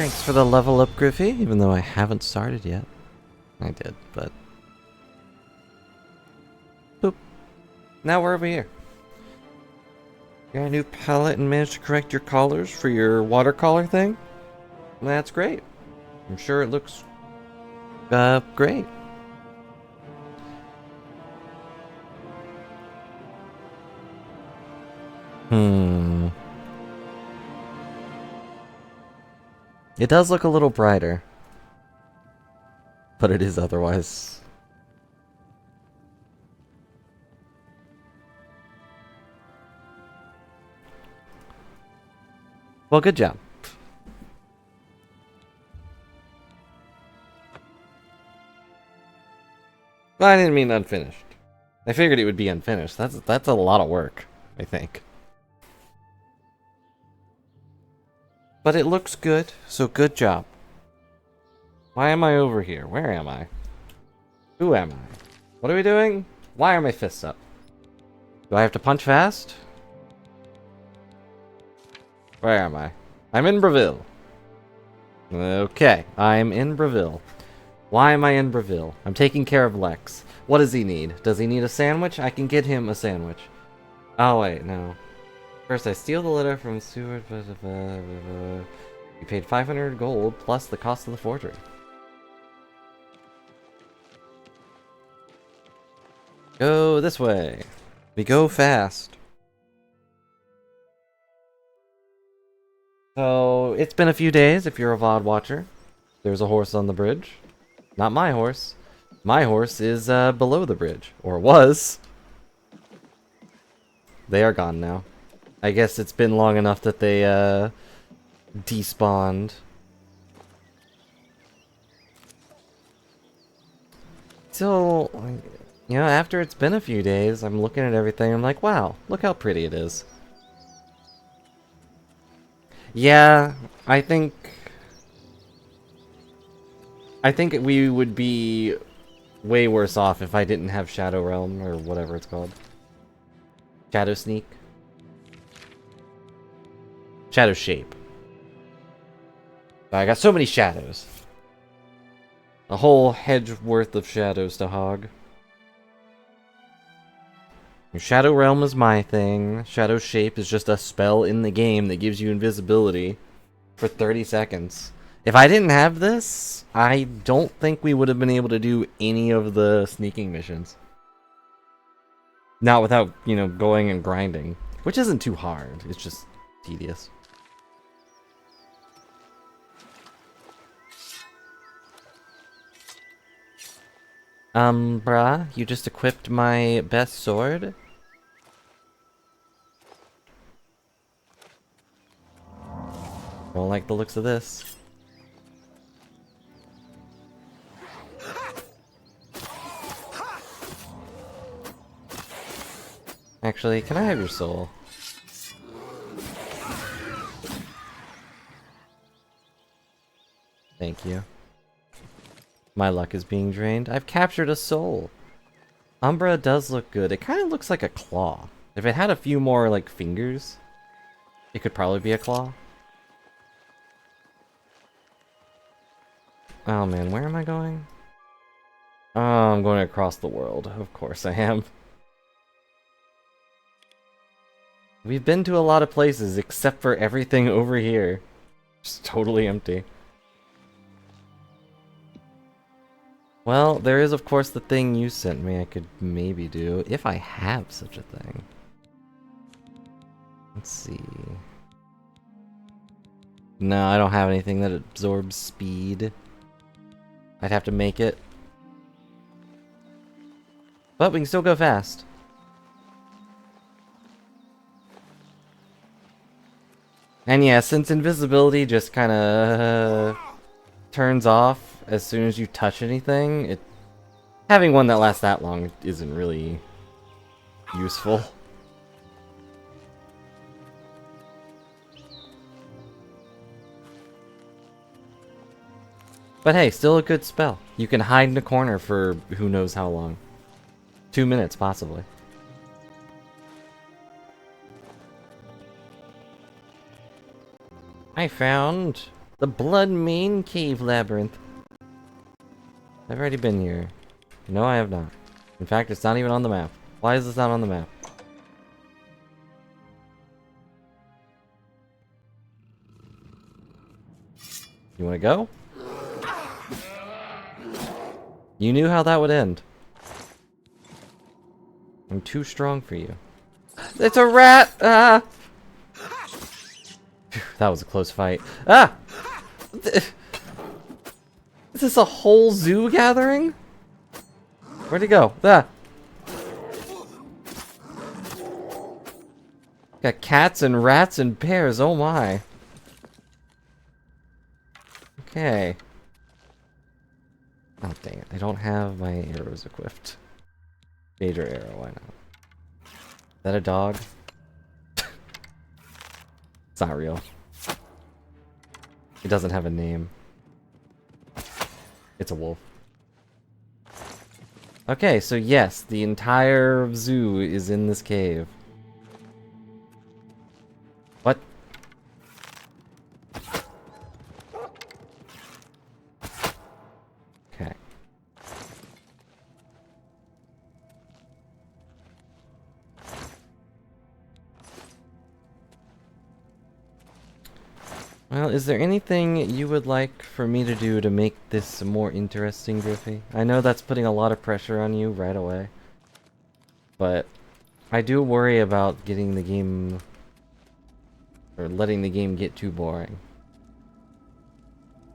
Thanks for the level up, Griffey, even though I haven't started yet. I did, but... Boop. Now we're over here. Got a new palette and managed to correct your collars for your water collar thing? That's great. I'm sure it looks... great. It does look a little brighter. But it is otherwise... Well, good job. Well, I didn't mean unfinished. I figured it would be unfinished. That's a lot of work, I think. But it looks good, so good job. Why am I over here? Where am I? Who am I? What are we doing? Why are my fists up? Do I have to punch fast? Where am I? I'm in Breville. Okay, I'm in Breville. Why am I in Breville? I'm taking care of Lex. What does he need? Does he need a sandwich? I can get him a sandwich. Oh, wait, no. First, I steal the letter from Seward. You paid 500 gold plus the cost of the forgery. Go this way. We go fast. So, it's been a few days if you're a VOD watcher. There's a horse on the bridge. Not my horse. My horse is below the bridge. Or was. They are gone now. I guess it's been long enough that they despawned. So, you know, after it's been a few days, I'm looking at everything, I'm like, wow, look how pretty it is. Yeah, I think we would be way worse off if I didn't have Shadow Realm, or whatever it's called. Shadow Sneak? Shadow Shape. I got so many shadows. A whole hedge worth of shadows to hog. Shadow Realm is my thing. Shadow Shape is just a spell in the game that gives you invisibility for 30 seconds. If I didn't have this, I don't think we would have been able to do any of the sneaking missions. Not without, you know, going and grinding. Which isn't too hard, it's just tedious. Bruh, you just equipped my best sword? Don't like the looks of this. Actually, can I have your soul? Thank you. My luck is being drained. I've captured a soul. Umbra does look good. It kind of looks like a claw. If it had a few more, like, fingers, it could probably be a claw. Oh man, where am I going? Oh, I'm going across the world. Of course I am. We've been to a lot of places except for everything over here. Just totally empty. Well, there is of course the thing you sent me I could maybe do, if I have such a thing. Let's see. No, I don't have anything that absorbs speed. I'd have to make it. But we can still go fast. And yeah, since invisibility just kind of turns off as soon as you touch anything, having one that lasts that long isn't really useful. But hey, still a good spell. You can hide in a corner for who knows how long. 2 minutes, possibly. I found The Blood Mane Cave Labyrinth. I've already been here. No, I have not. In fact, it's not even on the map. Why is this not on the map? You wanna go? You knew how that would end. I'm too strong for you. It's a rat! Ah! Phew, that was a close fight. Ah! Is this a whole zoo gathering? Where'd he go? Ah! Got cats and rats and bears, oh my. Okay. Oh dang it, I don't have my arrows equipped. Major arrow, why not? Is that a dog? It's not real. It doesn't have a name. It's a wolf. Okay, so yes, the entire zoo is in this cave. What? Okay. Well, is there anything you would like for me to do to make this more interesting, Griffy? I know that's putting a lot of pressure on you right away. But I do worry about getting the game... or letting the game get too boring.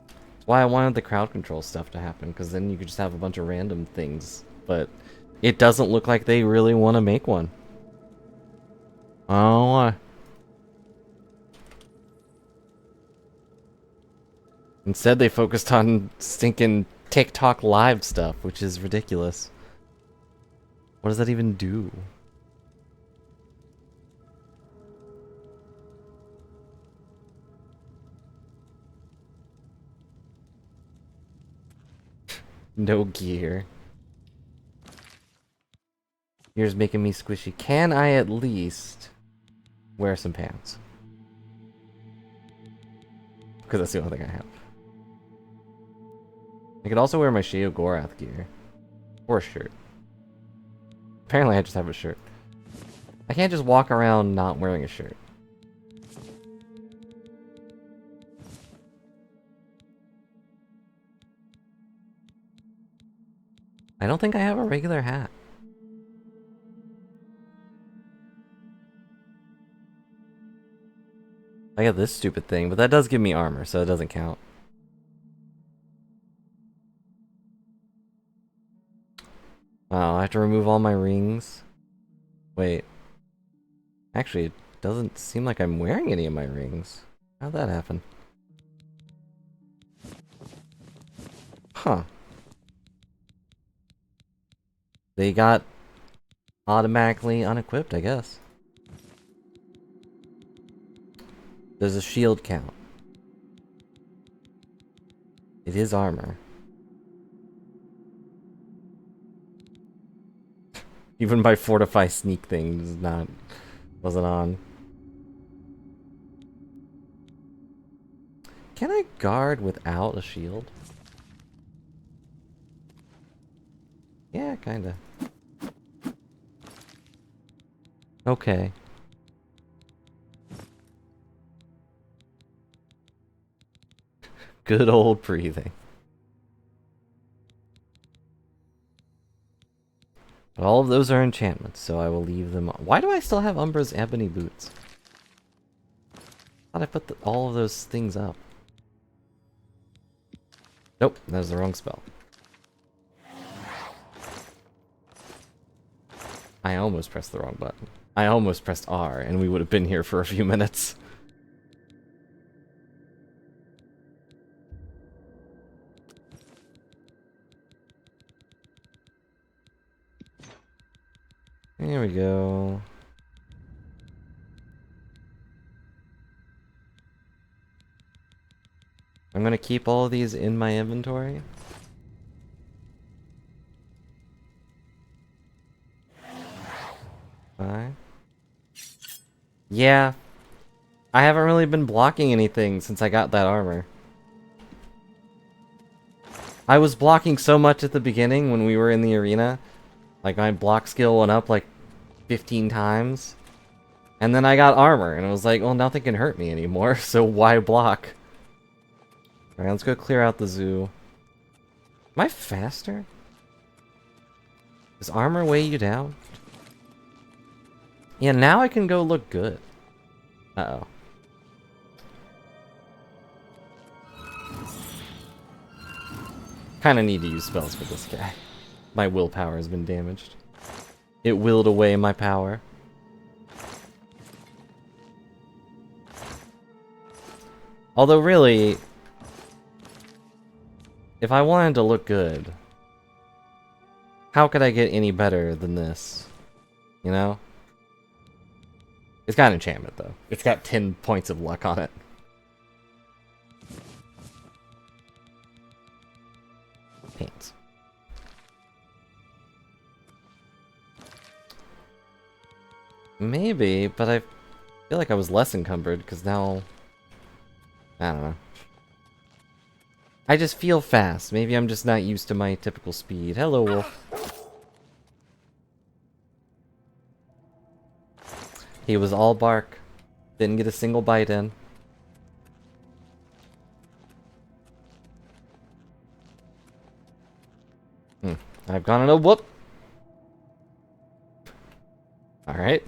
That's why I wanted the crowd control stuff to happen, because then you could just have a bunch of random things. But it doesn't look like they really want to make one. Oh, instead, they focused on stinking TikTok live stuff, which is ridiculous. What does that even do? No gear. Here's making me squishy. Can I at least wear some pants? Because that's the only thing I have. I could also wear my Sheogorath gear. Or a shirt. Apparently I just have a shirt. I can't just walk around not wearing a shirt. I don't think I have a regular hat. I got this stupid thing, but that does give me armor, so it doesn't count. Oh, I have to remove all my rings. Wait. Actually, it doesn't seem like I'm wearing any of my rings. How'd that happen? Huh. They got automatically unequipped, I guess. There's a shield count. It is armor. Even my fortify sneak thing wasn't on. Can I guard without a shield? Yeah, kinda. Okay. Good old breathing. But all of those are enchantments, so I will leave them on. Why do I still have Umbra's ebony boots? Thought I put all of those things up. Nope, that was the wrong spell. I almost pressed the wrong button. I almost pressed R, and we would have been here for a few minutes. There we go. I'm gonna keep all of these in my inventory. Fine. Yeah. I haven't really been blocking anything since I got that armor. I was blocking so much at the beginning when we were in the arena. Like, my block skill went up like 15 times. And then I got armor, and it was like, well, nothing can hurt me anymore, so why block? Alright, let's go clear out the zoo. Am I faster? Does armor weigh you down? Yeah, now I can go look good. Uh-oh. Kinda need to use spells for this guy. My willpower has been damaged. It willed away my power. Although really, if I wanted to look good, how could I get any better than this? You know? It's got an enchantment though. It's got 10 points of luck on it. Paints. Maybe, but I feel like I was less encumbered because now... I don't know. I just feel fast. Maybe I'm just not used to my typical speed. Hello, wolf. He was all bark. Didn't get a single bite in. I've gone on a whoop. Alright.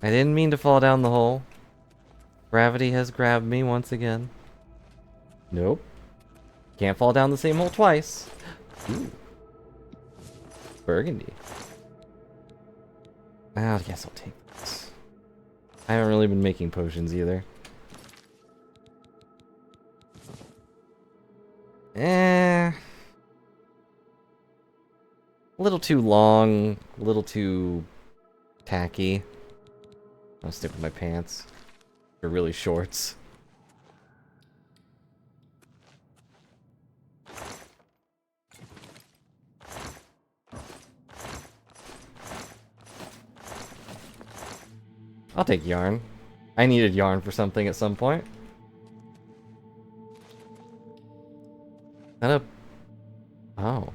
I didn't mean to fall down the hole. Gravity has grabbed me once again. Nope. Can't fall down the same hole twice. Ooh. Burgundy. I guess I'll take this. I haven't really been making potions either. A little too long, a little too tacky. I'll stick with my pants. They're really shorts. I'll take yarn. I needed yarn for something at some point. That a... Oh.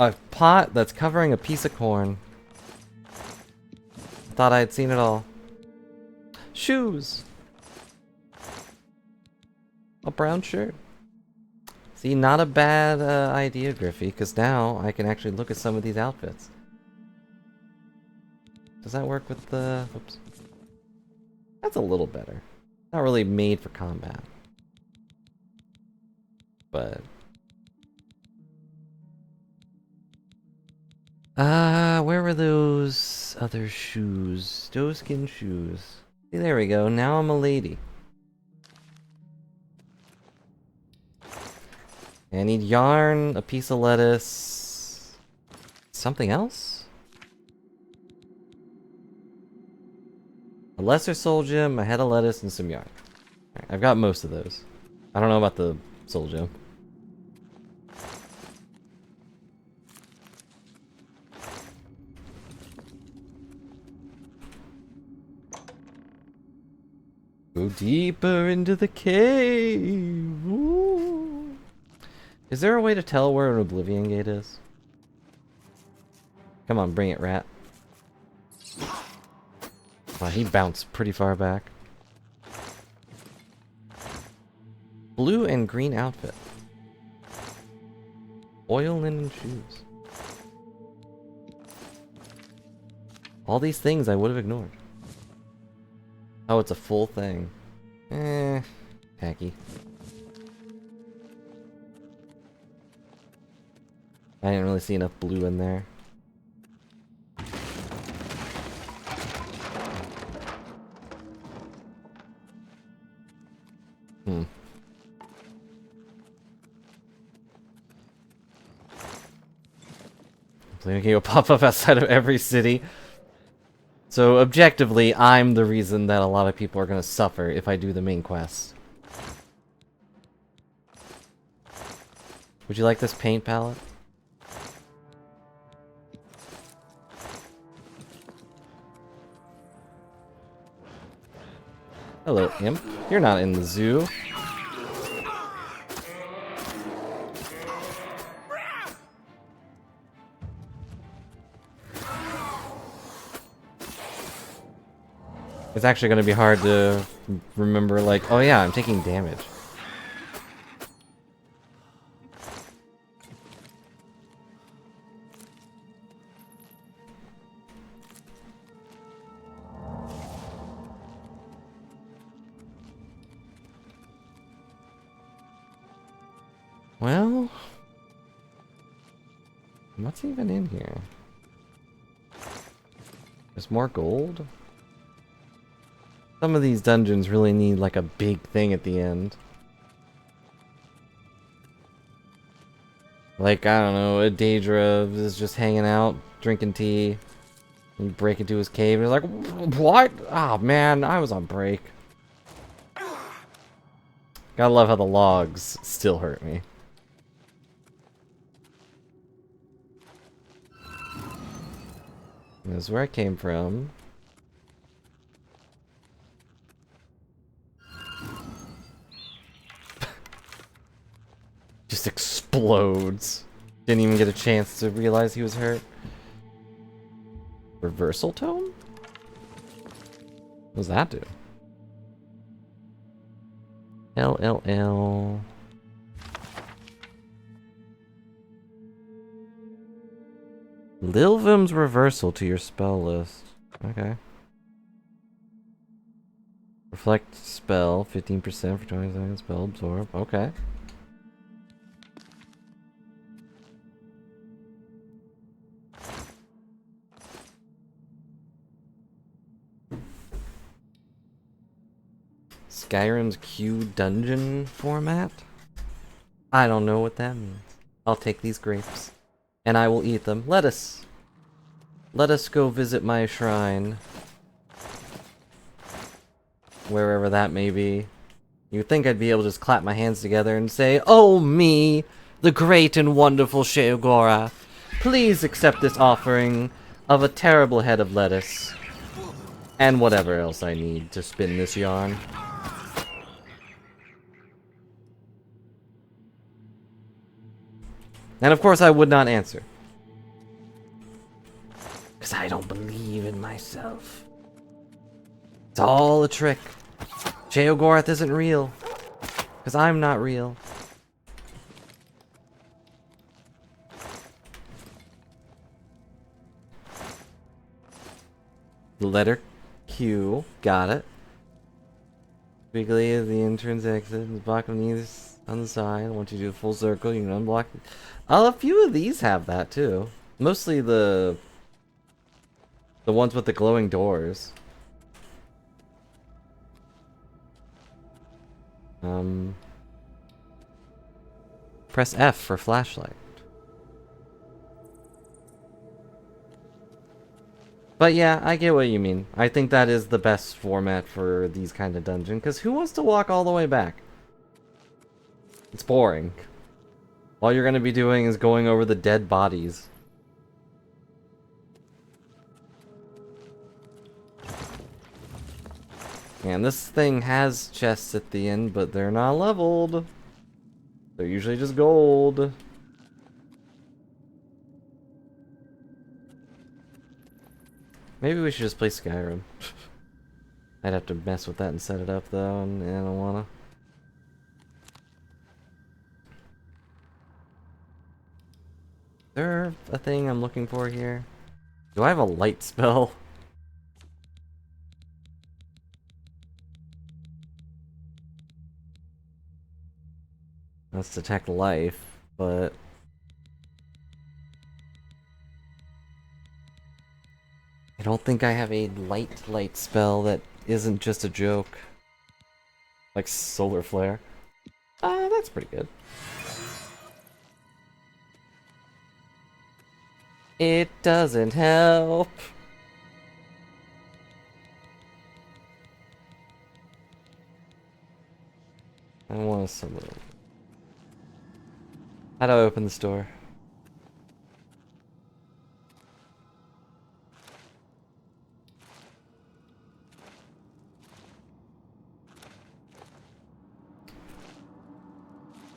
A pot that's covering a piece of corn. Thought I had seen it all. Shoes! A brown shirt. See, not a bad idea, Griffy, because now I can actually look at some of these outfits. Does that work with the... Oops. That's a little better. Not really made for combat. But... where were those other shoes? Doeskin shoes. See, there we go. Now I'm a lady. I need yarn, a piece of lettuce... Something else? A lesser soul gem, a head of lettuce, and some yarn. Right, I've got most of those. I don't know about the soul gem. Go deeper into the cave. Ooh. Is there a way to tell where an Oblivion Gate is? Come on, bring it, rat. Wow, he bounced pretty far back. Blue and green outfit. Oil linen shoes. All these things I would have ignored. Oh, it's a full thing. Tacky. I didn't really see enough blue in there. Playing will pop up outside of every city. So objectively, I'm the reason that a lot of people are going to suffer if I do the main quest. Would you like this paint palette? Hello, imp. You're not in the zoo. It's actually going to be hard to remember, like, oh yeah, I'm taking damage. Well, what's even in here? There's more gold? Some of these dungeons really need like a big thing at the end. Like, I don't know, a Daedra is just hanging out, drinking tea. And you break into his cave and you're like, what? Oh man, I was on break. Gotta love how the logs still hurt me. This is where I came from. Just explodes. Didn't even get a chance to realize he was hurt. Reversal tome? What does that do? LLL. Lilvim's reversal to your spell list. Okay. Reflect spell, 15% for 20 seconds. Spell absorb. Okay. Skyrim's Q dungeon format? I don't know what that means. I'll take these grapes. And I will eat them. Let us go visit my shrine. Wherever that may be. You'd think I'd be able to just clap my hands together and say, "Oh me, the great and wonderful Sheogora, please accept this offering of a terrible head of lettuce. And whatever else I need to spin this yarn." And of course I would not answer. Because I don't believe in myself. It's all a trick. Sheogorath isn't real. Because I'm not real. The letter Q. Got it. Quickly as the entrance exit. The block on either on the side. Once you do a full circle, you can unblock it. A few of these have that too. Mostly the ones with the glowing doors. Press F for flashlight. But yeah, I get what you mean. I think that is the best format for these kind of dungeons, because who wants to walk all the way back? It's boring. All you're going to be doing is going over the dead bodies. And this thing has chests at the end, but they're not leveled. They're usually just gold. Maybe we should just play Skyrim. I'd have to mess with that and set it up though, and I don't wanna. Is there a thing I'm looking for here? Do I have a light spell? That's detect life, but I don't think I have a light spell that isn't just a joke. Like solar flare. That's pretty good. It doesn't help. I want some of them. How do I open this door?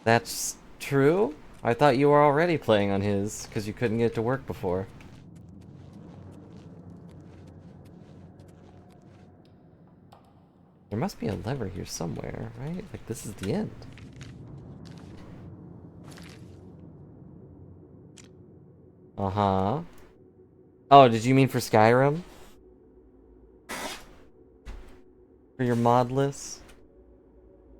That's true? I thought you were already playing on his, because you couldn't get to work before. There must be a lever here somewhere, right? Like, this is the end. Uh-huh. Oh, did you mean for Skyrim? For your mod list?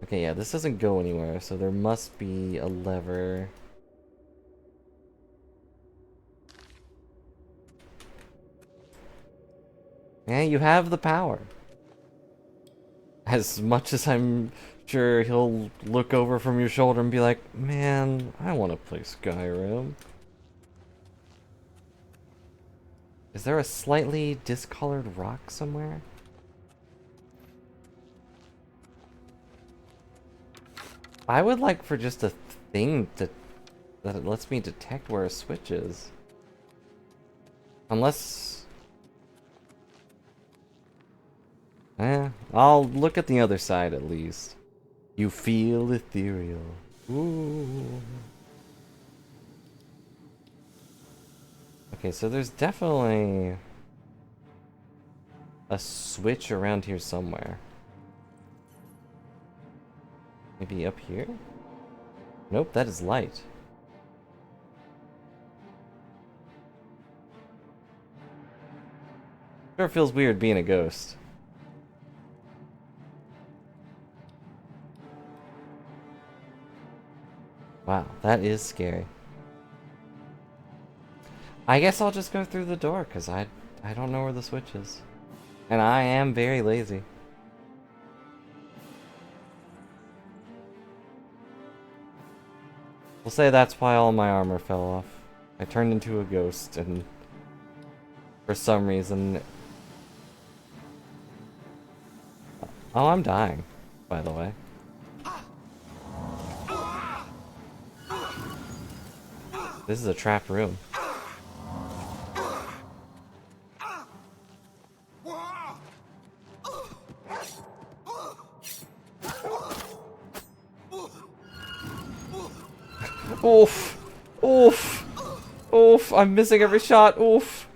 Okay, yeah, this doesn't go anywhere, so there must be a lever. Yeah, you have the power. As much as I'm sure he'll look over from your shoulder and be like, man, I want to play Skyrim. Is there a slightly discolored rock somewhere? I would like for just a thing that it lets me detect where a switch is. Unless... I'll look at the other side at least. You feel ethereal. Ooh. Okay, so there's definitely a switch around here somewhere. Maybe up here? Nope, that is light. Sure feels weird being a ghost. Wow, that is scary. I guess I'll just go through the door, because I don't know where the switch is. And I am very lazy. We'll say that's why all my armor fell off. I turned into a ghost, and for some reason... Oh, I'm dying, by the way. This is a trapped room. Oof! Oof! Oof! I'm missing every shot! Oof!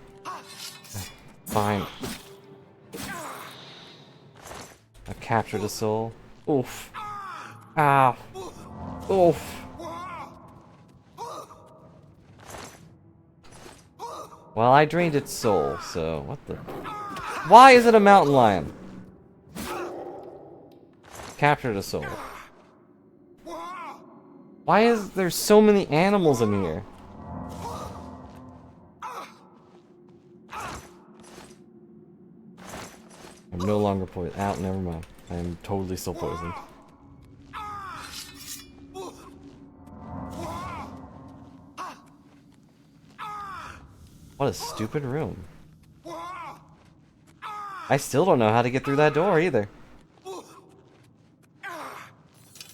Fine. I captured a soul. Oof! Ow! Oof! Well, I drained its soul, so what the... Why is it a mountain lion? Captured a soul. Why is there so many animals in here? I'm no longer poisoned. Out, never mind. I am totally still poisoned. What a stupid room. I still don't know how to get through that door either.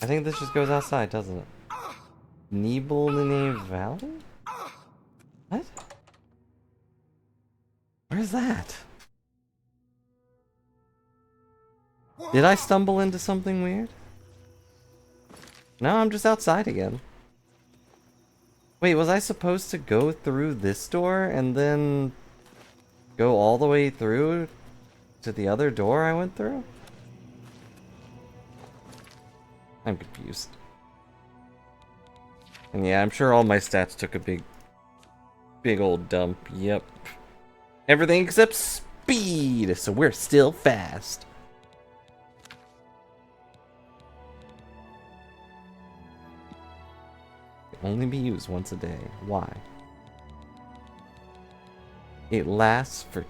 I think this just goes outside, doesn't it? Nibelungen Valley? What? Where's that? Did I stumble into something weird? No, I'm just outside again. Wait, was I supposed to go through this door and then go all the way through to the other door I went through? I'm confused. And yeah, I'm sure all my stats took a big old dump. Yep. Everything except speed, so we're still fast. Only be used once a day. Why? It lasts for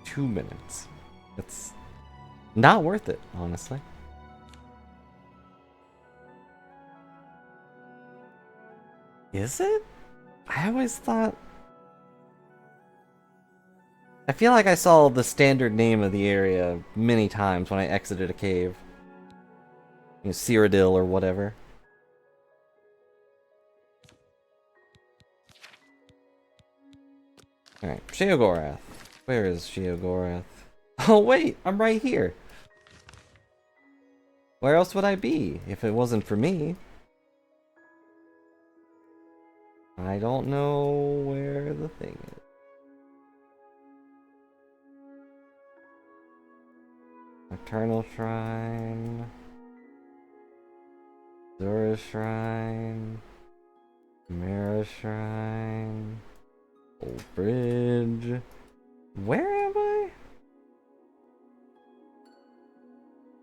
2 minutes. It's not worth it, honestly. Is it? I always thought... I feel like I saw the standard name of the area many times when I exited a cave. You know, Cyrodiil or whatever. Alright, Sheogorath. Where is Sheogorath? Oh wait, I'm right here. Where else would I be if it wasn't for me? I don't know where the thing is. Eternal Shrine. Zora Shrine. Mara Shrine. Old Bridge. Where am I?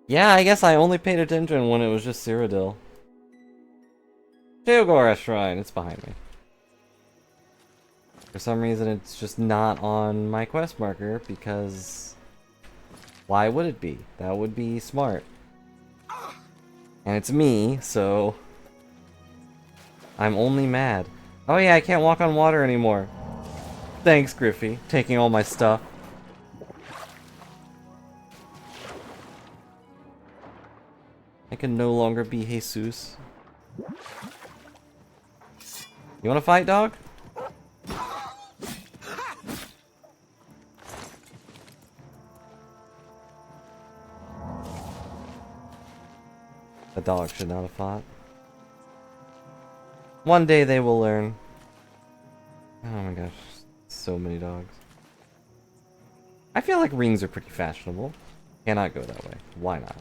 Yeah, I guess I only paid attention when it was just Cyrodiil. Sheogora Shrine, it's behind me. For some reason it's just not on my quest marker because... Why would it be? That would be smart. And it's me, so... I'm only mad. Oh yeah, I can't walk on water anymore. Thanks, Griffy, taking all my stuff. I can no longer be Jesus. You wanna fight, dog? The dog should not have fought. One day they will learn. Oh my gosh, so many dogs. I feel like rings are pretty fashionable. Cannot go that way. Why not?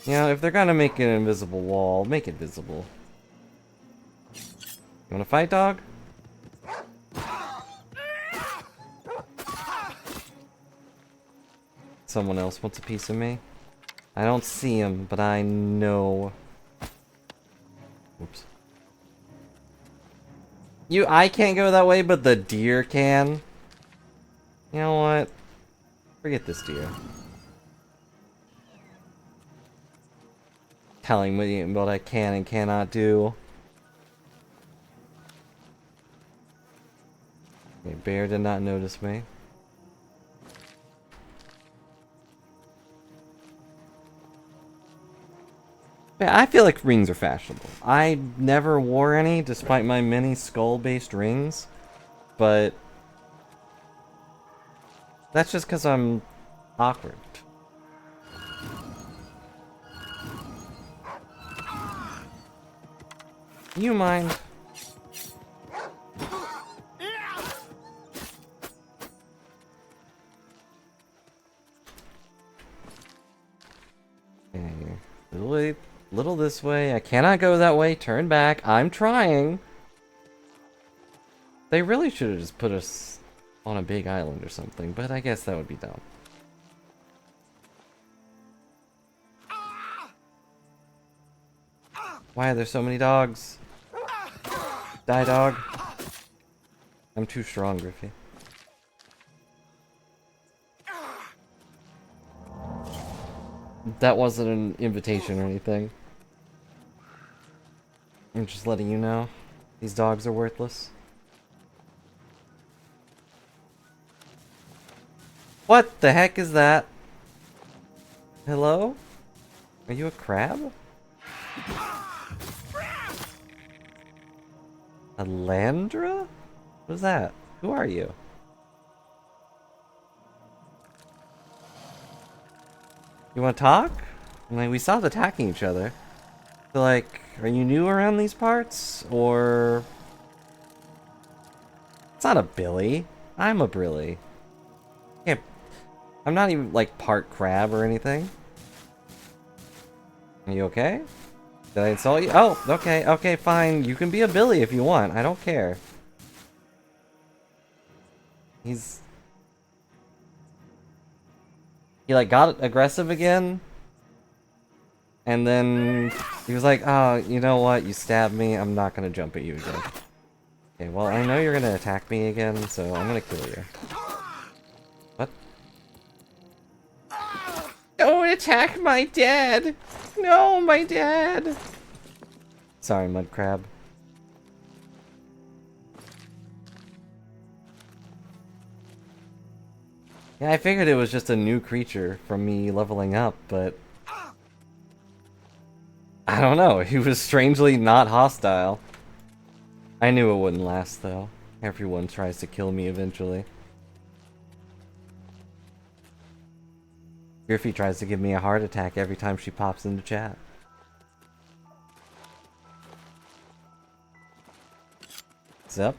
You know, if they're gonna make an invisible wall, make it visible. You wanna fight, dog? Someone else wants a piece of me? I don't see him, but I know. Oops. I can't go that way, but the deer can. You know what? Forget this deer. Telling me what I can and cannot do. Okay, bear did not notice me. Yeah, I feel like rings are fashionable. I never wore any, despite my many skull-based rings, but that's just because I'm awkward. You mind? Okay, little this way. I cannot go that way. Turn back. I'm trying. They really should have just put us on a big island or something, but I guess that would be dumb. Why are there so many dogs? Die, dog. I'm too strong, Griffy. That wasn't an invitation or anything. I'm just letting you know. These dogs are worthless. What the heck is that? Hello? Are you a crab? A Landra? What is that? Who are you? You want to talk? I mean, we stopped attacking each other. So, like, are you new around these parts? Or... It's not a Billy. I'm a Brilly. Yeah, I'm not even, like, part crab or anything. Are you okay? Did I insult you? Oh, okay, okay, fine. You can be a Billy if you want. I don't care. He's... He, like, got aggressive again. And then he was like, oh, you know what? You stabbed me. I'm not gonna jump at you again. Okay, well, I know you're gonna attack me again, so I'm gonna kill you. What? Don't attack my dad! No, my dad! Sorry, Mud Crab. Yeah, I figured it was just a new creature from me leveling up, but... I don't know, he was strangely not hostile. I knew it wouldn't last, though. Everyone tries to kill me eventually. Griffy tries to give me a heart attack every time she pops into chat. Yep.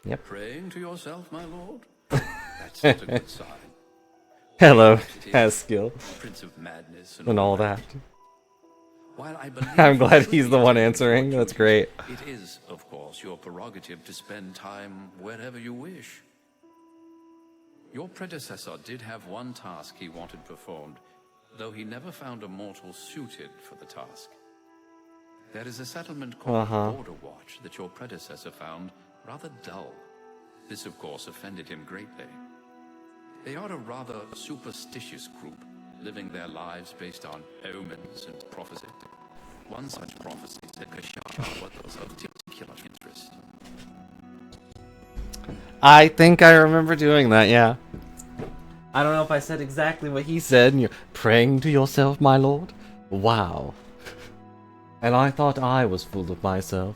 Yep. Praying to yourself, my lord? That's not a good sign. Hello, Haskill. Prince of Madness And all that. While I believe I'm glad you he's should the be one taking answering. your That's duties, great. It is, of course, your prerogative to spend time wherever you wish. Your predecessor did have one task he wanted performed, though he never found a mortal suited for the task. There is a settlement called Border Watch that your predecessor found rather dull. This, of course, offended him greatly. They are a rather superstitious group, living their lives based on omens and prophecy. One such prophecy said Kashara was of particular interest. I think I remember doing that, yeah. I don't know if I said exactly what he said, and you're praying to yourself, my lord? Wow. And I thought I was full of myself.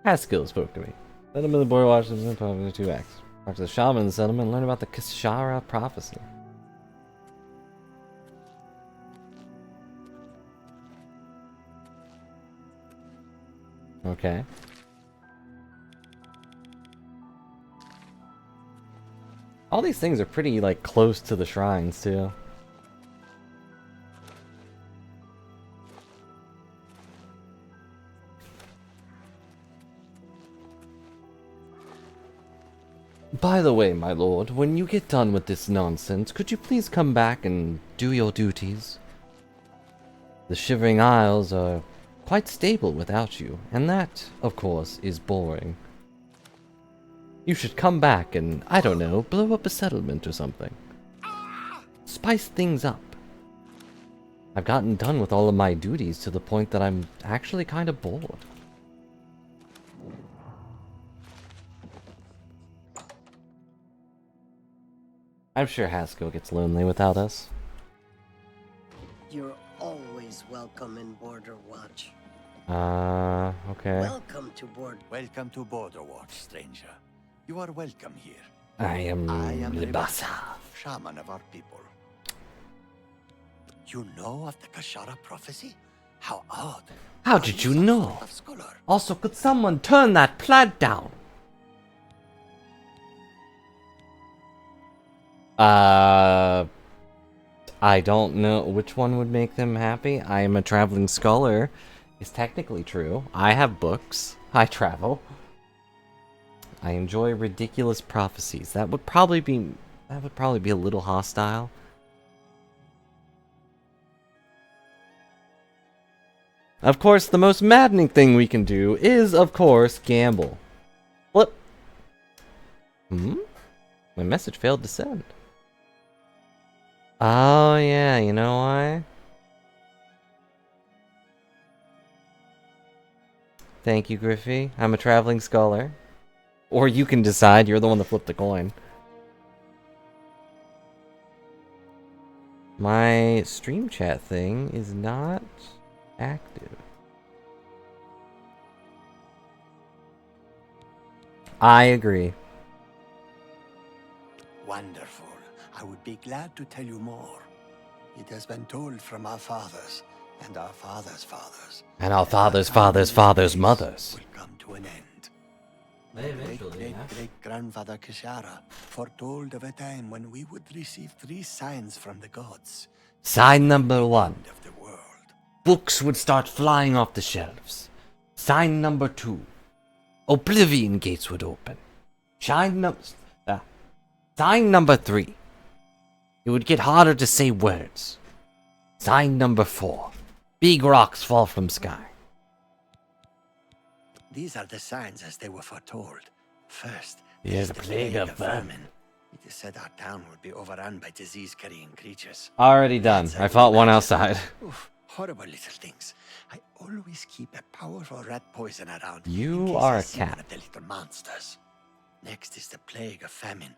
Haskill spoke to me. Let him in the boy watch the probably 2x. Talk to the shaman in the settlement and learn about the Kashara prophecy. Okay. All these things are pretty, like, close to the shrines, too. By the way, my lord, when you get done with this nonsense, could you please come back and do your duties? The Shivering Isles are quite stable without you, and that, of course, is boring. You should come back and, I don't know, blow up a settlement or something. Spice things up. I've gotten done with all of my duties to the point that I'm actually kind of bored. I'm sure Haskill gets lonely without us. You're always welcome in Border Watch. Okay. Welcome to Welcome to Border Watch, stranger. You are welcome here. I am Libasa, Libasa. shaman of our people. You know of the Kashara prophecy? How odd. How Are did you some know? sort of scholar? Also, could someone turn that plaid down? I don't know which one would make them happy. I am a traveling scholar. It's technically true. I have books. I travel. I enjoy ridiculous prophecies. That would probably be a little hostile. Of course, the most maddening thing we can do is, of course, gamble. Flip. My message failed to send. Oh, yeah, you know why? Thank you, Griffey. I'm a traveling scholar. Or you can decide, you're the one that flipped the coin. My stream chat thing is not active. I agree. Wonderful. I would be glad to tell you more. It has been told from our fathers and our fathers' fathers. And our that fathers' time fathers' in this fathers' place mothers. will come to an end. They My eventually, yeah. great-great-grandfather Kishara foretold of a time when we would receive 3 signs from the gods. Sign number 1. End of the world. Books would start flying off the shelves. Sign number 2. Oblivion gates would open. Sign number 3. It would get harder to say words. Sign number 4. Big rocks fall from sky. These are the signs as they were foretold. First, There's is a the plague of vermin. It is said our town would be overrun by disease-carrying creatures. Already done. Rats, I fought one imagine. outside. Oof, horrible little things. I always keep a powerful rat poison around. You in case are I a see one cat. of the little monsters. Next is the plague of famine.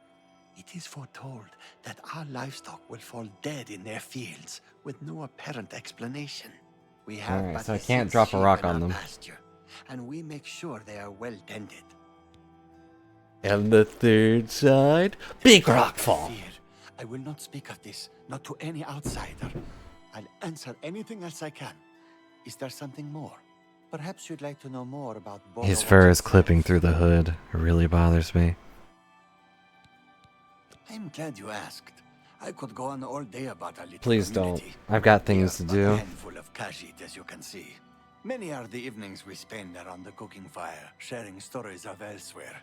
It is foretold that our livestock will fall dead in their fields with no apparent explanation. We have Alright, but so I the can't 6 drop a sheep rock in on our them. pasture, and we make sure they are well tended. And the third side, big rock fall. Fear. I will not speak of this, not to any outsider. I'll answer anything else I can. Is there something more? Perhaps you'd like to know more about His Borderwatch fur is itself. clipping through the hood. It really bothers me. I'm glad you asked. I could go on all day about our little Please don't. community. I've got We things to are but do. a handful of Khajiit, as you can see. Many are the evenings we spend around the cooking fire, sharing stories of elsewhere.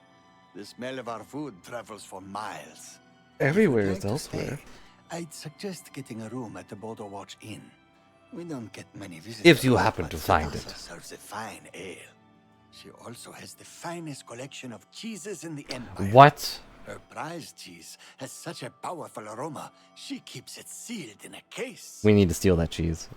The smell of our food travels for miles. Everywhere If is you'd like to elsewhere. stay, I'd suggest getting a room at the Border Watch Inn. We don't get many visitors. If you happen but to find Sadasa it. serves a fine ale. She also has the finest collection of cheeses in the empire. What? Her prize cheese has such a powerful aroma, she keeps it sealed in a case. We need to steal that cheese.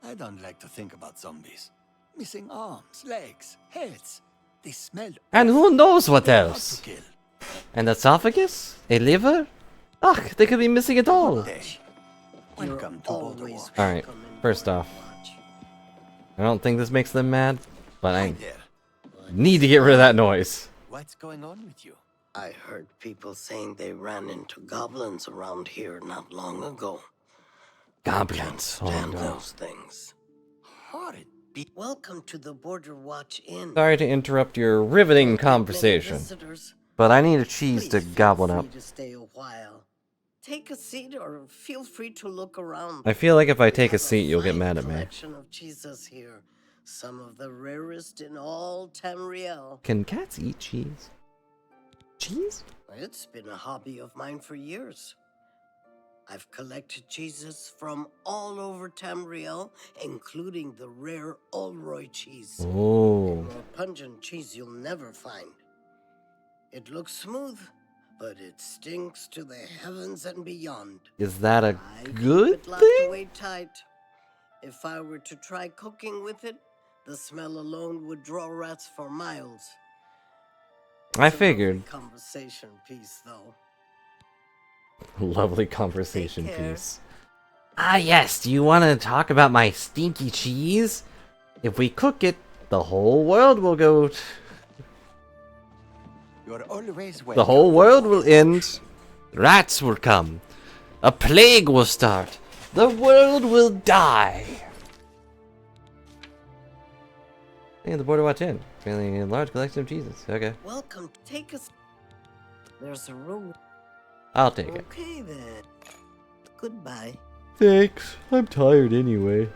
I don't like to think about zombies. Missing arms, legs, heads. They smell. And who knows what They're hard else? to kill. An esophagus? A liver? Ugh, they could be missing it all. Day. You're Welcome to Border always Watch. Alright, welcome in first Border off. Watch. I don't think this makes them mad, but Hi I there. need to get rid of that noise. What's going on with you? I heard people saying they ran into goblins around here not long ago. Goblins. Oh Damn no. those things. Horrid be- Welcome to the Border Watch Inn. Sorry to interrupt your riveting Many conversation, visitors. but I need a cheese Please to feel gobble free up. to stay a while. Take a seat or feel free to look around. I feel like if I We take a have seat, you'll get fine mad at me. collection of cheeses here. Some of the rarest in all Tamriel. Can cats eat cheese? Cheese? It's been a hobby of mine for years. I've collected cheeses from all over Tamriel, including the rare Olroy cheese. Oh. More pungent cheese you'll never find. It looks smooth, but it stinks to the heavens and beyond. Is that a I keep good it locked thing? away tight. If I were to try cooking with it, the smell alone would draw rats for miles. I It's a lovely figured. conversation piece, though. Lovely conversation Take care. piece. Ah, yes. Do you want to talk about my stinky cheese? If we cook it, the whole world will go. You're always welcome. The whole world will end. Rats will come. A plague will start. The world will die. Hey, the Border Watch Inn. Really a large collection of cheeses. Okay. Welcome. Take us. There's a room. I'll take it. Okay then. Goodbye. Thanks. I'm tired anyway.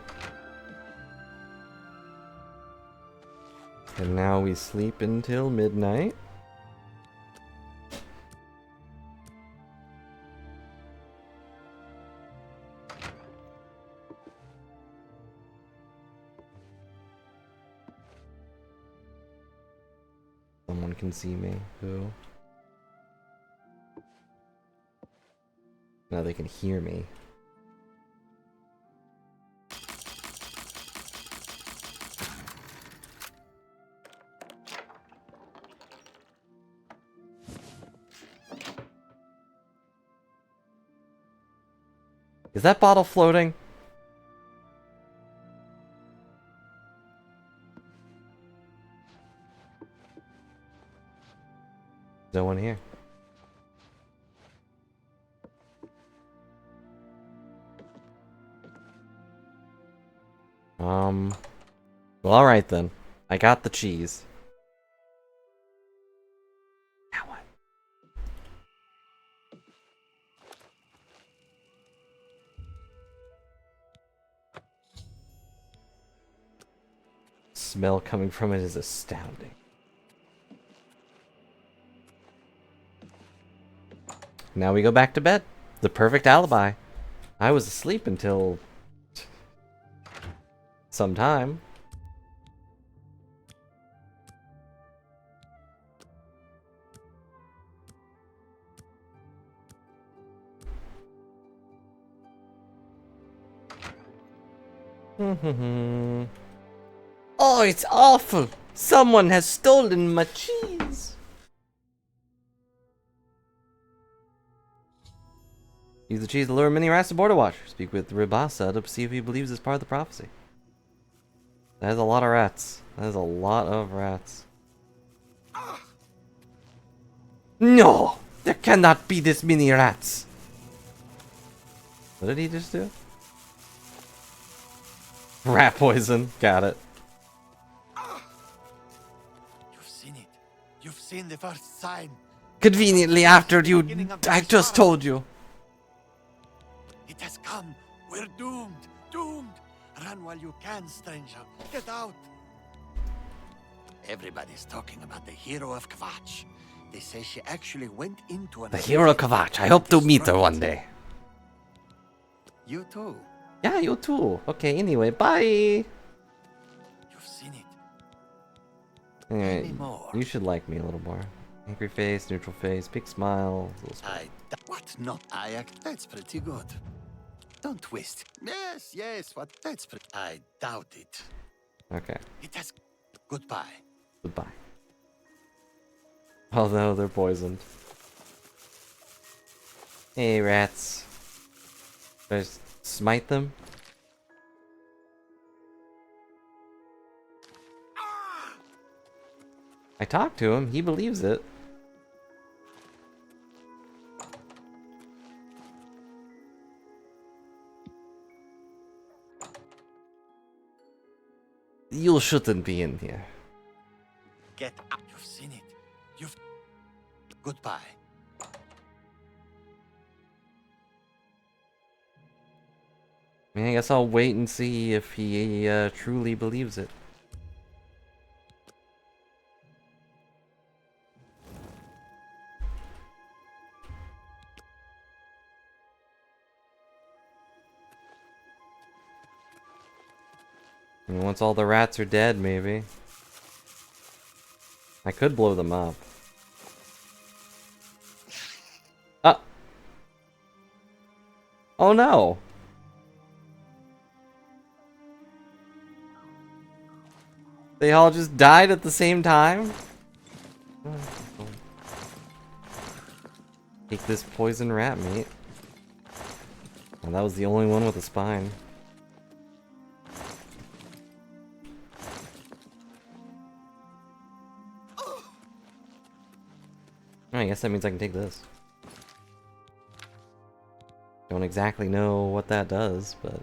And now we sleep until midnight. Someone can see me. Who? Now they can hear me. Is that bottle floating? No one here. Well, alright then. I got the cheese. Now what? Smell coming from it is astounding. Now we go back to bed. The perfect alibi. I was asleep until some time. Oh, it's awful! Someone has stolen my cheese! Use the cheese to lure many rats to Border Watch. Speak with Ribasa to see if he believes it's part of the prophecy. That is a lot of rats. That is a lot of rats. No! There cannot be this many rats. What did he just do? Rat poison. Got it. You've seen it. You've seen the first sign. Conveniently after you, I just told you. It has come. We're doomed. Doomed. Run while you can, stranger. Get out. Everybody's talking about the hero of Kvatch. They say she actually went into an... The hero Kvatch. I hope to meet her one day. You too. Yeah, you too. Okay, anyway, bye. You've seen it. Anyway, me more. you should like me a little more. Angry face, neutral face, big smile. Little smile. What not? That's pretty good. Don't twist. Yes, yes, what? That's pretty... I doubt it. Okay, It has... Goodbye. goodbye. Although they're poisoned. Hey, rats. Should I just smite them? I talked to him. He believes it. You shouldn't be in here. Get out. You've seen it. You've... Goodbye. I mean, I guess I'll wait and see if he truly believes it. And once all the rats are dead, maybe. I could blow them up. Ah! Oh no! They all just died at the same time? Take this poison rat meat. Well, that was the only one with a spine. I guess that means I can take this. Don't exactly know what that does, but...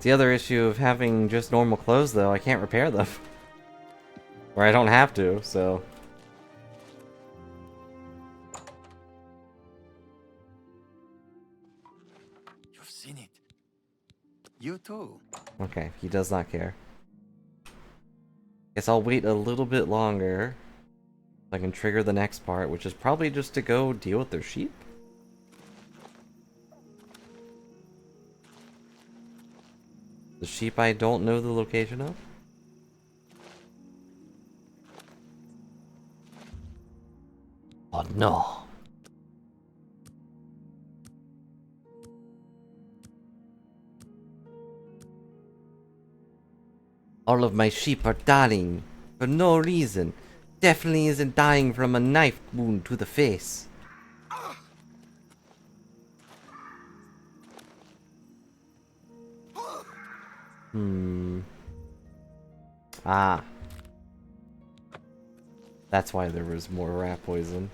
The other issue of having just normal clothes, though, I can't repair them. Or I don't have to, so... You've seen it. You too. Okay, he does not care. Guess I'll wait a little bit longer. So I can trigger the next part, which is probably just to go deal with their sheep. The sheep I don't know the location of. Oh no. All of my sheep are dying for no reason. Definitely isn't dying from a knife wound to the face. Ah. That's why there was more rat poison.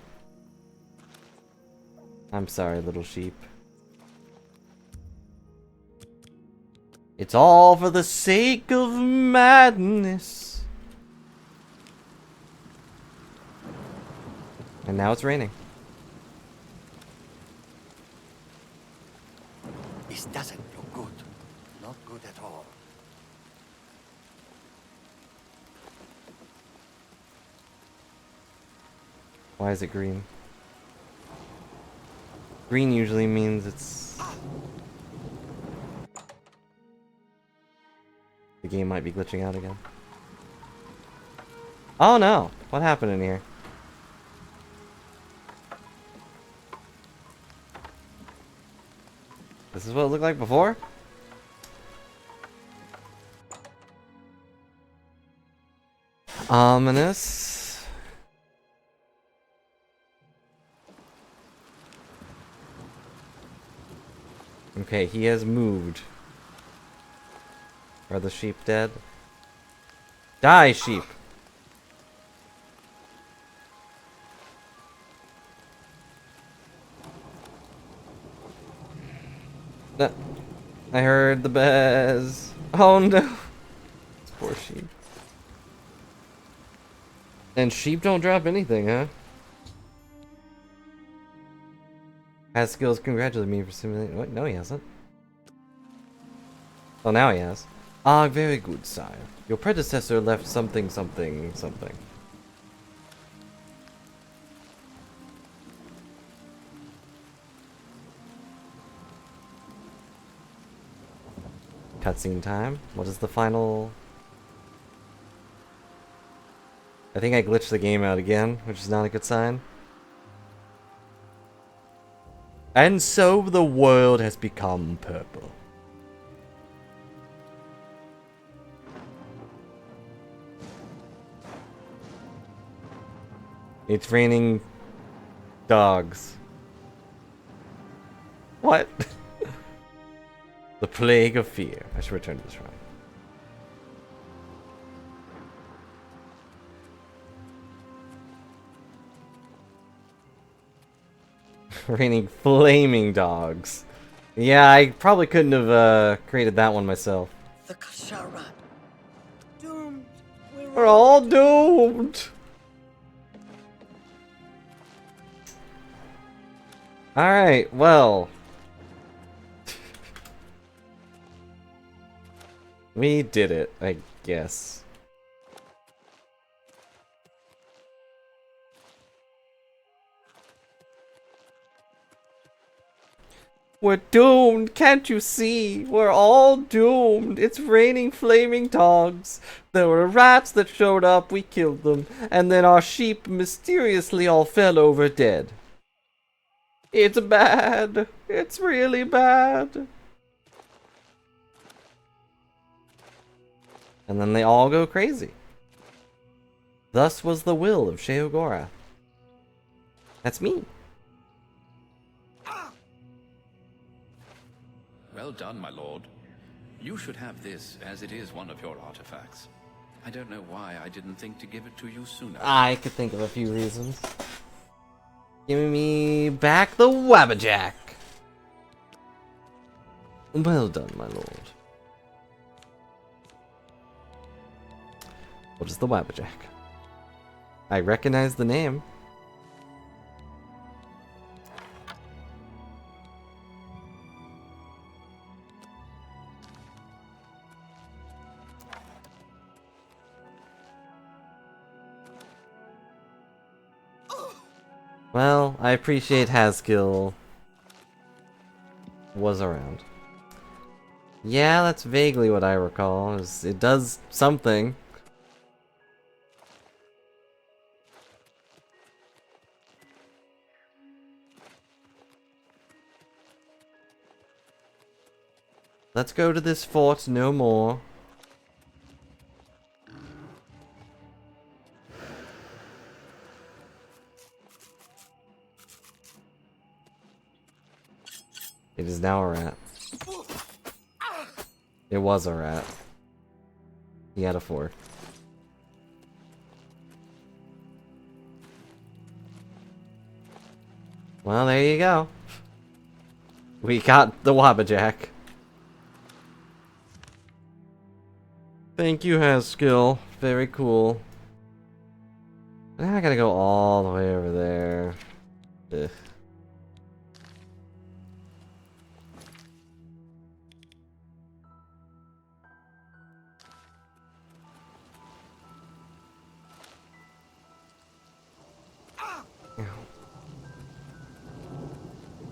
I'm sorry, little sheep. It's all for the sake of madness. And now it's raining. This doesn't look good. Not good at all. Why is it green? Green usually means it's... The game might be glitching out again. Oh no! What happened in here? This is what it looked like before? Ominous. Okay, he has moved. Are the sheep dead? Die, sheep! No. I heard the bears. Oh no! Poor sheep. And sheep don't drop anything, huh? Haskell's congratulated me for simulating. What? No, he hasn't. Oh, now he has. Ah, very good, sire. Your predecessor left something, something, something. Cutscene time. What is the final? I think I glitched the game out again, which is not a good sign. And so the world has become purple. It's raining dogs. What? The plague of fear. I should return to the shrine. Raining flaming dogs. Yeah, I probably couldn't have created that one myself. The Kashara. Doomed. We're all doomed. Alright, well. We did it, I guess. We're doomed, can't you see? We're all doomed. It's raining flaming dogs. There were rats that showed up, we killed them, and then our sheep mysteriously all fell over dead. It's bad. It's really bad. And then they all go crazy. Thus was the will of Sheogorath. That's me. Well done, my lord. You should have this, as it is one of your artifacts. I don't know why I didn't think to give it to you sooner. I could think of a few reasons. Give me back the Wabbajack. Well done, my lord. What is the Wabbajack? I recognize the name. Well, I appreciate Haskill was around. Yeah, that's vaguely what I recall. It does something. Let's go to this fort no more. It is now a rat. It was a rat. He had a fork. Well, there you go. We got the Wabbajack. Thank you, Haskill. Very cool. Now I gotta go all the way over there. Ugh.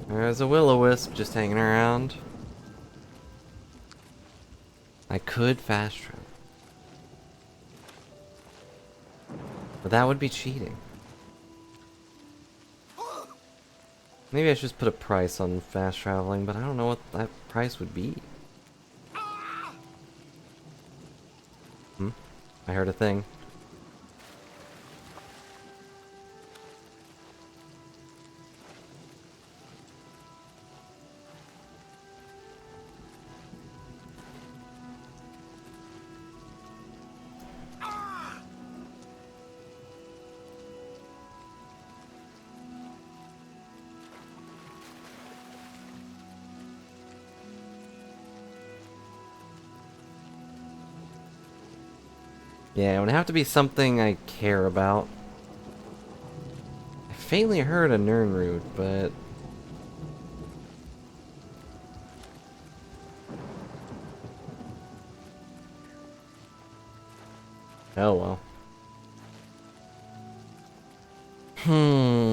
There's a will-o-wisp just hanging around. I could fast travel. But that would be cheating. Maybe I should just put a price on fast traveling, but I don't know what that price would be. I heard a thing. Yeah, it would have to be something I care about. I faintly heard a Nirnroot, but... oh well. Hmm...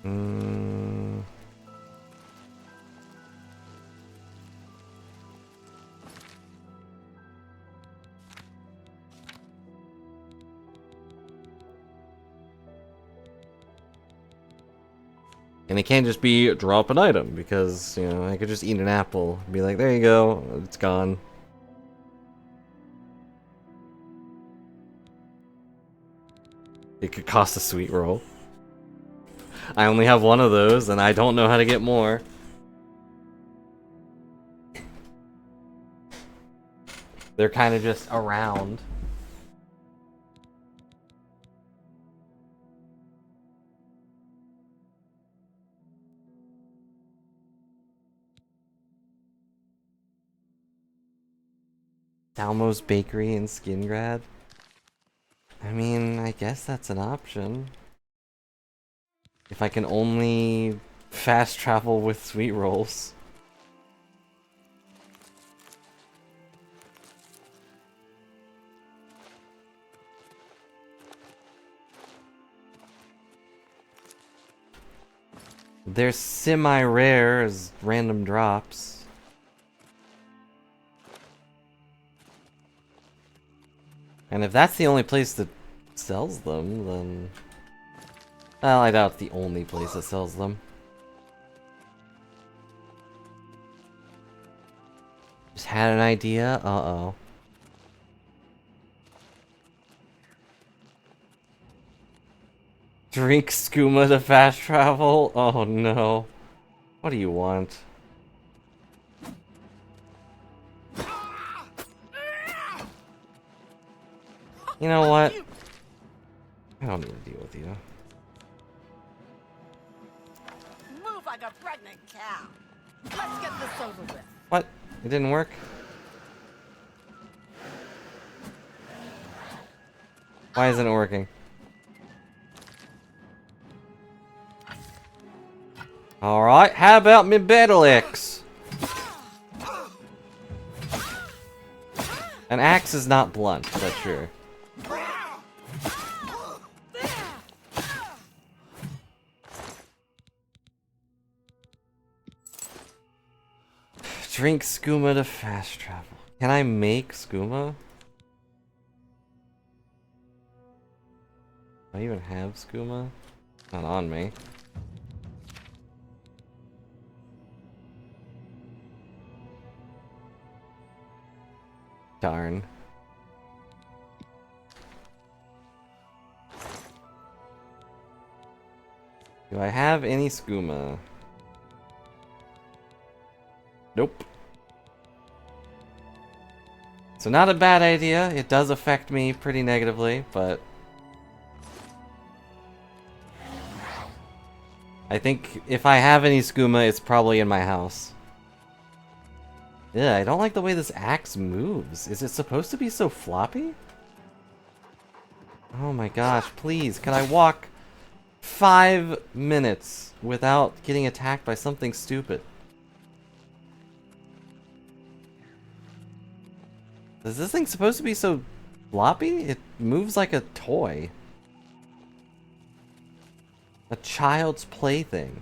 Mm. And it can't just be drop an item, because, you know, I could just eat an apple and be like, there you go, it's gone. It could cost a sweet roll. I only have one of those, and I don't know how to get more. They're kind of just around. Salmo's Bakery in Skingrad? I mean, I guess that's an option. If I can only fast travel with sweet rolls. They're semi-rare as random drops. And if that's the only place that sells them, then... well, I doubt it's the only place that sells them. Just had an idea? Uh-oh. Drink skooma to fast travel? Oh no. What do you want? You know what? I don't need to deal with you. Move like a pregnant cow. Let's get this over with. What? It didn't work? Why isn't it working? Alright, how about me battle axe? An axe is not blunt, that's sure. Drink skooma to fast travel. Can I make skooma? Do I even have skooma? Not on me. Darn. Do I have any skooma? Nope. So not a bad idea. It does affect me pretty negatively, but... I think if I have any skooma, it's probably in my house. Yeah, I don't like the way this axe moves. Is it supposed to be so floppy? Oh my gosh, please, can I walk 5 minutes without getting attacked by something stupid? Is this thing supposed to be so floppy? It moves like a toy. A child's plaything.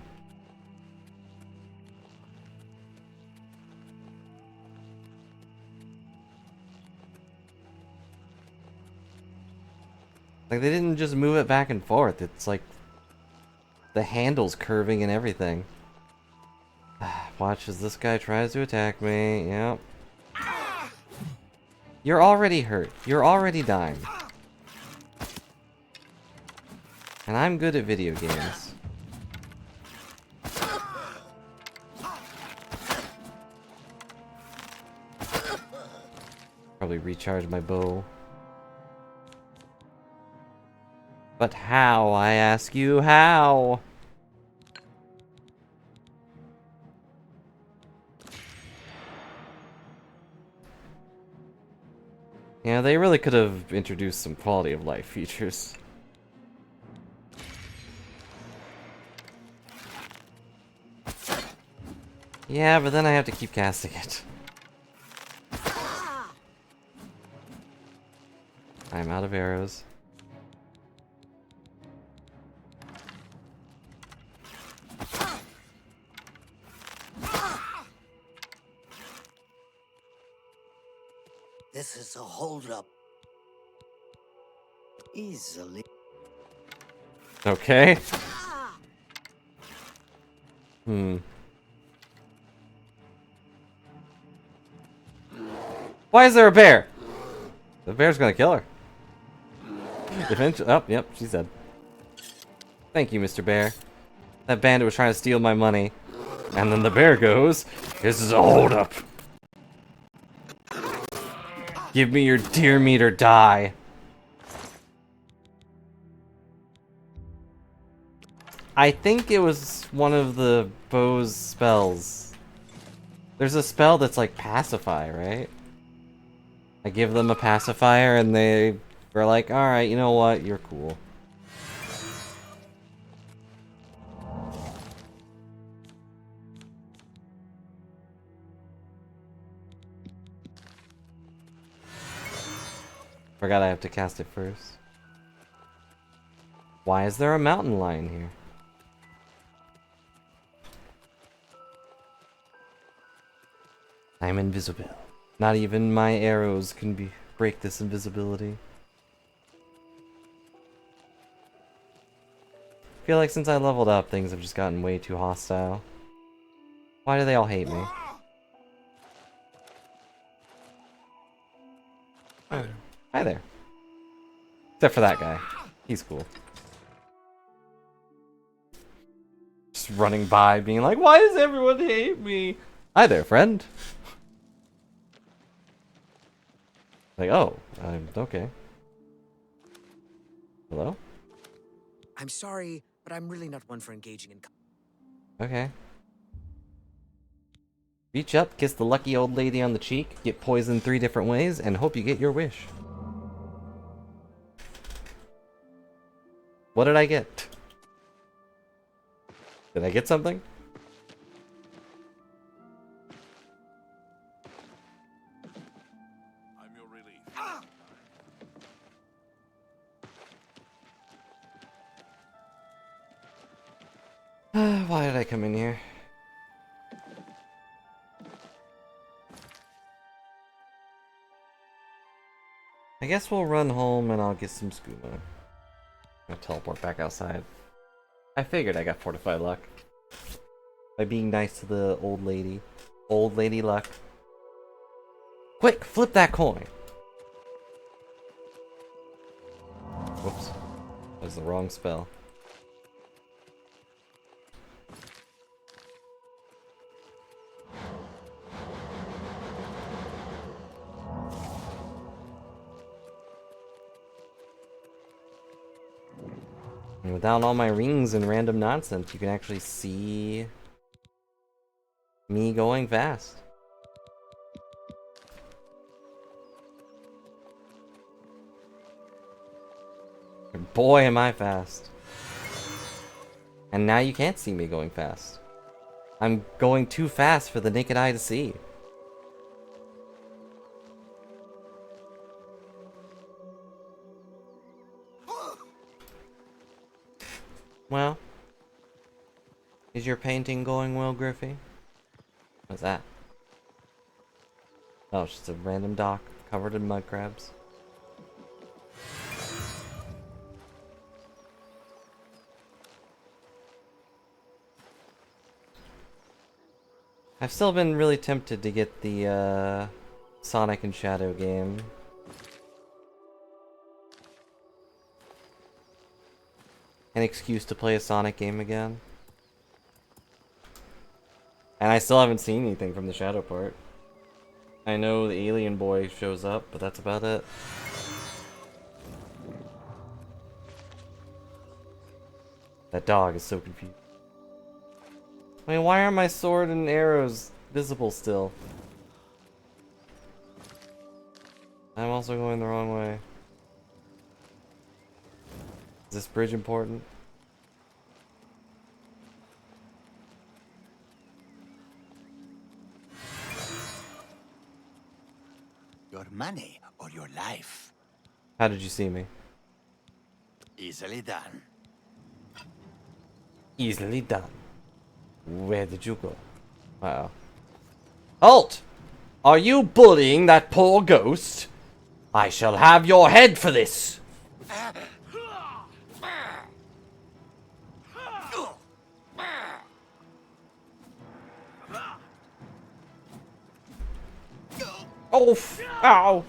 Like, they didn't just move it back and forth. It's like the handle's curving and everything. Watch as this guy tries to attack me. Yep. You're already hurt. You're already dying. And I'm good at video games. Probably recharge my bow. But how, I ask you, how? Yeah, they really could have introduced some quality of life features. Yeah, but then I have to keep casting it. I'm out of arrows. This is a holdup. Easily. Okay. Hmm. Why is there a bear? The bear's gonna kill her. Eventually, oh, yep, she's dead. Thank you, Mr. Bear. That bandit was trying to steal my money. And then the bear goes, this is a holdup. Give me your deer meat or die. I think it was one of the bow's spells. There's a spell that's like pacify, right? I give them a pacifier and they were like, alright, you know what, you're cool. Forgot I have to cast it first. Why is there a mountain lion here? I'm invisible. Not even my arrows can break this invisibility. I feel like since I leveled up, things have just gotten way too hostile. Why do they all hate me? Oh, hi there. Except for that guy. He's cool. Just running by, being like, why does everyone hate me? Hi there, friend. Like, oh, okay. Hello? I'm sorry, but I'm really not one for engaging in. Okay. Reach up, kiss the lucky old lady on the cheek, get poisoned 3 different ways, and hope you get your wish. What did I get? Did I get something? I'm your relief. Why did I come in here? I guess we'll run home and I'll get some skooma. I'll teleport back outside. I figured I got fortified luck. By being nice to the old lady. Old lady luck. Quick, flip that coin! Whoops. That was the wrong spell. And without all my rings and random nonsense, you can actually see me going fast. And boy, am I fast. And now you can't see me going fast. I'm going too fast for the naked eye to see. Well, is your painting going well, Griffey? What's that? Oh, it's just a random dock covered in mud crabs. I've still been really tempted to get the Sonic and Shadow game. An excuse to play a Sonic game again. And I still haven't seen anything from the Shadow part. I know the alien boy shows up, but that's about it. That dog is so confused. I mean, why are my sword and arrows visible still? I'm also going the wrong way. Is this bridge important? Your money or your life? How did you see me? Easily done. Easily done. Where did you go? Uh-oh. Halt! Are you bullying that poor ghost? I shall have your head for this! Oh, ow!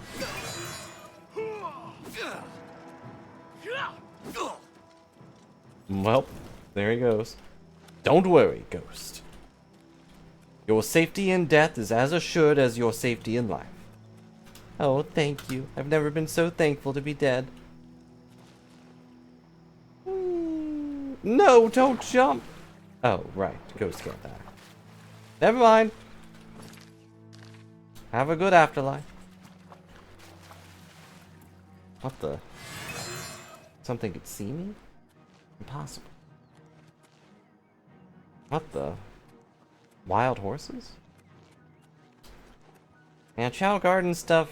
Well, there he goes. Don't worry, ghost. Your safety in death is as assured as your safety in life. Oh, thank you. I've never been so thankful to be dead. No, don't jump! Oh, right. Ghost can't die. Never mind. Have a good afterlife. What the? Something could see me? Impossible. What the? Wild horses? Yeah, Chow Garden stuff.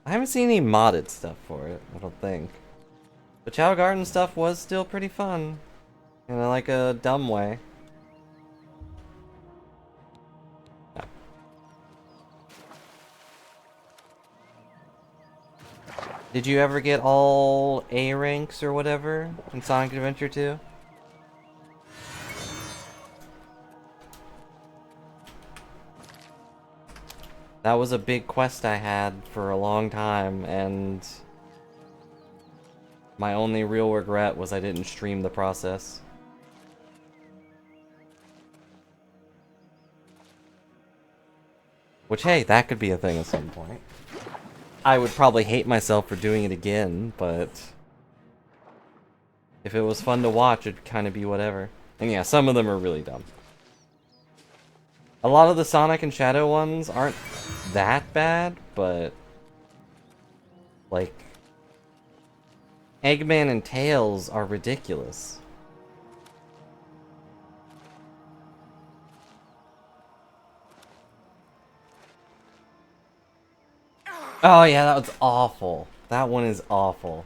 I haven't seen any modded stuff for it, I don't think. The Chow Garden stuff was still pretty fun. In like a dumb way. No. Did you ever get all A ranks or whatever in Sonic Adventure 2? That was a big quest I had for a long time, and my only real regret was I didn't stream the process. Which, hey, that could be a thing at some point. I would probably hate myself for doing it again, but if it was fun to watch, it'd kind of be whatever. And yeah, some of them are really dumb. A lot of the Sonic and Shadow ones aren't that bad, but like Eggman and Tails are ridiculous. Oh yeah, that was awful. That one is awful.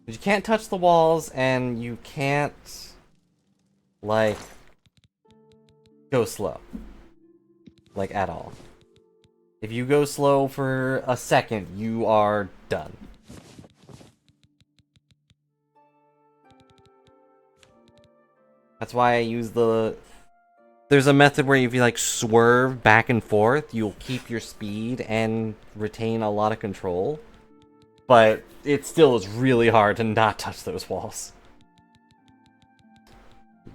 You can't touch the walls, and you can't, like, go slow. Like, at all. If you go slow for a second, you are done. That's why I use the... There's a method where if you, like, swerve back and forth, you'll keep your speed and retain a lot of control. But it still is really hard to not touch those walls.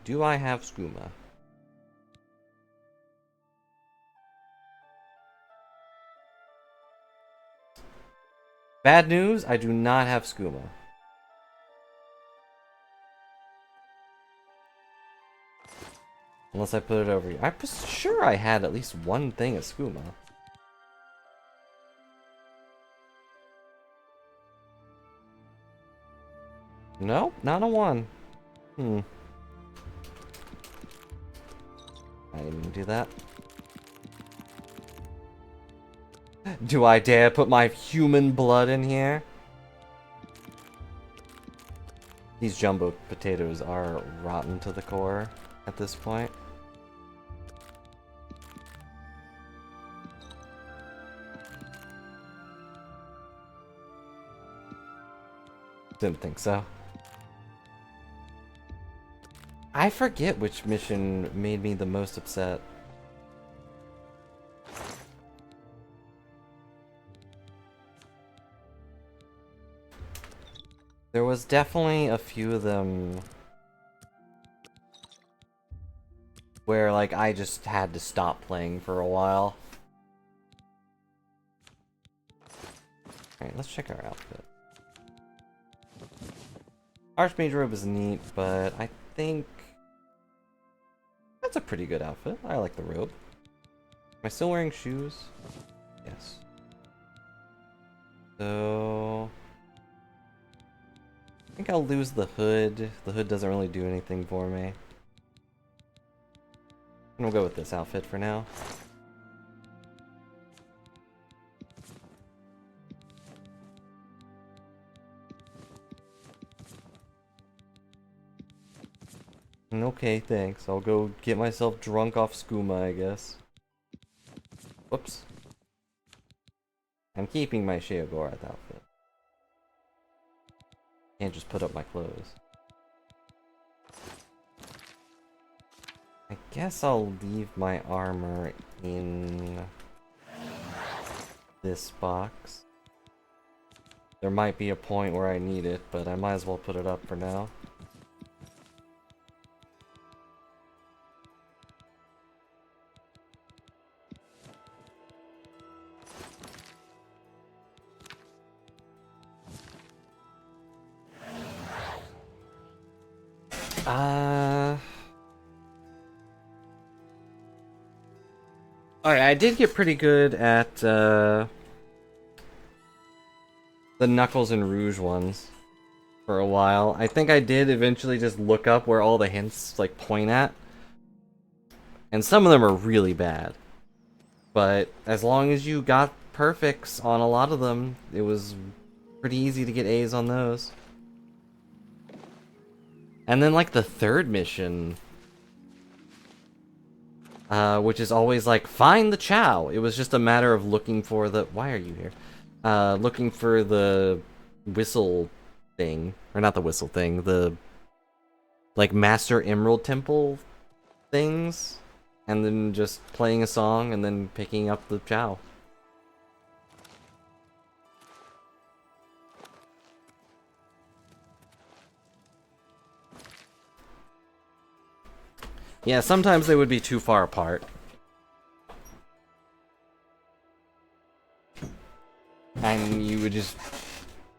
Do I have skooma? Bad news, I do not have skooma. Unless I put it over here. I'm sure I had at least one thing of skooma. Nope, not a one. I didn't even do that. Do I dare put my human blood in here? These jumbo potatoes are rotten to the core at this point. Didn't think so. I forget which mission made me the most upset. There was definitely a few of them where, like, I just had to stop playing for a while. Alright, let's check our outfit. Archmage robe is neat, but I think that's a pretty good outfit. I like the robe. Am I still wearing shoes? Yes. So I think I'll lose the hood. The hood doesn't really do anything for me. And we'll go with this outfit for now. Okay, thanks. I'll go get myself drunk off skooma, I guess. Whoops. I'm keeping my Sheogorath outfit. Can't just put up my clothes. I guess I'll leave my armor in this box. There might be a point where I need it, but I might as well put it up for now. Alright, I did get pretty good at, the Knuckles and Rouge ones for a while. I think I did eventually just look up where all the hints, like, point at. And some of them are really bad. But as long as you got perfects on a lot of them, it was pretty easy to get A's on those. And then, like, the third mission, which is always like, find the Chow. It was just a matter of looking for the... Why are you here? Looking for the whistle thing. Or not the whistle thing, the, like, Master Emerald Temple things. And then just playing a song and then picking up the Chow. Yeah, sometimes they would be too far apart. And you would just...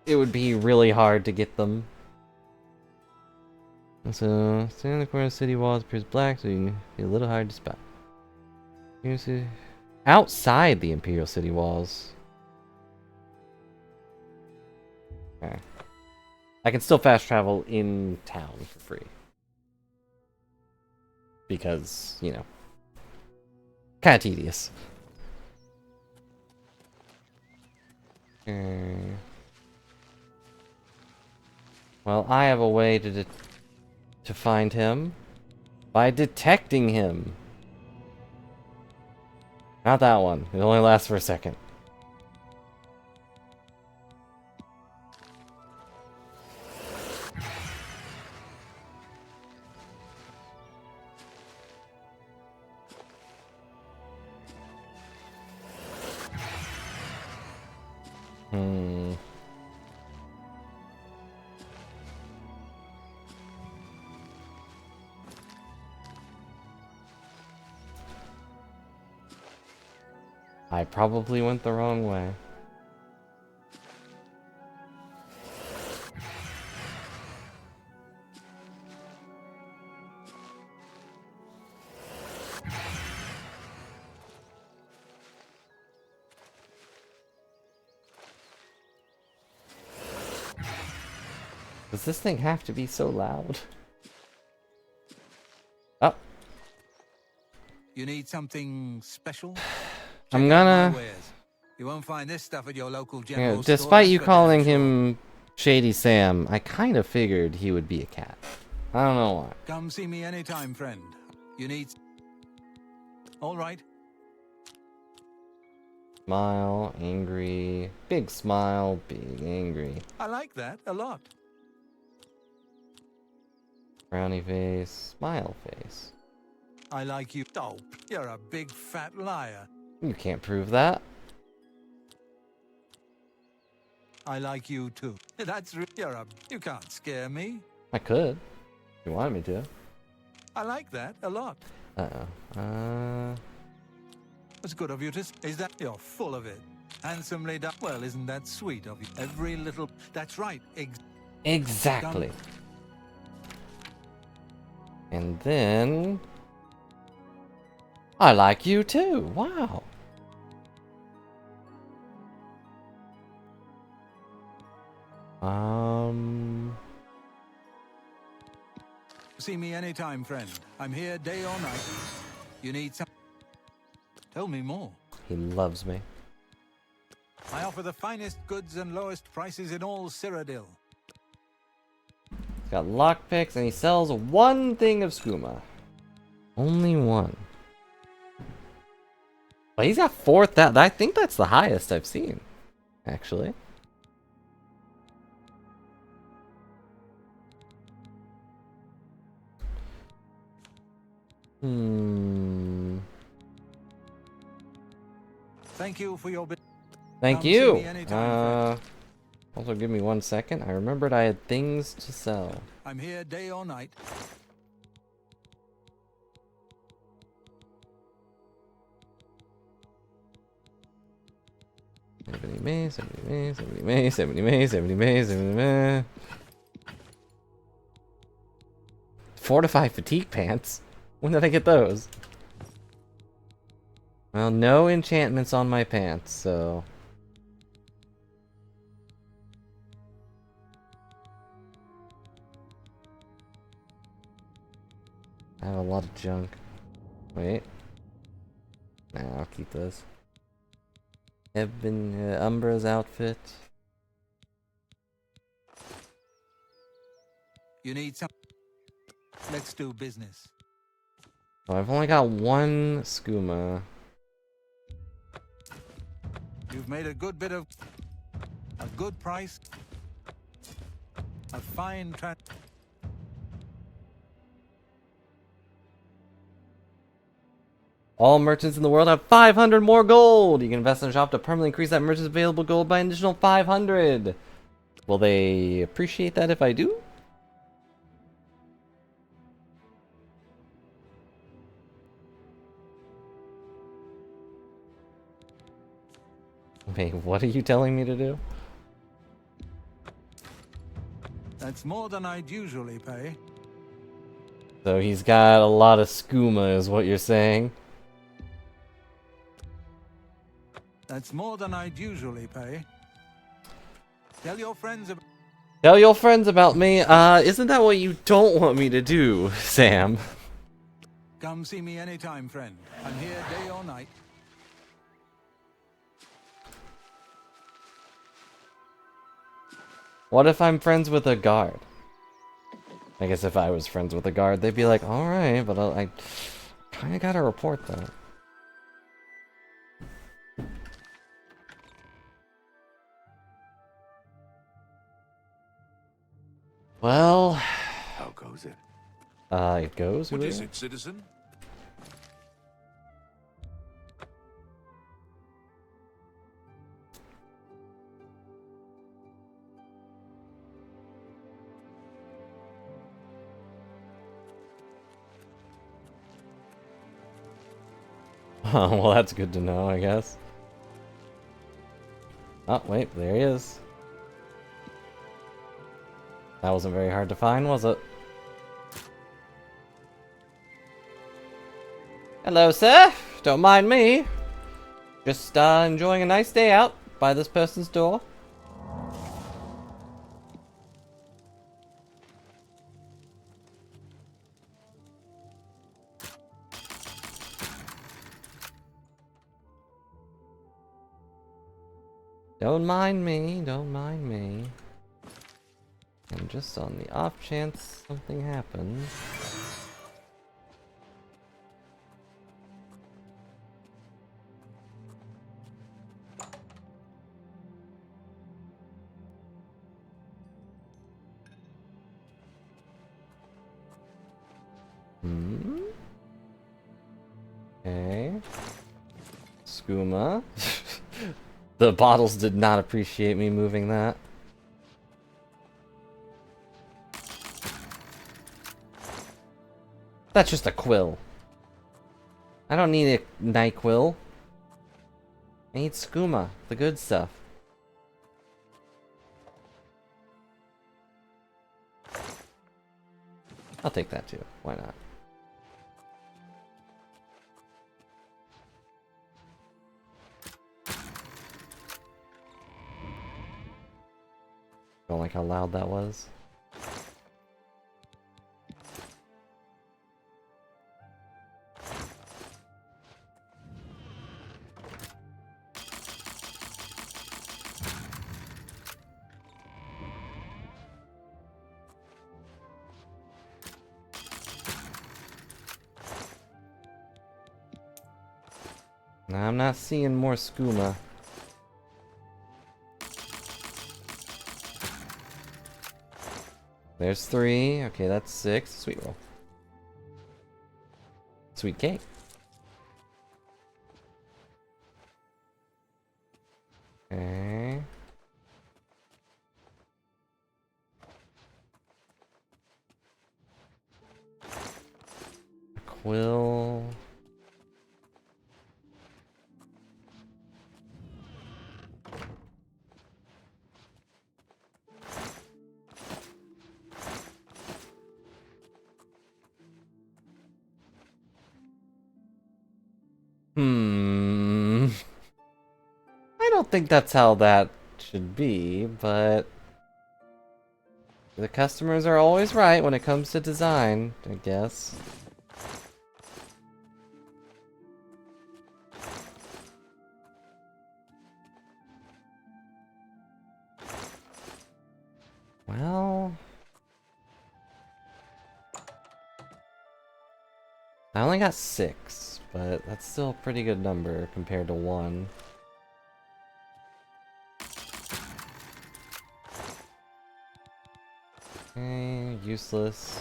It would be really hard to get them. So, stand in the corner of the city walls appears black, so you can be a little hard to spot. You see... Outside the Imperial City walls. Okay. I can still fast travel in town for free. Because, you know, kind of tedious. Well, I have a way to find him by detecting him. Not that one. It only lasts for a second. I probably went the wrong way. Does this thing have to be so loud? Oh. You need something special? I'm gonna... You won't find this stuff at your local Yeah, general despite store, you but calling I'm sure. him Shady Sam, I kind of figured he would be a cat. I don't know why. Come see me anytime, friend. You need... All right. Smile, angry, big smile, big angry. I like that a lot. Frowny face, smile face. I like you. Oh, you're a big fat liar. You can't prove that. I like you too. That's you can't scare me. I could. If you wanted me to. I like that a lot. Uh-oh. It's good of you to... Is that... You're full of it. Handsomely done. Well, isn't that sweet of you? Every little... That's right. Exactly. And then... I like you too. Wow. See me anytime, friend. I'm here day or night. You need some... Tell me more. He loves me. I offer the finest goods and lowest prices in all Cyrodiil. He's got lockpicks and he sells one thing of skooma. Only one. But he's got 4,000. I think that's the highest I've seen, actually. Thank you for your... Thank Come see you. me anytime, Also give me 1 second. I remembered I had things to sell. I'm here day or night. Somebody may, somebody may, somebody may, somebody may, somebody may, somebody may. Fortified fatigue pants? When did I get those? Well, no enchantments on my pants, so... I have a lot of junk. Wait. Nah, I'll keep this. Ebon, Umbra's outfit. You need some... Let's do business. Oh, I've only got 1 skooma. You've made a good bit of... A good price. A fine All merchants in the world have 500 more gold! You can invest in a shop to permanently increase that merchant's available gold by an additional 500. Will they appreciate that if I do? Wait, what are you telling me to do? That's more than I'd usually pay. So he's got a lot of skooma, is what you're saying? That's more than I'd usually pay. Tell your friends about... Tell your friends about me. Isn't that what you don't want me to do, Sam? Come see me anytime, friend. I'm here day or night. What if I'm friends with a guard? I guess if I was friends with a guard, they'd be like, alright, but I kinda gotta report that. Well... How goes it? It goes? What is Julio? it, citizen? Oh, well, that's good to know, I guess. Oh, wait, there he is. That wasn't very hard to find, was it? Hello, sir. Don't mind me. Just, enjoying a nice day out by this person's door. Don't mind me, don't mind me. And just on the off chance something happens. Okay. Skooma. The bottles did not appreciate me moving that. That's just a quill. I don't need a NyQuil. I need skooma, the good stuff. I'll take that too. Why not? Don't like how loud that was. Nah, I'm not seeing more skooma. There's 3. Okay, that's 6. Sweet roll. Sweet cake. Okay. Quill. I don't think that's how that should be, but the customers are always right when it comes to design, I guess. Well, I only got 6, but that's still a pretty good number compared to 1. Okay, useless.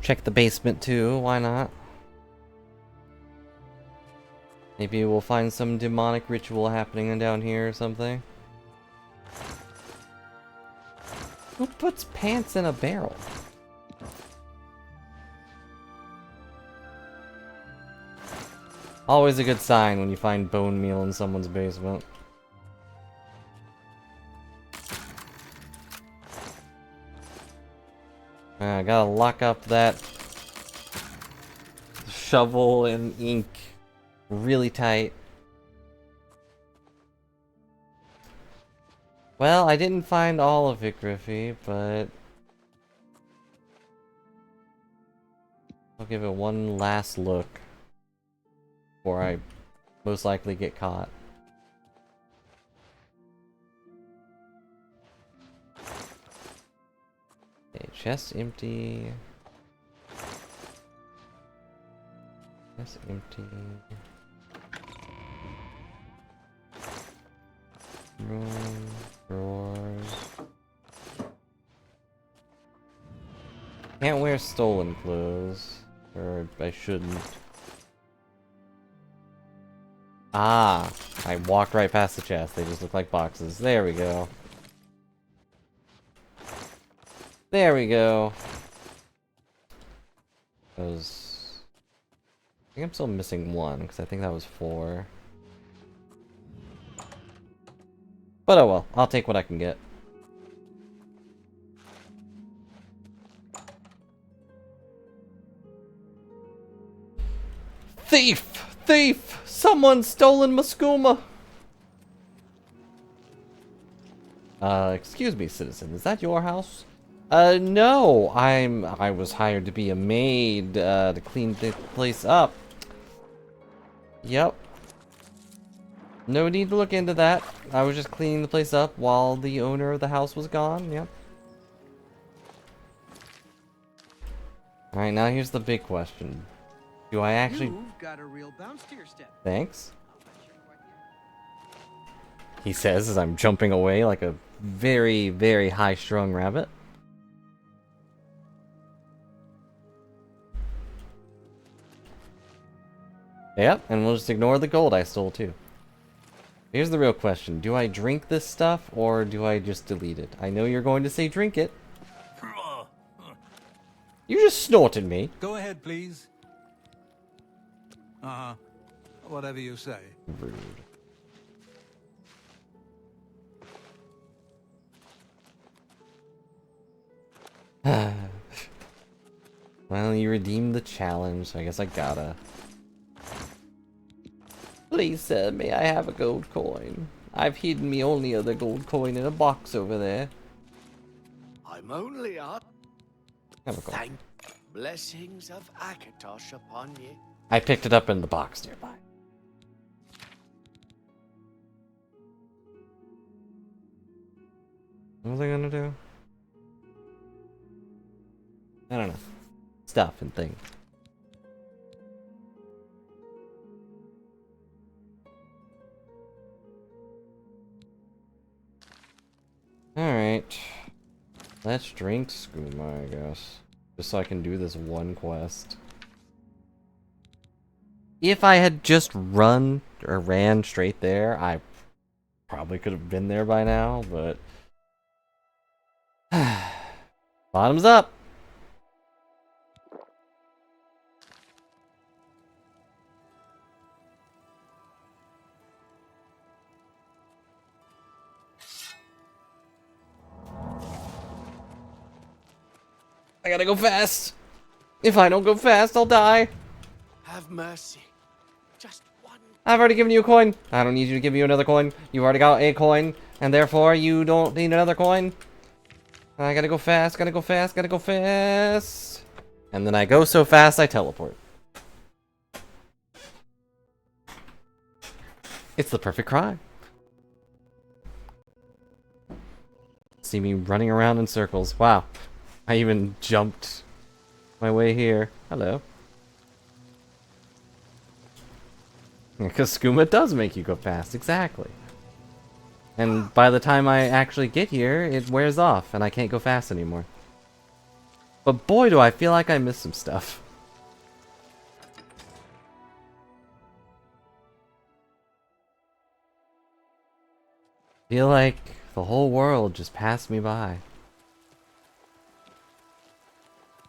Check the basement too, why not? Maybe we'll find some demonic ritual happening down here or something. Who puts pants in a barrel? Always a good sign when you find bone meal in someone's basement. I gotta lock up that shovel and ink really tight. Well, I didn't find all of it, Griffey, but I'll give it one last look before I most likely get caught. Okay, chest empty. Chest empty. Room, drawers. Can't wear stolen clothes. Or I shouldn't. Ah! I walked right past the chest. They just look like boxes. There we go. There we go. I think I'm still missing 1, because I think that was 4. But oh well, I'll take what I can get. Thief! Thief! Someone's stolen my skooma! Excuse me, citizen, is that your house? No, I was hired to be a maid, to clean the place up. Yep. No need to look into that. I was just cleaning the place up while the owner of the house was gone, yep. Alright, now here's the big question. Do I actually... You've got a real bounce to your step. Thanks. He says as I'm jumping away like a very, very high-strung rabbit. Yep, and we'll just ignore the gold I stole too. Here's the real question. Do I drink this stuff, or do I just delete it? I know you're going to say drink it. You just snorted me. Go ahead, please. Uh-huh. Whatever you say. Rude. Well, you redeemed the challenge, so I guess I gotta. Please, sir, may I have a gold coin? I've hidden me only other gold coin in a box over there. I'm only up. Have a gold. Thank blessings of Akatosh upon ye. I picked it up in the box nearby. What was I gonna do? I don't know. Stuff and things. Alright. Let's drink skooma, I guess. Just so I can do this one quest. If I had just run or ran straight there, I probably could have been there by now, but bottoms up. I gotta go fast. If I don't go fast, I'll die. Have mercy. Just one. I've already given you a coin. I don't need you to give you another coin. You've already got a coin, and therefore you don't need another coin. I gotta go fast, gotta go fast, gotta go fast. And then I go so fast I teleport. It's the perfect crime. See me running around in circles. Wow. I even jumped my way here. Hello. Because skooma does make you go fast, exactly. And by the time I actually get here, it wears off, and I can't go fast anymore. But boy, do I feel like I missed some stuff. Feel like the whole world just passed me by.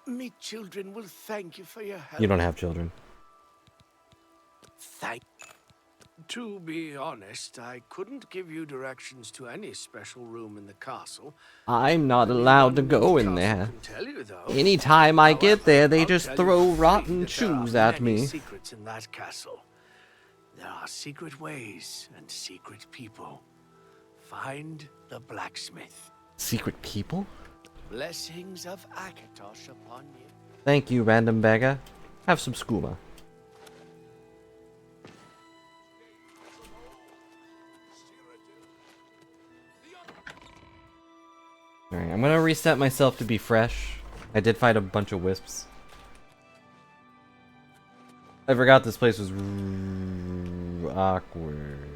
Me children will thank you for your help. You don't have children. Thank. To be honest, I couldn't give you directions to any special room in the castle. I'm not allowed to go in Castle there. can tell you, though. Anytime I get However, there, they I'll just tell throw you free rotten that there are shoes at many me. secrets in that castle. There are secret ways and secret people. Find the blacksmith. Secret people? Blessings of Akatosh upon you. Thank you, random beggar. Have some skooma. Alright, I'm gonna reset myself to be fresh. I did fight a bunch of wisps. I forgot this place was awkward.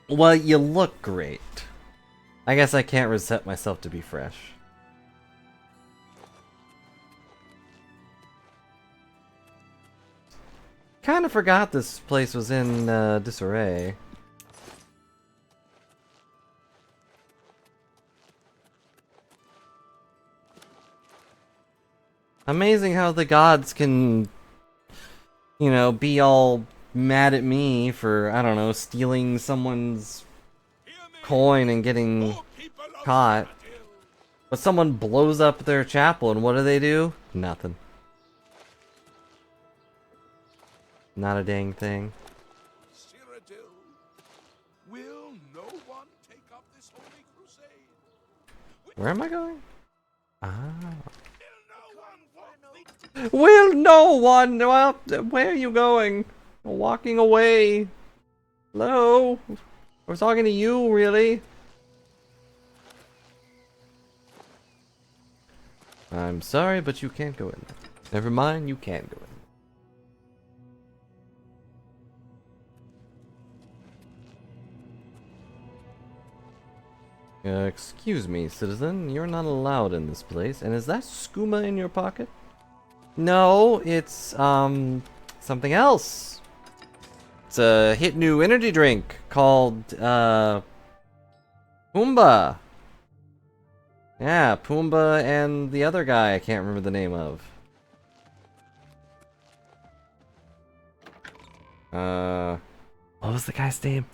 Well, you look great. I guess I can't reset myself to be fresh. Kinda forgot this place was in disarray. Amazing how the gods can, you know, be all mad at me for, I don't know, stealing someone's coin and getting caught. But someone blows up their chapel and what do? Nothing. Not a dang thing. Cyrodiil, will no one take up this holy crusade? Where am I going? Ah. No one Will no one? Well, where are you going? Walking away. Hello? I was talking to you, really. I'm sorry, but you can't go in. Never mind, you can go in. Excuse me, citizen. You're not allowed in this place. And is that skooma in your pocket? No, it's something else. It's a hit new energy drink called Pumbaa. Yeah, Pumbaa and the other guy I can't remember the name of. What was the guy's name?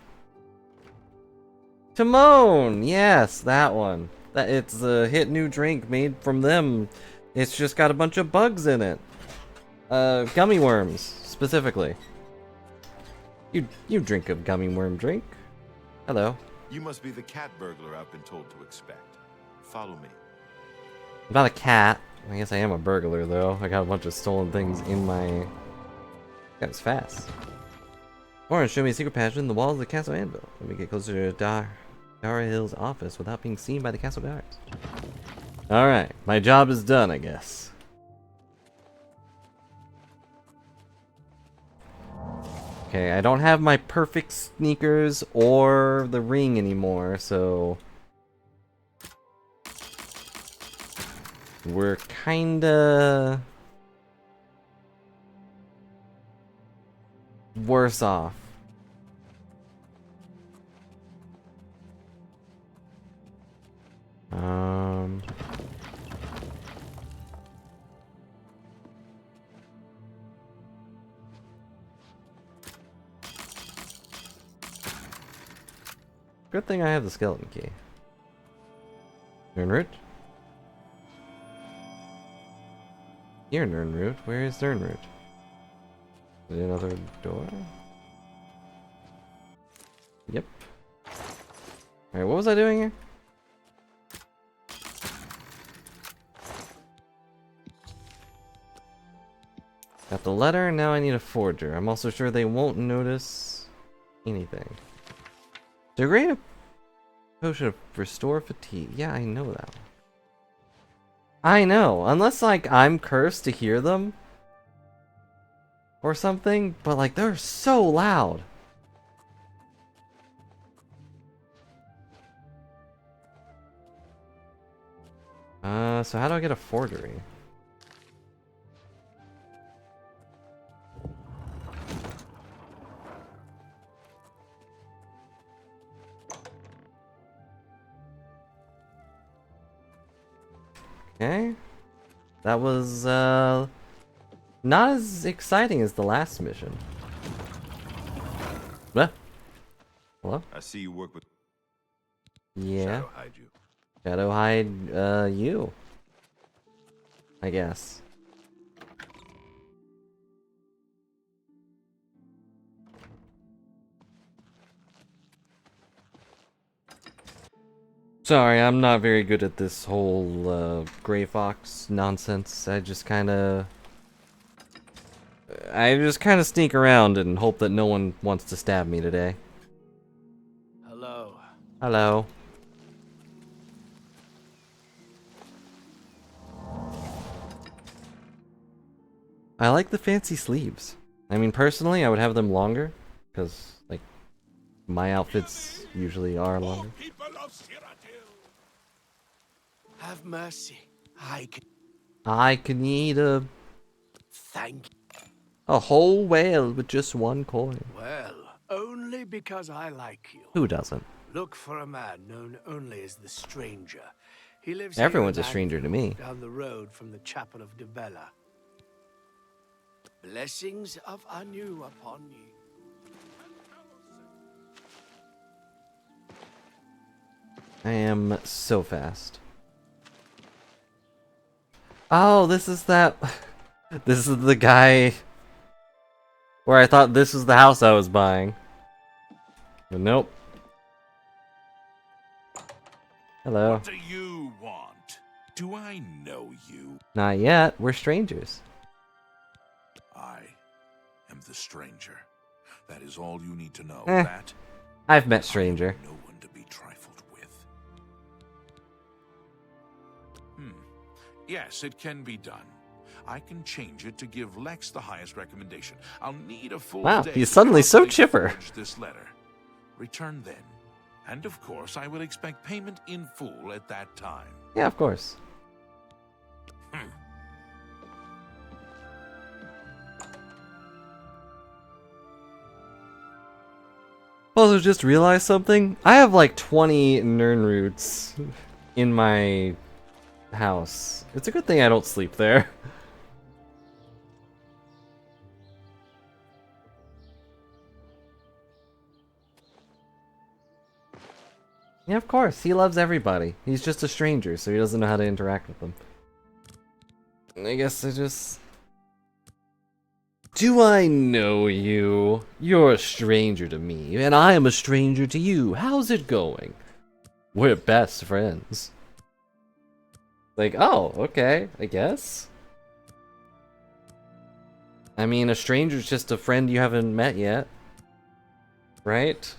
Timon! Yes, that one. It's a hit new drink made from them. It's just got a bunch of bugs in it. Gummy worms, specifically. You drink a gummy worm drink. Hello. You must be the cat burglar I've been told to expect. Follow me. I'm not a cat. I guess I am a burglar, though. I got a bunch of stolen things in my... That was fast. Orange, show me a secret passage in the walls of the Castle Anvil. Let me get closer to Dara Hill's office without being seen by the castle guards. Alright, my job is done, I guess. Okay, I don't have my perfect sneakers or the ring anymore, so... We're kinda... worse off. Good thing I have the skeleton key. Nirnroot? Here, Nirnroot. Where is Nirnroot? Is there another door? Yep. Alright, what was I doing here? Got the letter, now I need a forger. I'm also sure they won't notice anything. To create a potion of restore fatigue. Yeah, I know that one. I know, unless like I'm cursed to hear them or something, but like they're so loud. So how do I get a forgery? Okay. That was, not as exciting as the last mission. Hello? I see you work with... Yeah. Shadow hide you. Shadow hide, you. I guess. Sorry, I'm not very good at this whole Grey Fox nonsense. I just kind of sneak around and hope that no one wants to stab me today. Hello. Hello. I like the fancy sleeves. I mean, personally, I would have them longer, because, like, my outfits usually are longer. People of Cyrodiil. Have mercy. I can eat a Thank you. whole whale with just one coin. Well, only because I like you. Who doesn't? Look for a man known only as the Stranger. He lives Everyone's here a in stranger to me. down the road from the Chapel of Dibella. Blessings of Anu upon you. I am so fast. Oh, this is that... This is the guy... Where I thought this was the house I was buying. But nope. Hello. What do you want? Do I know you? Not yet. We're strangers. I am the stranger. That is all you need to know. Eh. That I've met stranger. no one to be trifled with. Yes, it can be done. I can change it to give Lex the highest recommendation. I'll need a full Wow, day he's to suddenly so properly chipper. forge this letter. Return then. And of course, I will expect payment in full at that time. Yeah, of course. also just realized something. I have like 20 Nern roots in my house. It's a good thing I don't sleep there. Yeah, of course. He loves everybody. He's just a stranger, so he doesn't know how to interact with them. I guess I just... Do I know you? You're a stranger to me, and I am a stranger to you. How's it going? We're best friends. Like, oh, okay, I guess. I mean, a stranger's just a friend you haven't met yet. Right?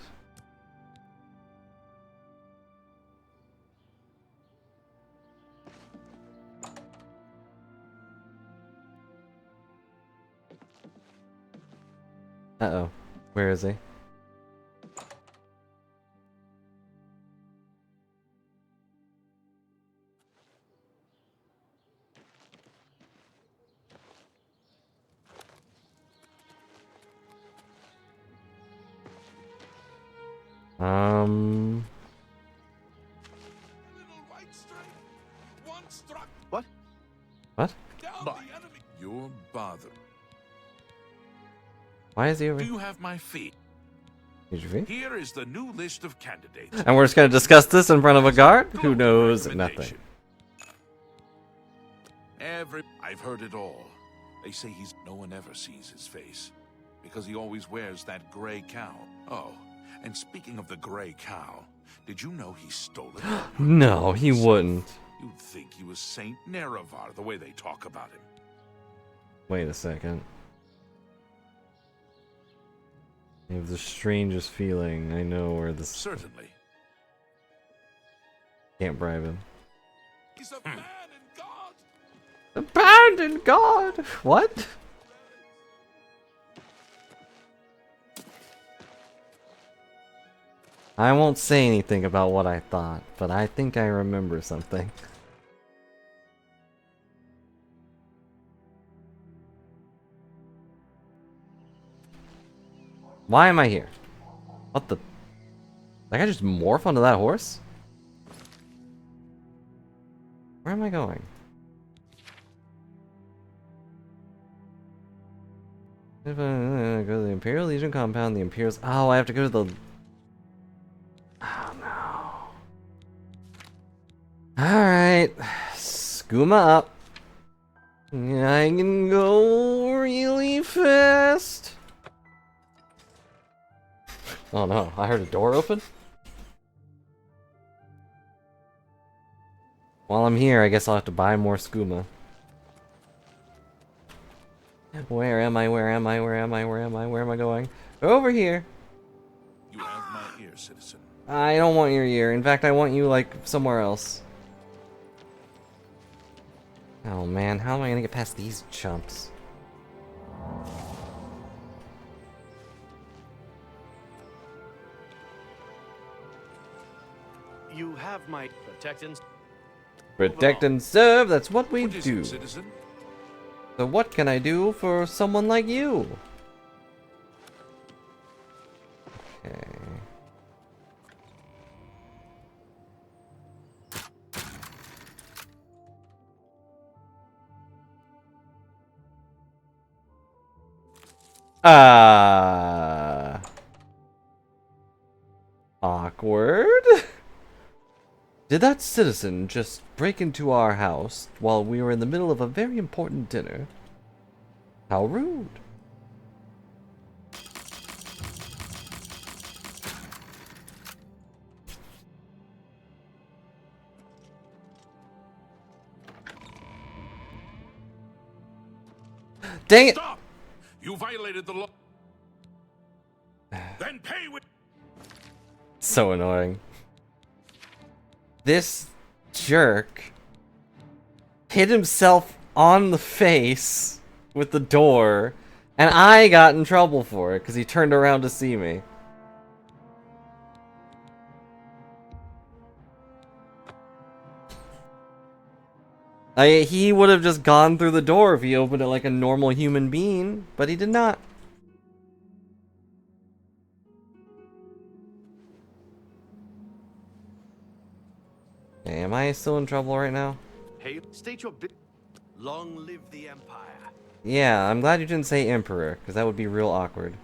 Uh-oh. Where is he? What? What? You're bothered. Why is he over Do here? you have my fee? Here's your fee? Here is the new list of candidates. And we're just gonna discuss this in front of a guard? Who knows nothing. I've heard it all. They say no one ever sees his face because he always wears that gray cowl. Oh, and speaking of the gray cowl, did you know he stole it? No, he wouldn't. You'd think he was Saint Nerevar the way they talk about him. Wait a second. I have the strangest feeling. I know where this... Certainly. Can't bribe him. He's a man in God. Abandoned God! What? I won't say anything about what I thought, but I think I remember something. Why am I here? What the... Like I just morph onto that horse? Where am I going? If I go to the Imperial Legion compound, the Imperials... Oh, I have to go to the... Oh no. Alright. Skooma up. I can go really fast. Oh no, I heard a door open? While I'm here, I guess I'll have to buy more skooma. Where am I? Where am I? Where am I? Where am I? Where am I going? Over here! You have my ear, citizen. I don't want your ear. In fact, I want you, like, somewhere else. Oh man, how am I gonna get past these chumps? You have my protectance. Protect and serve, that's what we What is do. it, citizen? So what can I do for someone like you? Okay. Awkward. Did that citizen just break into our house while we were in the middle of a very important dinner? How rude. Dang it! Stop! You violated the law. Then pay with... So annoying. This jerk hit himself on the face with the door, and I got in trouble for it because he turned around to see me. He would have just gone through the door if he opened it like a normal human being, but he did not. Hey, am I still in trouble right now? Hey, state your long live the Empire. Yeah, I'm glad you didn't say Emperor, because that would be real awkward.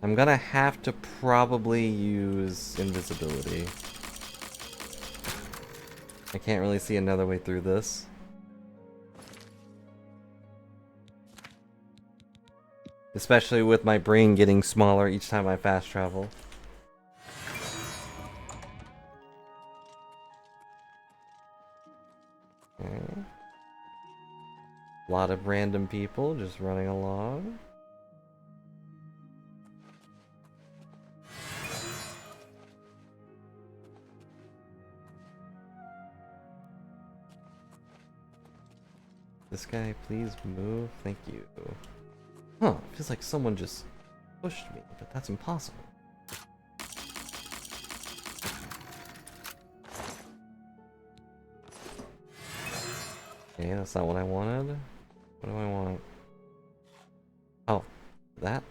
I'm gonna have to probably use invisibility. I can't really see another way through this. Especially with my brain getting smaller each time I fast travel. Okay. A lot of random people just running along. This guy, please move. Thank you. Huh, feels like someone just pushed me, but that's impossible. Okay, that's not what I wanted. What do I want? Oh, that?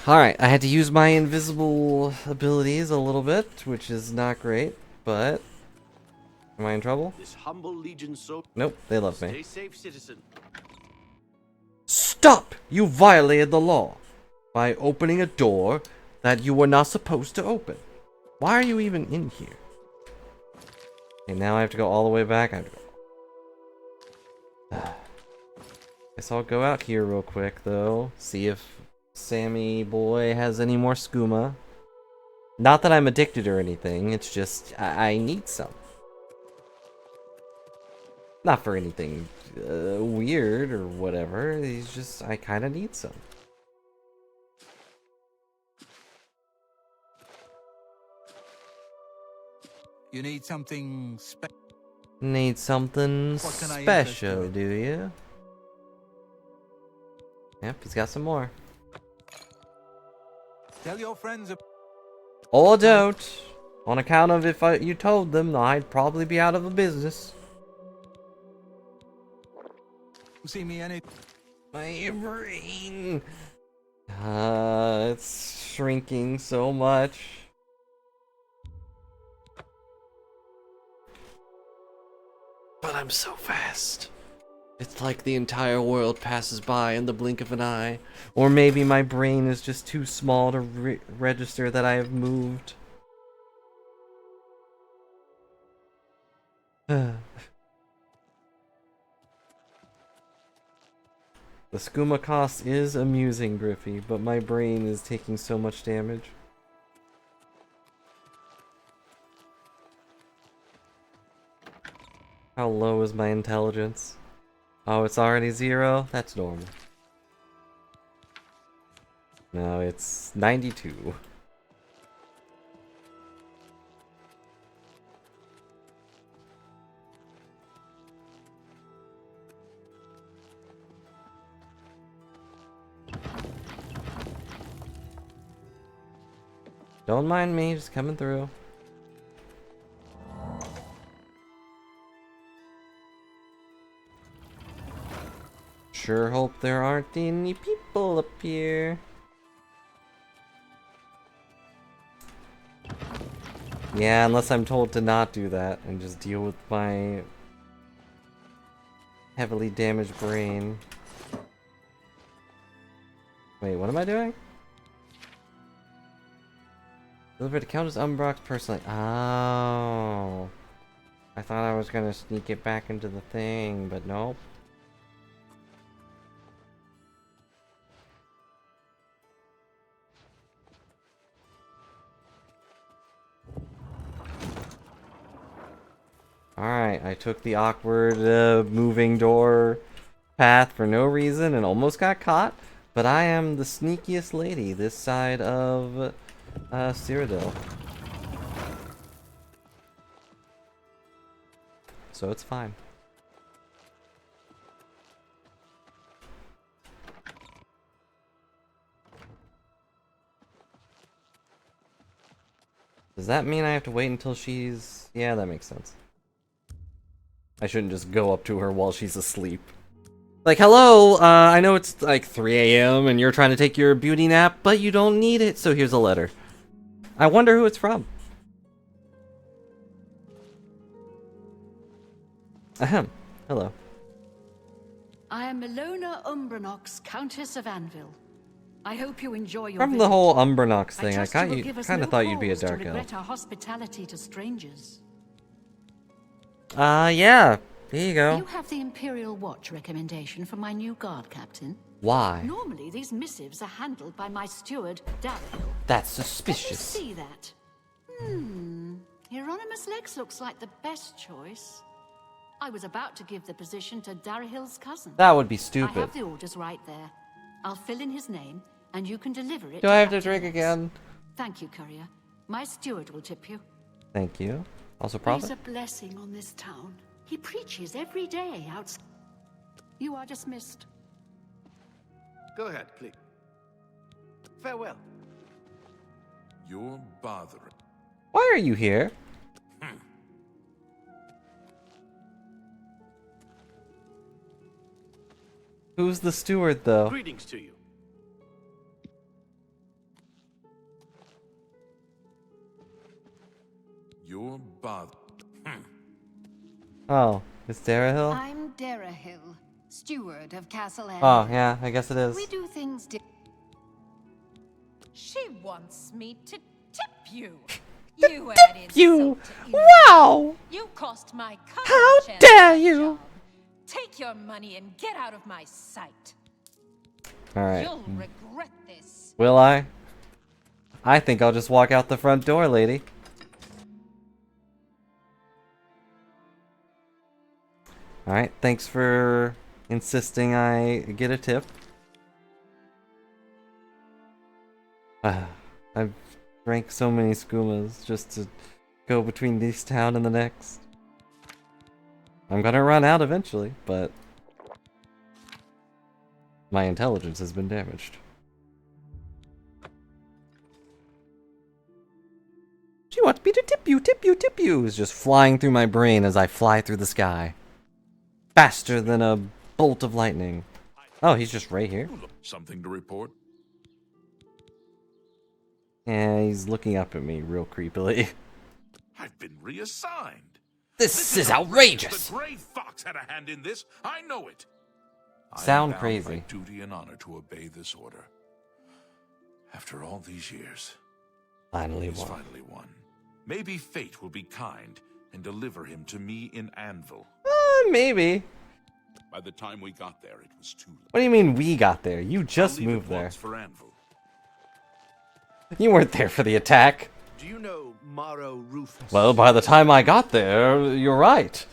Alright, I had to use my invisible abilities a little bit, which is not great, but... Am I in trouble? This humble legion so Nope, they love stay me. safe, citizen. Stop! You violated the law by opening a door that you were not supposed to open. Why are you even in here? Okay, now I have to go all the way back. I have to go. Guess I'll go out here real quick, though. See if Sammy boy has any more skooma. Not that I'm addicted or anything. It's just I need some. Not for anything weird or whatever. He's just I kind of need some. You need something special? Need something What can I special, interest do you? Yep, he's got some more. Tell your friends. Or don't. On account of if you told them, I'd probably be out of a business. See me any. My brain. It's shrinking so much. But I'm so fast. It's like the entire world passes by in the blink of an eye. Or maybe my brain is just too small to register that I have moved. The skooma cost is amusing, Griffey, but my brain is taking so much damage. How low is my intelligence? Oh, it's already 0? That's normal. No, it's 92. Don't mind me, just coming through. Sure hope there aren't any people up here. Yeah, unless I'm told to not do that and just deal with my heavily damaged brain. Wait, what am I doing? Deliver to Countess Umbrox personally. Oh. I thought I was gonna sneak it back into the thing, but nope. Alright, I took the awkward moving door path for no reason and almost got caught, but I am the sneakiest lady this side of Cyrodiil. So it's fine. Does that mean I have to wait until she's... Yeah, that makes sense. I shouldn't just go up to her while she's asleep. Like, hello, I know it's like 3 a.m. and you're trying to take your beauty nap, but you don't need it, so here's a letter. I wonder who it's from. Ahem. Hello. I am Ilona Umbranox, Countess of Anvil. I hope you enjoy your From visit. the whole Umbranox thing, I trust you will kind give us of no thought you'd be a cause to dark elf. regret our hospitality to strangers. Yeah. Here you go. You have the Imperial Watch recommendation for my new guard captain. Why? Normally, these missives are handled by my steward, Darrell. That's Let me suspicious. see that. Hieronymus Lex looks like the best choice. I was about to give the position to Darahill's cousin. That would be I stupid. have the orders right there. I'll fill in his name, and you can deliver it. Do I have to Captain drink Lex. again? Thank you, courier. My steward will tip you. Thank you. Also He's profit? a blessing on this town. He preaches every day outside. You are dismissed. Go ahead, please. Farewell. You're bothering. Why are you here? Who's the steward, though? Greetings to you. You're bothering. Oh, it's Darahill? I'm Darahill, steward of Castle Anvil. Oh, yeah, I guess it is. We do things She wants me to tip you. You added You! insult to injury. Wow! You cost my cousin How a chance dare at a you! job. Take your money and get out of my sight. Alright. You'll regret this. Will I? I think I'll just walk out the front door, lady. Alright, thanks for insisting I get a tip. I've drank so many skumas just to go between this town and the next. I'm gonna run out eventually, but my intelligence has been damaged. She wants me to tip you, tip you, tip you, is just flying through my brain as I fly through the sky. Faster than a bolt of lightning. Oh, he's just right here. Something to report? Yeah, he's looking up at me real creepily. I've been reassigned. This is outrageous! The Grey Fox had a hand in this. I know it. Sound I am bound crazy. by duty and honor to obey this order. After all these years, Finally he's won. finally won. Maybe fate will be kind and deliver him to me in Anvil. Maybe. By the time we got there, it was too late. What do you mean we got there? You just I'll leave moved at there. once for Anvil. You weren't there for the attack. Do you know Maro Rufus? Well, by the time I got there, you're right.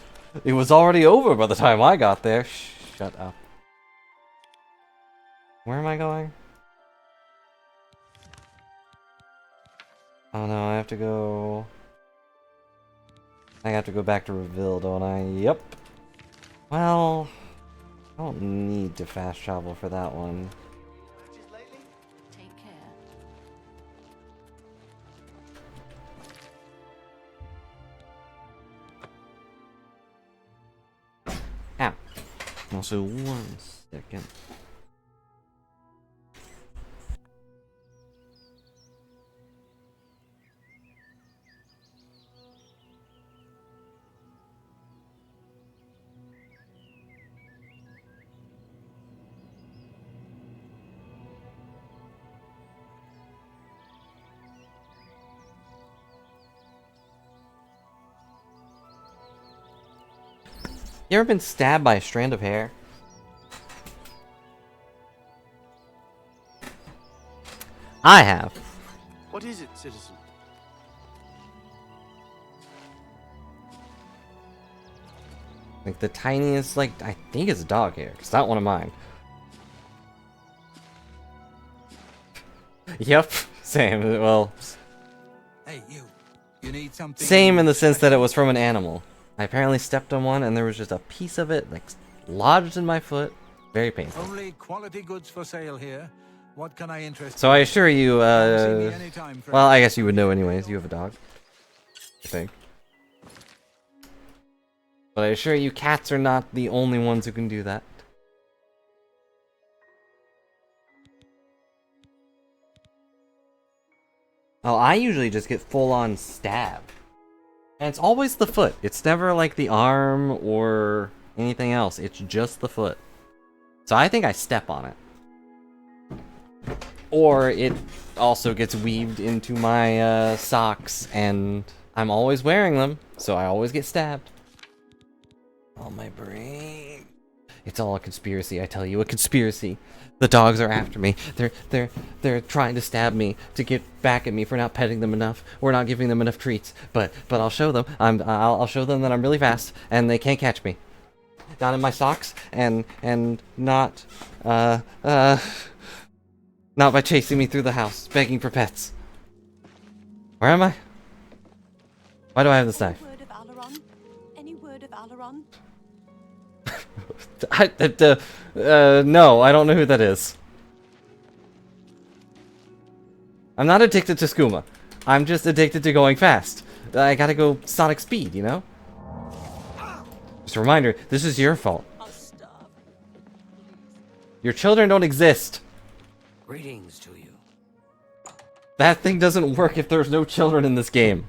It was already over by the time I got there. Shut up. Where am I going? Oh no, I have to go... I have to go back to Reveal, don't I? Yep. Well, I don't need to fast travel for that one. Take care. Ow. Also, 1 second. You ever been stabbed by a strand of hair? I have. What is it, citizen? Like the tiniest, like, I think it's dog hair. It's not one of mine. Yep, same. Well, Hey, you. You need something? same in the sense that it was from an animal. I apparently stepped on one and there was just a piece of it, like, lodged in my foot. Very painful. Only quality goods for sale here. What can I interest So I assure you, See me anytime, friend. well, I guess you would know anyways. You have a dog. I think. But I assure you, cats are not the only ones who can do that. Oh, I usually just get full-on stabbed. And it's always the foot. It's never like the arm or anything else. It's just the foot. So I think I step on it. Or it also gets weaved into my socks, and I'm always wearing them, so I always get stabbed. Oh, my brain. It's all a conspiracy, I tell you, a conspiracy. The dogs are after me. They're trying to stab me to get back at me for not petting them enough or not giving them enough treats. But I'll show them. I'll show them that I'm really fast and they can't catch me. Not in my socks and not by chasing me through the house, begging for pets. Where am I? Why do I have this knife? Word of Alaron? Any word of Alaron? No, I don't know who that is. I'm not addicted to skooma. I'm just addicted to going fast. I gotta go Sonic speed, you know? Just a reminder, this is your fault. Your children don't exist. Greetings to you. That thing doesn't work if there's no children in this game.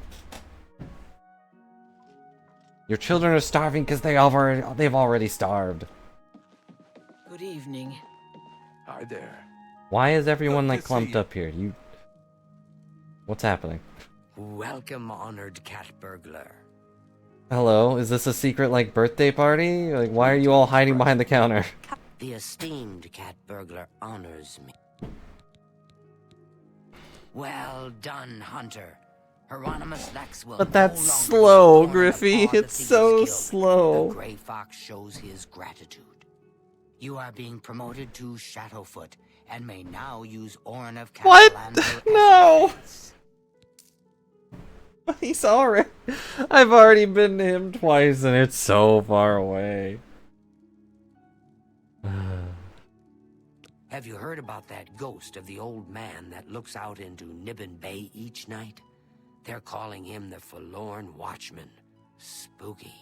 Your children are starving because they've already starved. Good evening. Hi there. Why is everyone like clumped up here? What's happening? Welcome, honored cat burglar. Hello, is this a secret like birthday party? Like, why are you all hiding behind the counter? The esteemed cat burglar honors me. Well done, hunter. Hieronymus Lex will But that's slow, Griffey. It's so slow. The Grey Fox shows his gratitude. You are being promoted to Shadowfoot and may now use Orin of What? Castellanville. No. He's already. I've already been to him twice, and it's so far away. Have you heard about that ghost of the old man that looks out into Nibbin Bay each night? They're calling him the Forlorn Watchman. Spooky.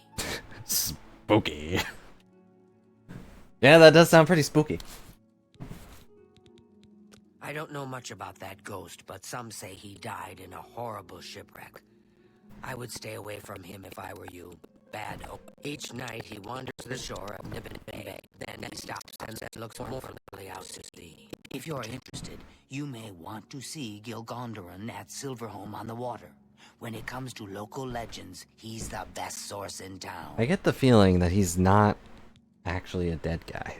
Spooky. Yeah, that does sound pretty spooky. I don't know much about that ghost, but some say he died in a horrible shipwreck. I would stay away from him if I were you. Bad hope. Each night he wanders the shore of Nibbin Bay. Then he stops and looks mournfully out to sea. If you're interested, you may want to see Gilgondoran at Silverhome on the Water. When it comes to local legends, he's the best source in town. I get the feeling that he's not actually a dead guy.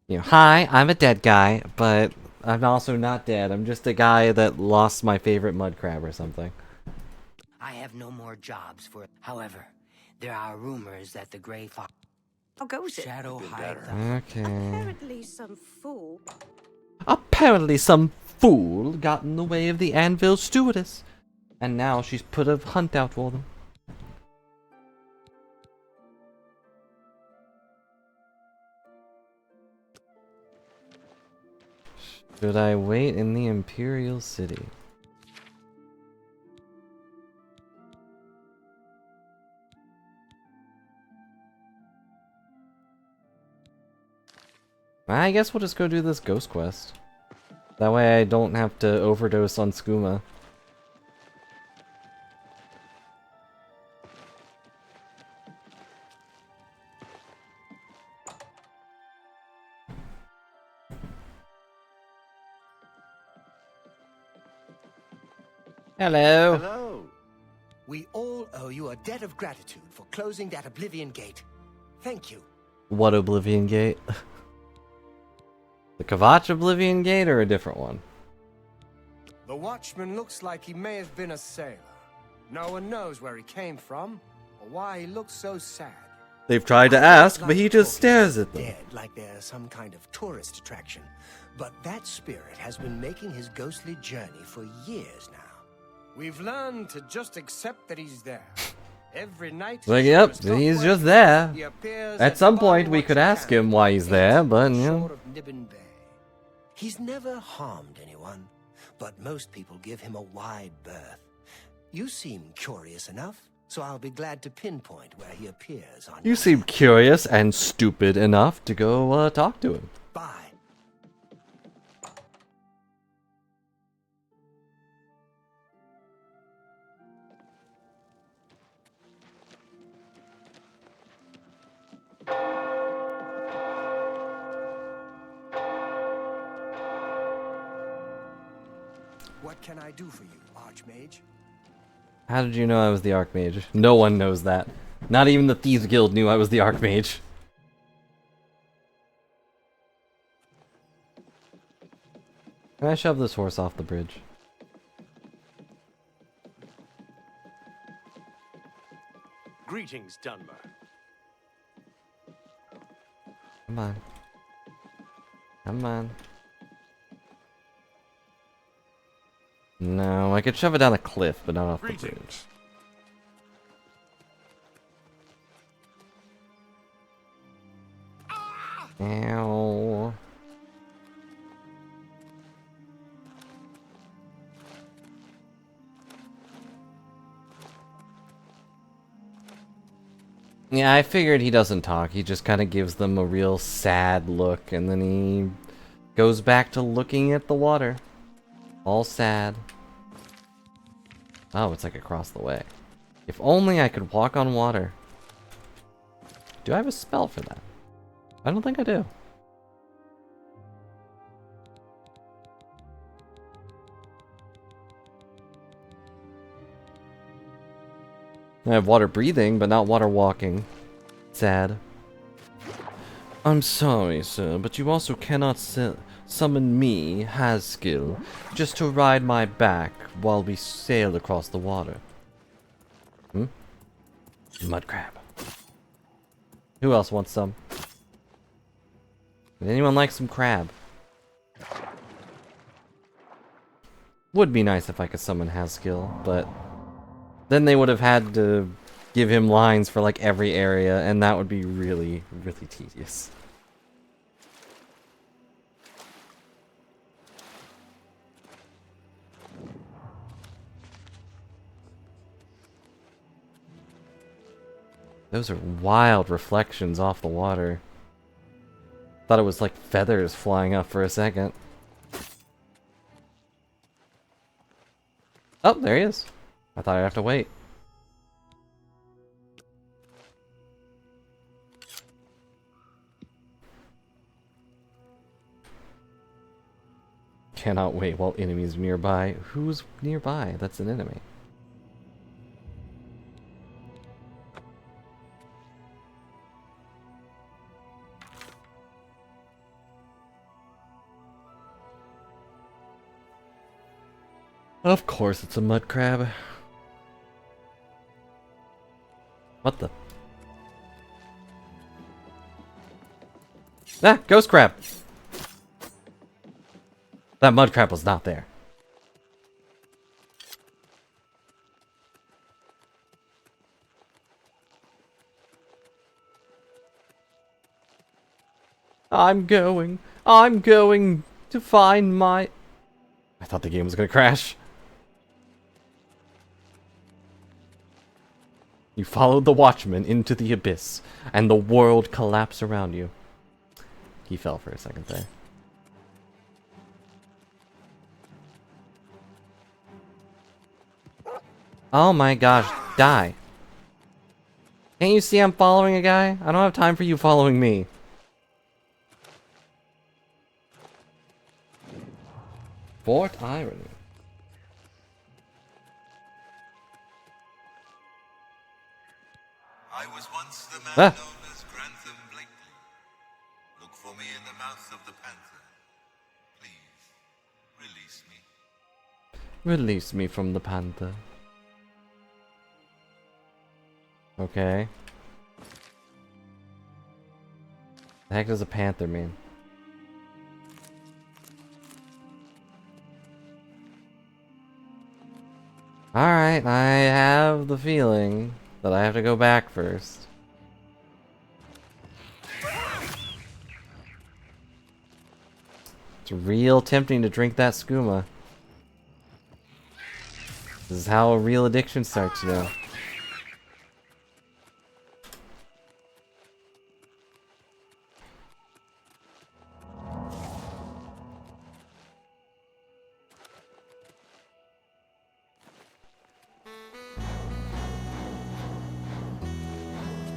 You know, hi, I'm a dead guy, but I'm also not dead. I'm just a guy that lost my favorite mud crab or something. I have no more jobs for it. However, there are rumors that the Grey Fox... How goes it? Shadow hide Okay. Apparently some fool. Apparently some fool got in the way of the Anvil stewardess. And now she's put a hunt out for them. Should I wait in the Imperial City? I guess we'll just go do this ghost quest. That way I don't have to overdose on skooma. Hello. Hello. We all owe you a debt of gratitude for closing that Oblivion Gate. Thank you. What Oblivion Gate? The Kvatch Oblivion Gate or a different one? The Watchman looks like he may have been a sailor. No one knows where he came from or why he looks so sad. They've tried to ask, but he just stares at them. Dead, like they're some kind of tourist attraction. But that spirit has been making his ghostly journey for years now. We've learned to just accept that he's there. Every night. Like, yep, he's just there. At some point, we could ask him why he's there, but you know. He's never harmed anyone, but most people give him a wide berth. You seem curious enough, so I'll be glad to pinpoint where he appears on You seem curious and stupid enough to go talk to him. Bye. What can I do for you, Archmage? How did you know I was the Archmage? No one knows that. Not even the Thieves Guild knew I was the Archmage. Can I shove this horse off the bridge? Greetings, Dunmer. Come on. Come on. No, I could shove it down a cliff, but not off the bridge. Ow. Yeah, I figured he doesn't talk. He just kind of gives them a real sad look, and then he goes back to looking at the water. All sad. Oh, it's like across the way. If only I could walk on water. Do I have a spell for that? I don't think I do. I have water breathing, but not water walking. Sad. I'm sorry, sir, but you also cannot summon me, Haskill, just to ride my back while we sail across the water. Hmm? Mud crab. Who else wants some? Would anyone like some crab? Would be nice if I could summon Haskill, but then they would have had to give him lines for like every area, and that would be really, really tedious. Those are wild reflections off the water. Thought it was like feathers flying up for a second. Oh, there he is. I thought I'd have to wait. Cannot wait while enemies nearby. Who's nearby? That's an enemy. Of course it's a mud crab. What the? Ah, ghost crab! That mud crab was not there. I'm going to find my... I thought the game was gonna crash. You followed the watchman into the abyss, and the world collapsed around you. He fell for a second there. Oh my gosh, die. Can't you see I'm following a guy? I don't have time for you following me. Fort Irony. I was once the man known as Grantham Blakely. Look for me in the mouth of the panther. Please, release me. Release me from the panther. Okay. The heck does a panther mean? Alright, I have the feeling that I have to go back first. It's real tempting to drink that skooma. This is how a real addiction starts, you know.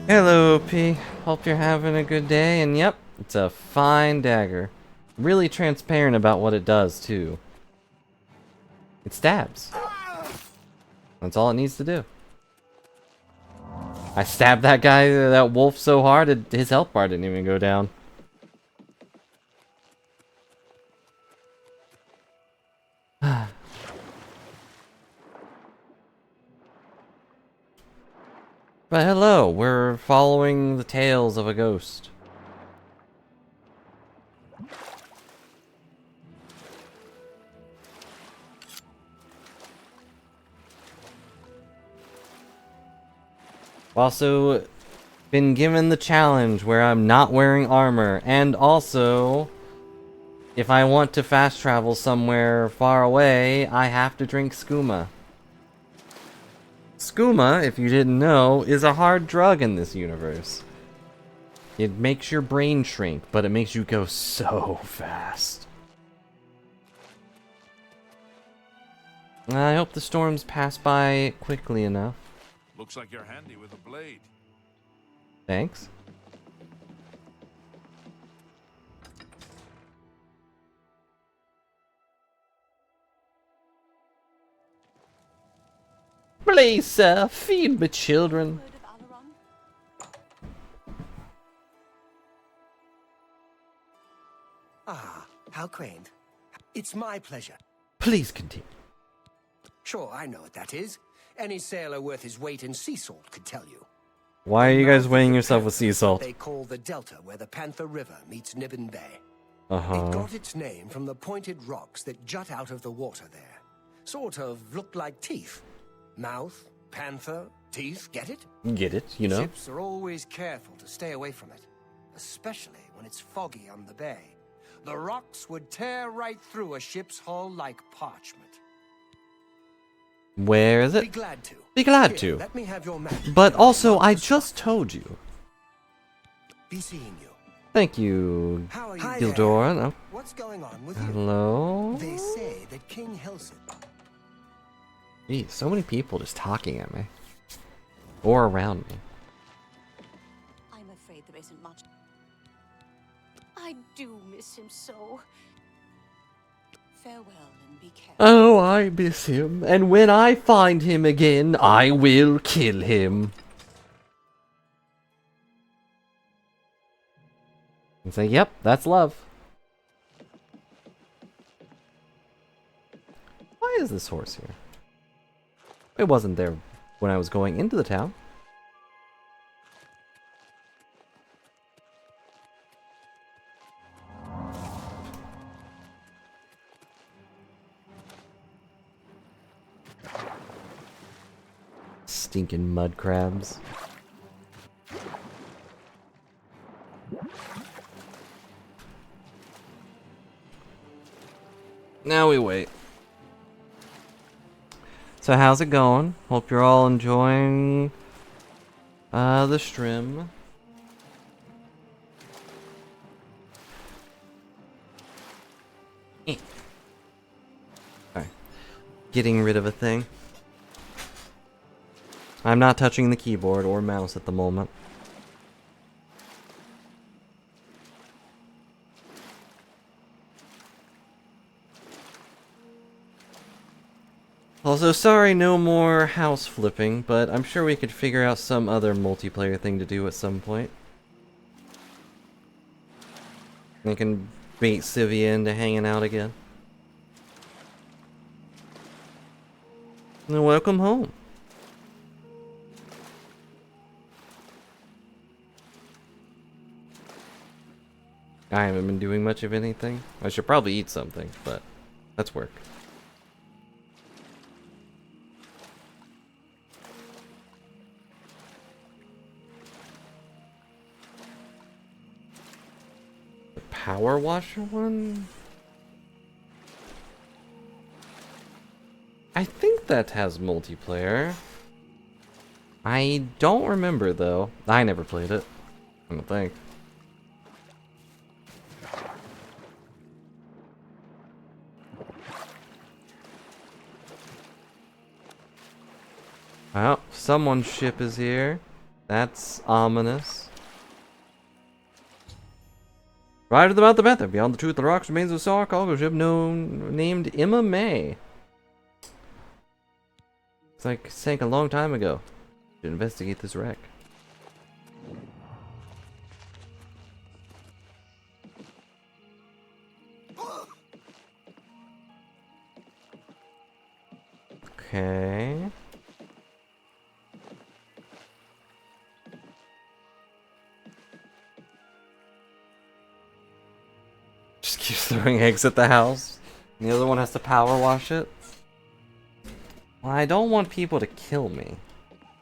Hello, P. Hope you're having a good day, and yep, it's a fine dagger. Really transparent about what it does, too. It stabs. That's all it needs to do. I stabbed that guy, that wolf, so hard, his health bar didn't even go down. But hello, we're following the tales of a ghost. Also, been given the challenge where I'm not wearing armor, and also, if I want to fast travel somewhere far away, I have to drink skooma. Skooma, if you didn't know, is a hard drug in this universe. It makes your brain shrink, but it makes you go so fast. I hope the storms pass by quickly enough. Looks like you're handy with a blade. Thanks. Please, sir, feed me children. Ah, how quaint. It's my pleasure. Please continue. Sure, I know what that is. Any sailor worth his weight in sea salt could tell you. Why are you guys weighing yourself with sea salt? They call the delta where the Panther River meets Nibbin Bay. Uh-huh. It got its name from the pointed rocks that jut out of the water there. Sort of look like teeth. Mouth, panther, teeth, get it? Get it, you know? Ships are always careful to stay away from it, especially when it's foggy on the bay. The rocks would tear right through a ship's hull like parchment. Where is it? Be glad to. Be glad Here, to. let me have your map. But also, I just told you. Be seeing you. Thank you, How are you? Gildor. No. What's going on with you? Hello? They say that King Hilson. Geez, so many people just talking at me. Or around me. I'm afraid there isn't much. I do miss him so. Farewell and be careful. Oh, I miss him. And when I find him again, I will kill him. And say, yep, that's love. Why is this horse here? It wasn't there when I was going into the town. Stinking mud crabs. Now we wait. So how's it going? Hope you're all enjoying the stream. Sorry. Getting rid of a thing. I'm not touching the keyboard or mouse at the moment. Also, sorry, no more house flipping, but I'm sure we could figure out some other multiplayer thing to do at some point. I can bait Sivia into hanging out again. And welcome home. I haven't been doing much of anything. I should probably eat something, but that's work. The power washer one? I think that has multiplayer. I don't remember though. I never played it. I don't think. Well, someone's ship is here. That's ominous. Ride to the mouth of the Panther. Beyond the truth of the rocks remains a Star cargo ship named Emma May. It's like sank a long time ago. Should investigate this wreck. Okay. Just keeps throwing eggs at the house. And the other one has to power wash it. Well, I don't want people to kill me.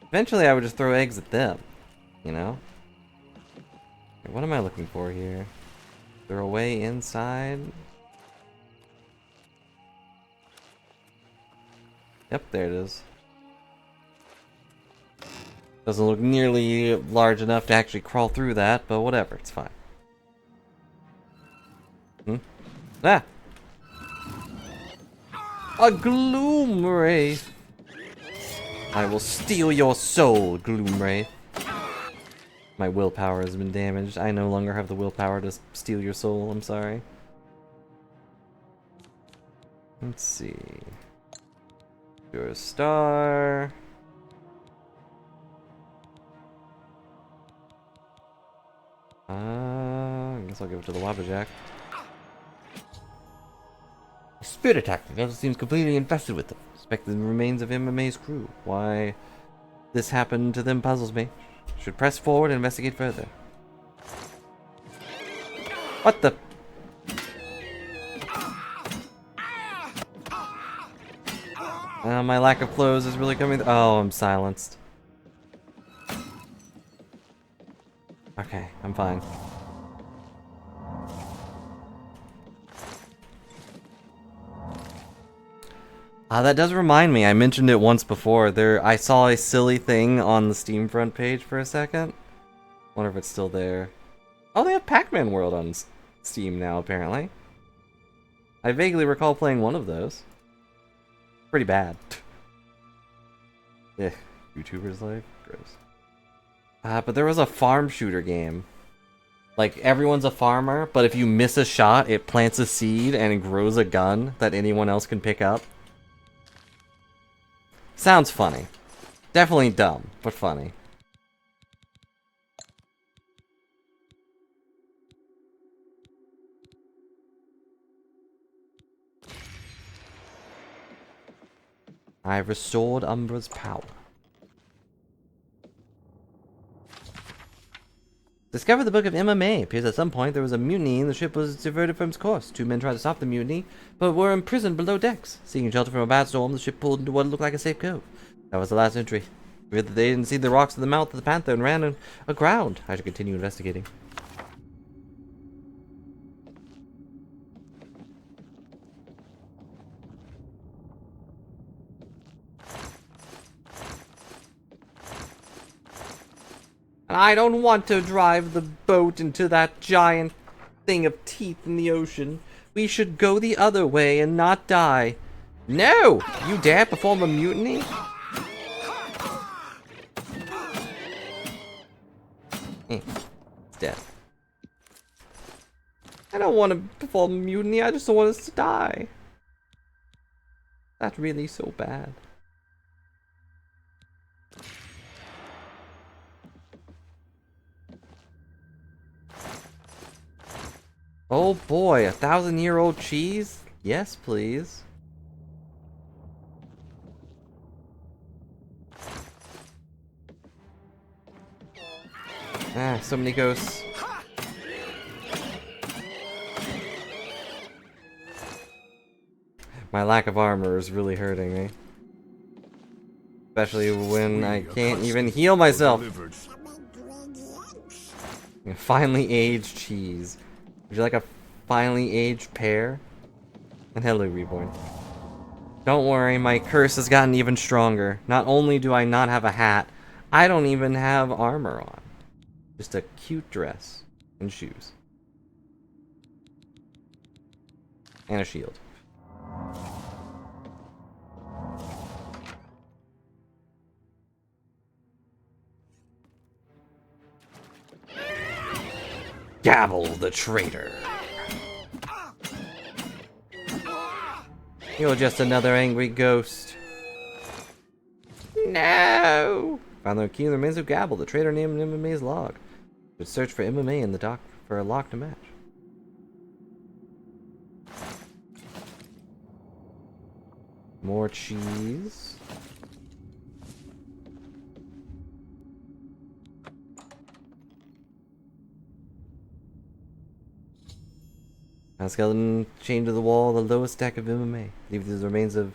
Eventually I would just throw eggs at them. You know? What am I looking for here? Throw away inside? Yep, there it is. Doesn't look nearly large enough to actually crawl through that, but whatever, it's fine. Ah! A Gloom Wraith! I will steal your soul, Gloom Wraith. My willpower has been damaged. I no longer have the willpower to steal your soul, I'm sorry. Let's see. You're a star. I guess I'll give it to the Wabbajack. Spirit attack. The vessel seems completely infested with them. Suspect the remains of MMA's crew. Why this happened to them puzzles me. Should press forward and investigate further. What the? My lack of clothes is really coming. Oh, I'm silenced. Okay, I'm fine. That does remind me, I mentioned it once before. I saw a silly thing on the Steam front page for a second. Wonder if it's still there. Oh, they have Pac-Man World on Steam now, apparently. I vaguely recall playing one of those. Pretty bad. Yeah, YouTuber's life? Gross. But there was a farm shooter game. Like, everyone's a farmer, but if you miss a shot, it plants a seed and it grows a gun that anyone else can pick up. Sounds funny. Definitely dumb, but funny. I've restored Umbra's power. Discovered the Book of MMA. Appears at some point there was a mutiny and the ship was diverted from its course. 2 men tried to stop the mutiny, but were imprisoned below decks. Seeking shelter from a bad storm, the ship pulled into what looked like a safe cove. That was the last entry. Read that they didn't see the rocks at the mouth of the Panther and ran aground. I should continue investigating. I don't want to drive the boat into that giant thing of teeth in the ocean. We should go the other way and not die. No! You dare perform a mutiny? It's dead. I don't want to perform a mutiny, I just don't want us to die. That's really so bad. Oh boy, 1,000-year-old cheese? Yes, please. Ah, so many ghosts. My lack of armor is really hurting me. Especially when I can't even heal myself. Finely aged cheese. Would you like a finely aged pear? And hello, Reborn. Don't worry, my curse has gotten even stronger. Not only do I not have a hat, I don't even have armor on. Just a cute dress and shoes. And a shield. Gabble the traitor. You're just another angry ghost. No! Found the key in the remains of Gabble, the traitor named MMA's log. Should search for MMA in the dock for a lock to match. More cheese. A skeleton chained to the wall, the lowest deck of MMA. Leave the remains of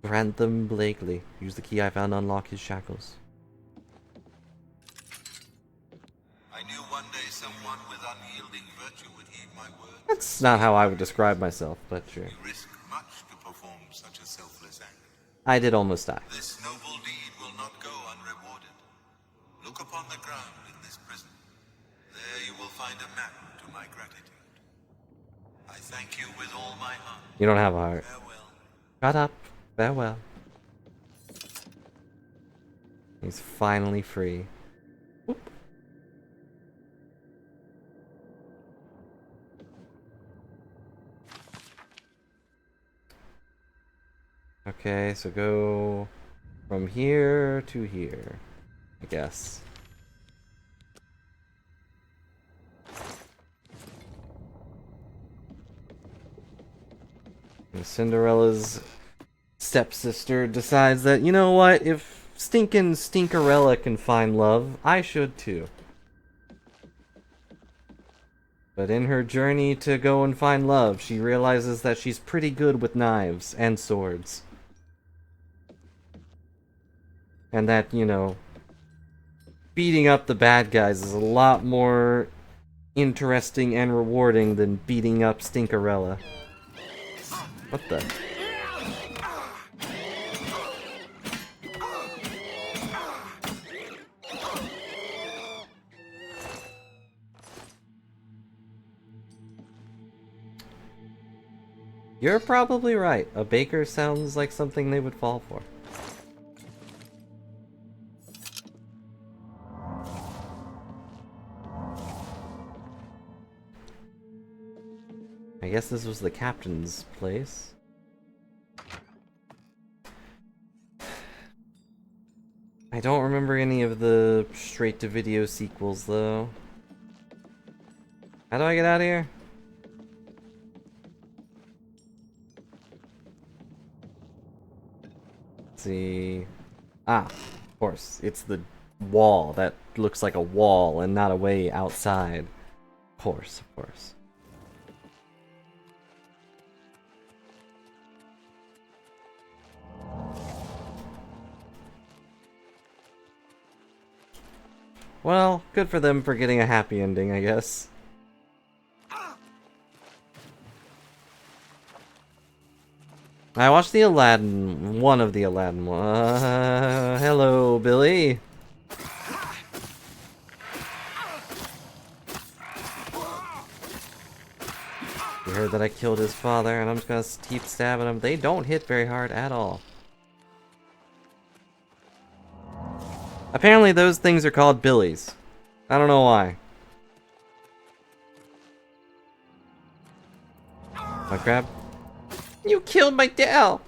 Grantham Blakely. Use the key I found to unlock his shackles. I knew one day someone with unyielding virtue would heed my words. That's not how I would describe myself, but sure. You risk much to perform such a selfless act. I did almost die. This noble deed will not go unrewarded. Look upon the ground in this prison. There you will find a map to my gratitude. I thank you with all my heart. You don't have a heart. Farewell. Shut up. Farewell. He's finally free. Whoop. Okay, so go from here to here, I guess. And Cinderella's stepsister decides that, you know what, if stinkin' Stinkerella can find love, I should too. But in her journey to go and find love, she realizes that she's pretty good with knives and swords. And that, you know, beating up the bad guys is a lot more interesting and rewarding than beating up Stinkerella. What the? You're probably right. A baker sounds like something they would fall for. I guess this was the captain's place. I don't remember any of the straight-to-video sequels, though. How do I get out of here? Let's see. Ah, of course. It's the wall that looks like a wall and not a way outside. Of course, of course. Well, good for them for getting a happy ending, I guess. I watched the Aladdin, one of the Aladdin ones. Hello, Billy. You heard that I killed his father, and I'm just gonna keep stabbing him. They don't hit very hard at all. Apparently those things are called billies. I don't know why. My crab? You killed my Dell!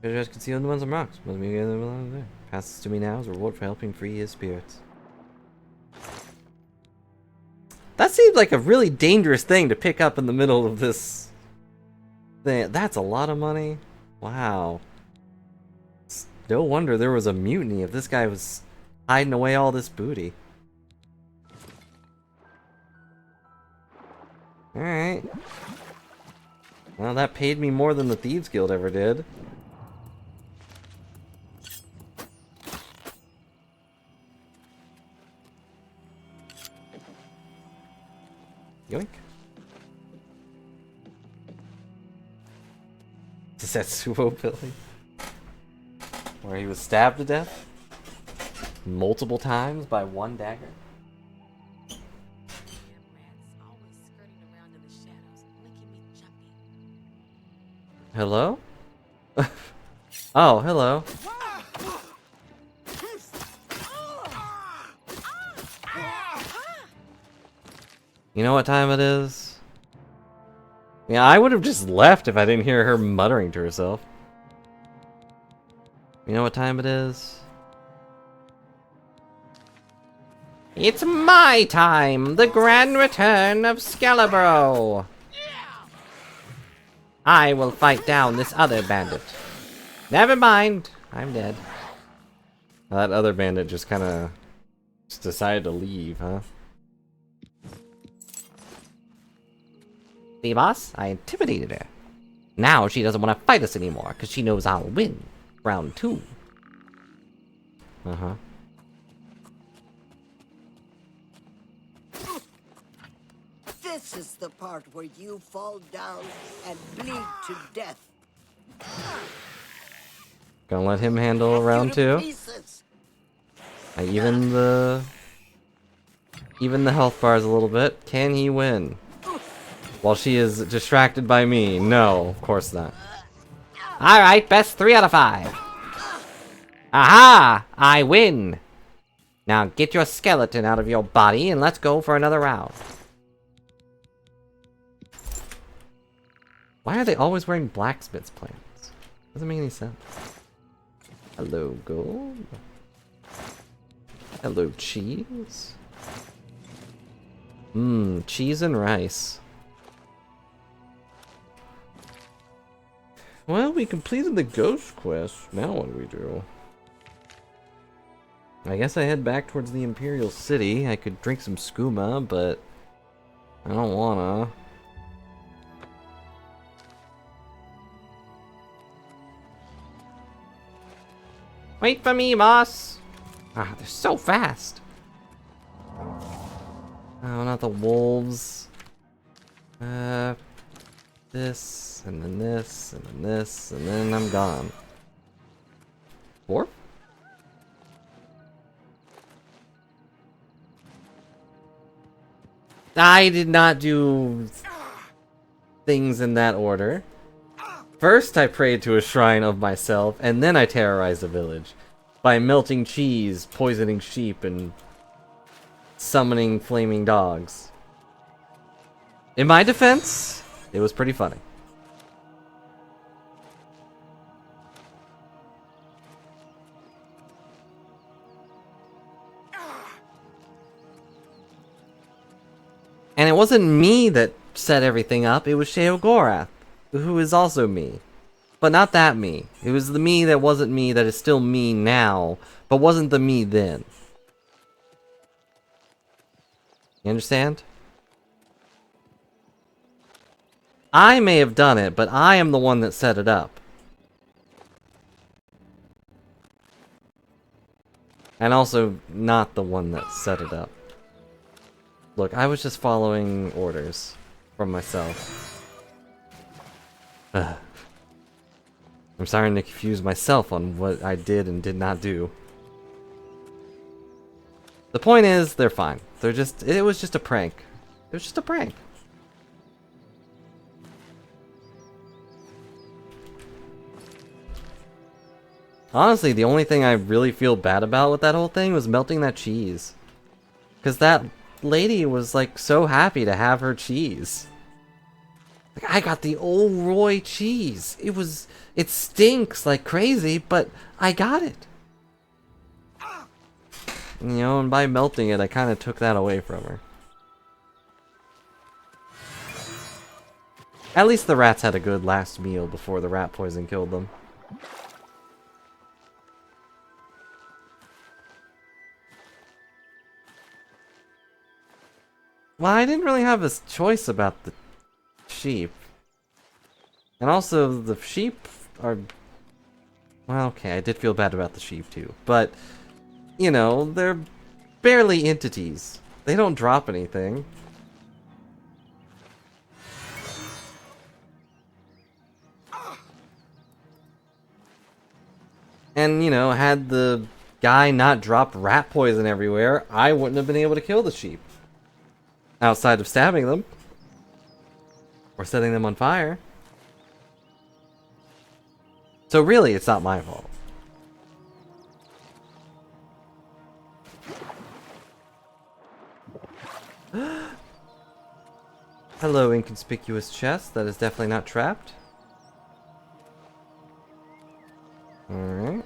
Treasures concealed in the ones on rocks. Must be there. Pass this to me now as a reward for helping free his spirits. That seems like a really dangerous thing to pick up in the middle of this thing. That's a lot of money. Wow. It's no wonder there was a mutiny if this guy was hiding away all this booty. Alright. Well, that paid me more than the Thieves Guild ever did. Yoink. Setsuo Billy? Where he was stabbed to death? Multiple times by one dagger? Hello? Oh, hello. You know what time it is? Yeah, I would have just left if I didn't hear her muttering to herself. You know what time it is? It's my time! The grand return of Scalibro! I will fight down this other bandit. Never mind, I'm dead. That other bandit just kinda just decided to leave, huh? See, boss? I intimidated her. Now she doesn't want to fight us anymore, because she knows I'll win. Round 2. Uh-huh. This is the part where you fall down and bleed to death. Gonna let him handle round 2. I even the health bars a little bit. Can he win? While she is distracted by me. No, of course not. Alright, best 3 out of 5. Aha! I win! Now get your skeleton out of your body and let's go for another round. Why are they always wearing blacksmith's plants? Doesn't make any sense. Hello, gold. Hello, cheese. Mmm, cheese and rice. Well, we completed the ghost quest. Now what do we do? I guess I head back towards the Imperial City. I could drink some skooma, but I don't wanna. Wait for me, boss! Ah, they're so fast! Oh, not the wolves. This, and then this, and then this, and then I'm gone. 4? I did not do things in that order. First I prayed to a shrine of myself, and then I terrorized a village. By melting cheese, poisoning sheep, and summoning flaming dogs. In my defense, it was pretty funny. And it wasn't me that set everything up, it was Sheogorath, who is also me. But not that me. It was the me that wasn't me that is still me now, but wasn't the me then. You understand? I may have done it, but I am the one that set it up. And also not the one that set it up. Look, I was just following orders from myself. Ugh. I'm starting to confuse myself on what I did and did not do. The point is, they're fine. They're just, it was just a prank. It was just a prank. Honestly, the only thing I really feel bad about with that whole thing was melting that cheese. Because that lady was like so happy to have her cheese. Like, I got the Old Roy cheese. It stinks like crazy, but I got it. You know, and by melting it, I kind of took that away from her. At least the rats had a good last meal before the rat poison killed them. Well, I didn't really have a choice about the sheep. And also, the sheep are... Well, okay, I did feel bad about the sheep too. But, you know, they're barely entities. They don't drop anything. And, you know, had the guy not dropped rat poison everywhere, I wouldn't have been able to kill the sheep. Outside of stabbing them. Or setting them on fire. So really, it's not my fault. Hello, inconspicuous chest. That is definitely not trapped. Alright.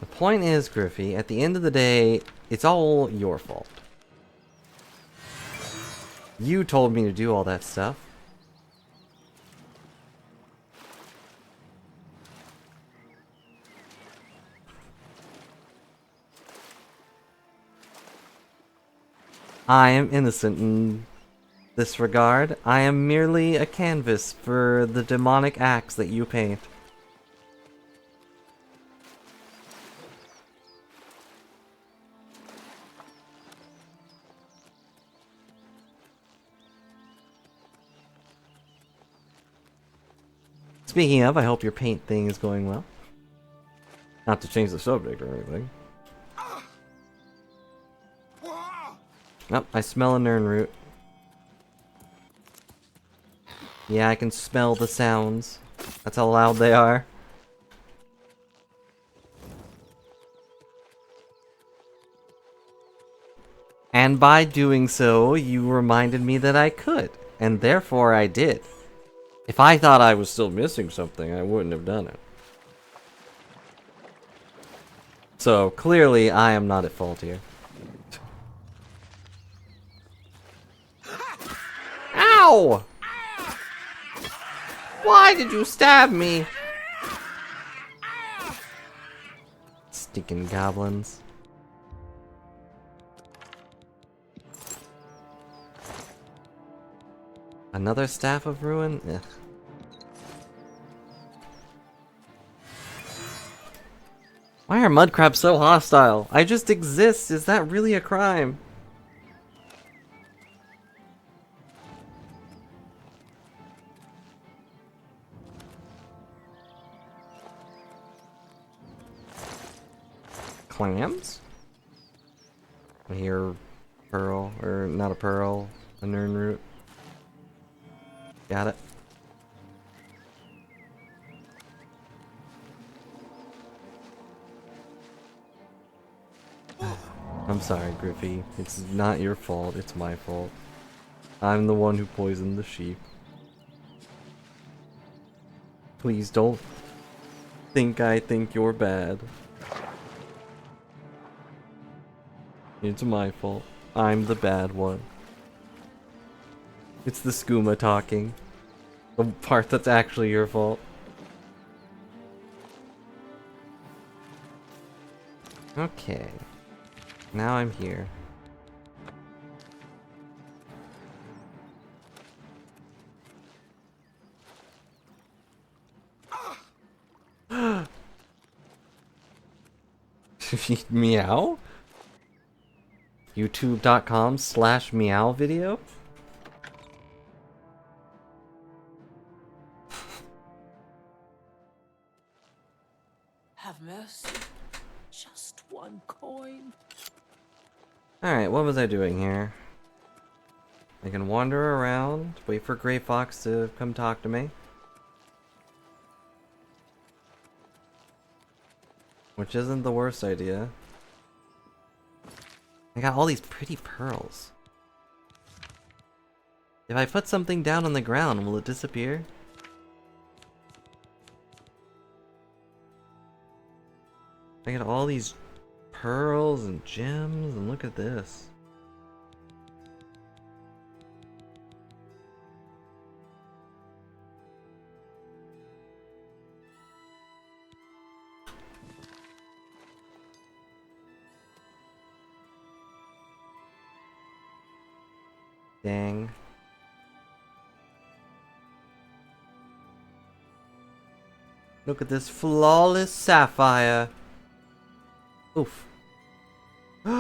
The point is, Griffy, at the end of the day, it's all your fault. You told me to do all that stuff. I am innocent in this regard. I am merely a canvas for the demonic acts that you paint. Speaking of, I hope your paint thing is going well. Not to change the subject or anything. Oh, I smell a Nirnroot. Yeah, I can smell the sounds. That's how loud they are. And by doing so, you reminded me that I could. And therefore I did. If I thought I was still missing something, I wouldn't have done it. So, clearly, I am not at fault here. Ow! Why did you stab me? Stinking goblins. Another Staff of Ruin? Ugh. Why are mudcrabs so hostile? I just exist. Is that really a crime? Clams? I hear pearl, or not a pearl, a Nirnroot. Got it. I'm sorry, Griffy. It's not your fault, it's my fault. I'm the one who poisoned the sheep. Please don't think I think you're bad. It's my fault. I'm the bad one. It's the skooma talking. The part that's actually your fault. Okay. Now I'm here. Meow? YouTube.com/meow video? Have mercy. Just one coin. Alright, what was I doing here? I can wander around, wait for Grey Fox to come talk to me. Which isn't the worst idea. I got all these pretty pearls. If I put something down on the ground, will it disappear? I got all these pearls and gems, and look at this. Dang. Look at this flawless sapphire. Oof. No.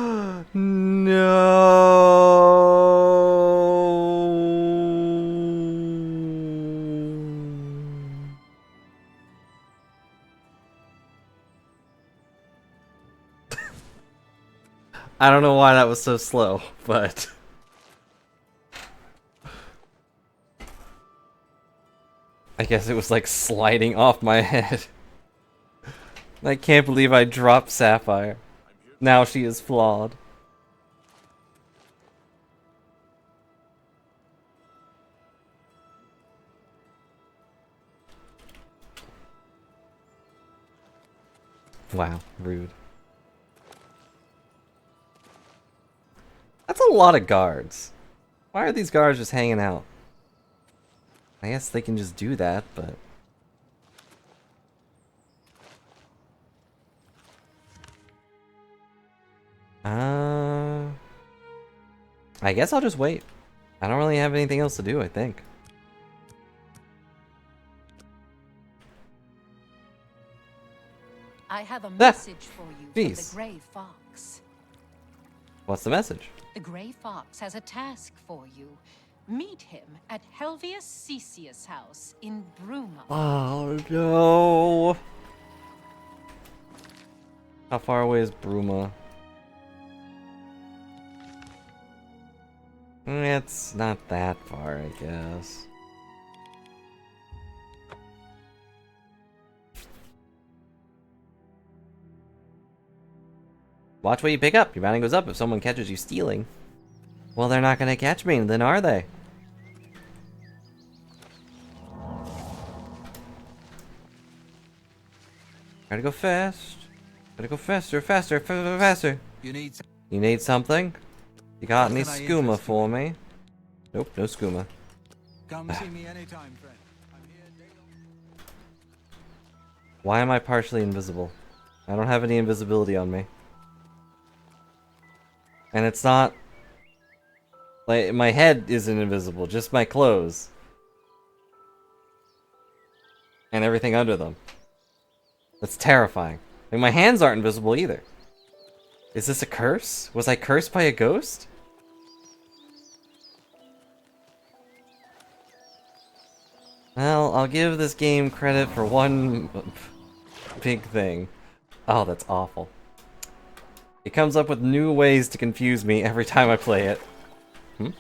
I don't know why that was so slow, but I guess it was like sliding off my head. I can't believe I dropped Sapphire. Now she is flawed. Wow, rude. That's a lot of guards. Why are these guards just hanging out? I guess they can just do that, but... I guess I'll just wait. I don't really have anything else to do, I think. I have a message for you from Jeez. the Grey Fox. What's the message? The Grey Fox has a task for you. Meet him at Helvius Cecius' house in Bruma. Oh no! How far away is Bruma? It's not that far, I guess. Watch what you pick up. Your bounty goes up if someone catches you stealing. Well, they're not gonna catch me, then are they? Gotta go fast. Gotta go faster, faster, faster. You need something? You got any What can I skooma interest for me? Nope, no skooma. Come see me anytime, friend. I'm here day long. Why am I partially invisible? I don't have any invisibility on me. And it's not... like, my head isn't invisible, just my clothes. And everything under them. That's terrifying. Like, my hands aren't invisible either. Is this a curse? Was I cursed by a ghost? Well, I'll give this game credit for one big thing. Oh, that's awful. It comes up with new ways to confuse me every time I play it. Hmm?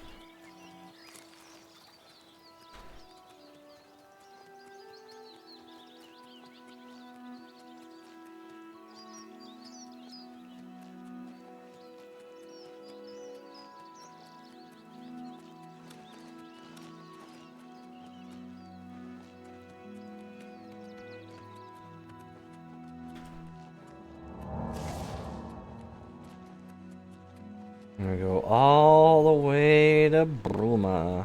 I'm gonna go all the way to Bruma.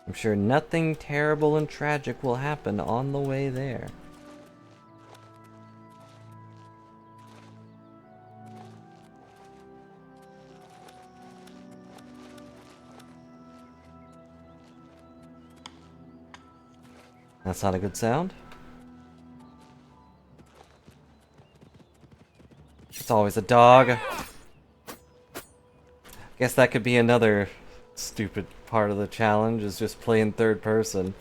I'm sure nothing terrible and tragic will happen on the way there. That's not a good sound. It's always a dog. Guess that could be another stupid part of the challenge, is just playing third person.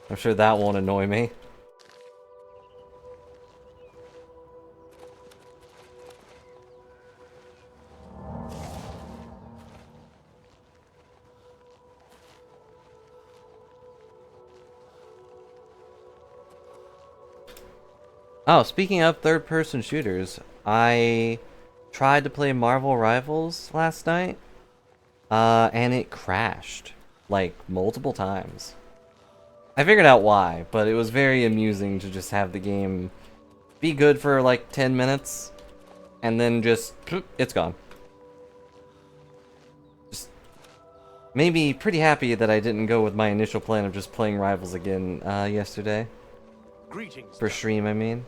I'm sure that won't annoy me. Oh, speaking of third-person shooters, I tried to play Marvel Rivals last night, and it crashed, like, multiple times. I figured out why, but it was very amusing to just have the game be good for, like, 10 minutes, and then just, it's gone. Just maybe pretty happy that I didn't go with my initial plan of just playing Rivals again, yesterday. Greetings. For stream, I mean.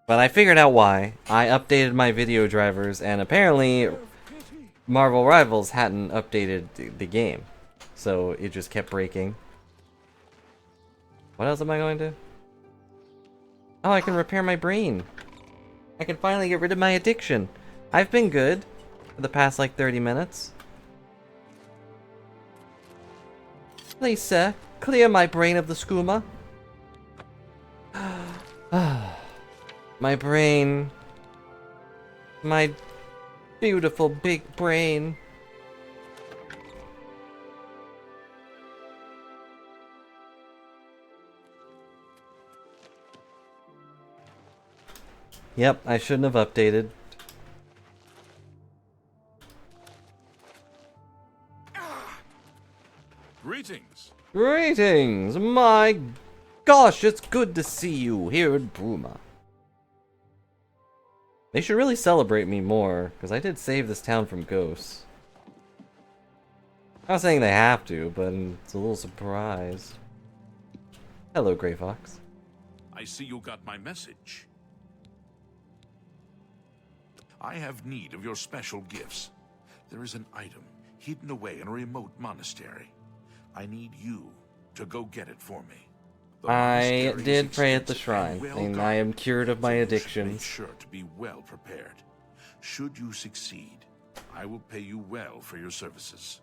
But I figured out why. I updated my video drivers, and apparently Marvel Rivals hadn't updated the game. So it just kept breaking. What else am I going to? Oh, I can repair my brain. I can finally get rid of my addiction. I've been good for the past like 30 minutes. Please, sir, clear my brain of the skooma. My brain. My beautiful big brain. Yep, I shouldn't have updated. Greetings. Greetings! My gosh, it's good to see you here in Bruma. They should really celebrate me more, because I did save this town from ghosts. I'm not saying they have to, but it's a little surprise. Hello, Grey Fox. I see you got my message. I have need of your special gifts. There is an item hidden away in a remote monastery. I need you to go get it for me. I did pray at the shrine, and I am cured of my addictions. Make sure to be well prepared. Should you succeed, I will pay you well for your services.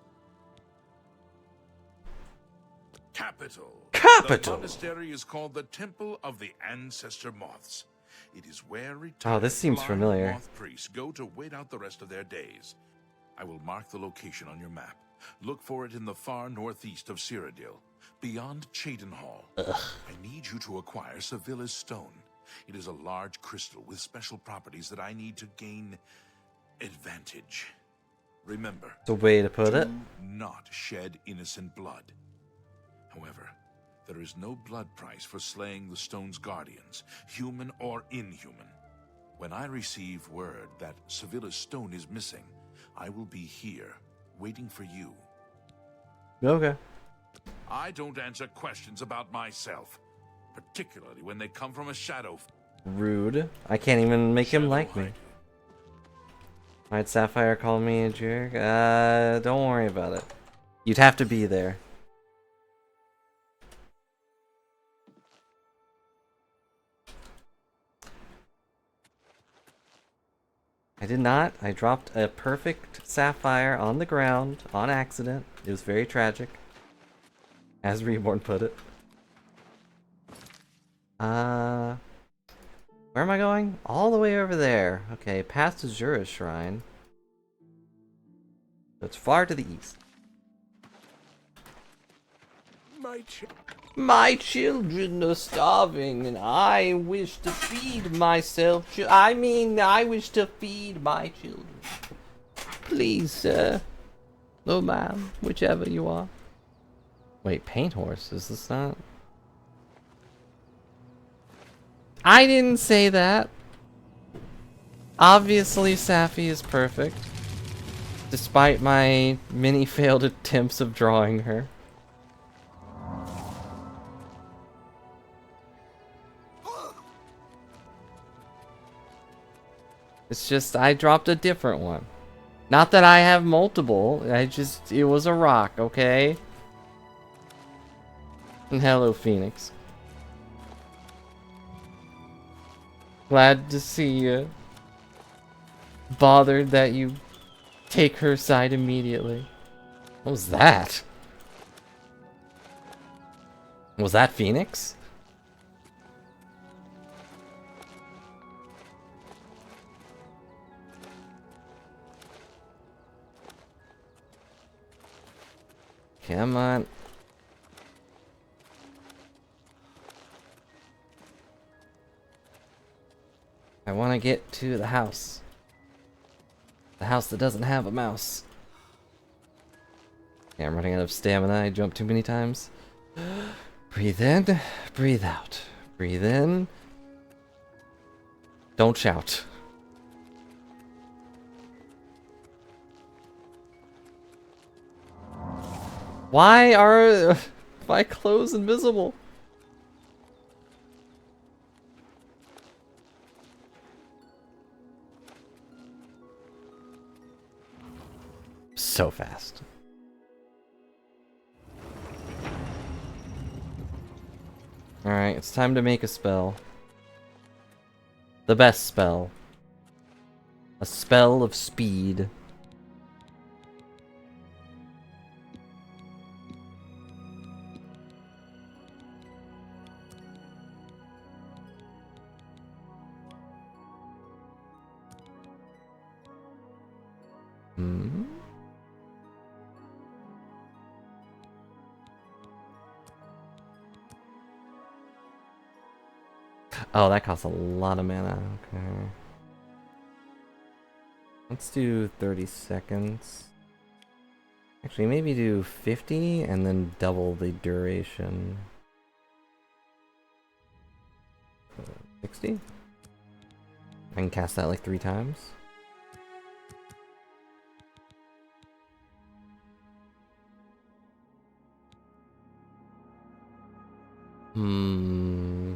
Capital. Capital! The monastery is called the Temple of the Ancestor Moths. It is where retired Oh, this seems blind familiar. moth priests go to wait out the rest of their days. I will mark the location on your map. Look for it in the far northeast of Cyrodiil, beyond Cheydinhal. I need you to acquire Sevilla's stone. It is a large crystal with special properties that I need to gain advantage. Remember, The way to put it. do not shed innocent blood. However, there is no blood price for slaying the stone's guardians, human or inhuman. When I receive word that Sevilla's stone is missing, I will be here, waiting for you. Okay. I don't answer questions about myself, particularly when they come from a shadow. Rude. I can't even make him like me. Might Sapphire call me a jerk? Don't worry about it. You'd have to be there. I did not. I dropped a perfect sapphire on the ground on accident. It was very tragic. As Reborn put it. Where am I going? All the way over there. Okay, past Azura's shrine. So it's far to the east. My children are starving, and I wish to feed myself. I wish to feed my children. Please, sir. Oh, ma'am. Whichever you are. Wait, Paint Horse? Is this not? I didn't say that. Obviously, Safi is perfect. Despite my many failed attempts of drawing her. It's just, I dropped a different one. Not that I have multiple, it was a rock, okay? And hello, Phoenix. Glad to see you. Bothered that you take her side immediately. What was that? Was that Phoenix? Come on. I want to get to the house. The house that doesn't have a mouse. Okay, I'm running out of stamina. I jumped too many times. Breathe in, breathe out. Breathe in. Don't shout. Why are my clothes invisible? So fast. Alright, it's time to make a spell. The best spell. A spell of speed. Hmm? Oh, that costs a lot of mana. Okay. Let's do 30 seconds. Actually, maybe do 50 and then double the duration. 60? I can cast that like 3 times. Hmm.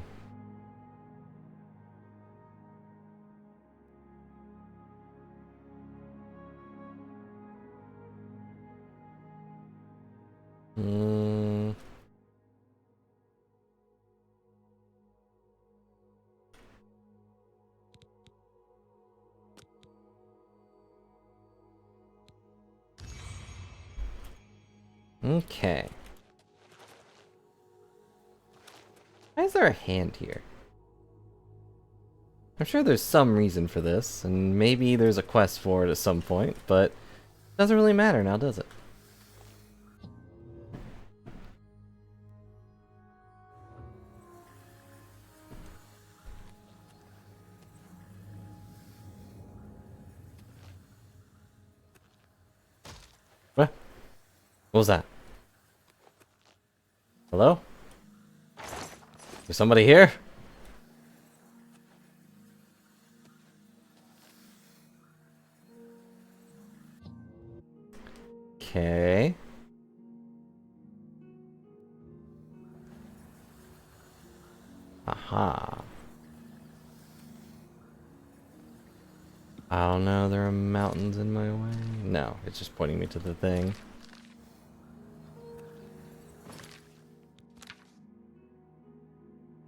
Hmm. Okay. Why is there a hand here? I'm sure there's some reason for this, and maybe there's a quest for it at some point, but it doesn't really matter now, does it? What? What was that? Hello? Is somebody here? Okay. Aha. I don't know, there are mountains in my way. No, it's just pointing me to the thing.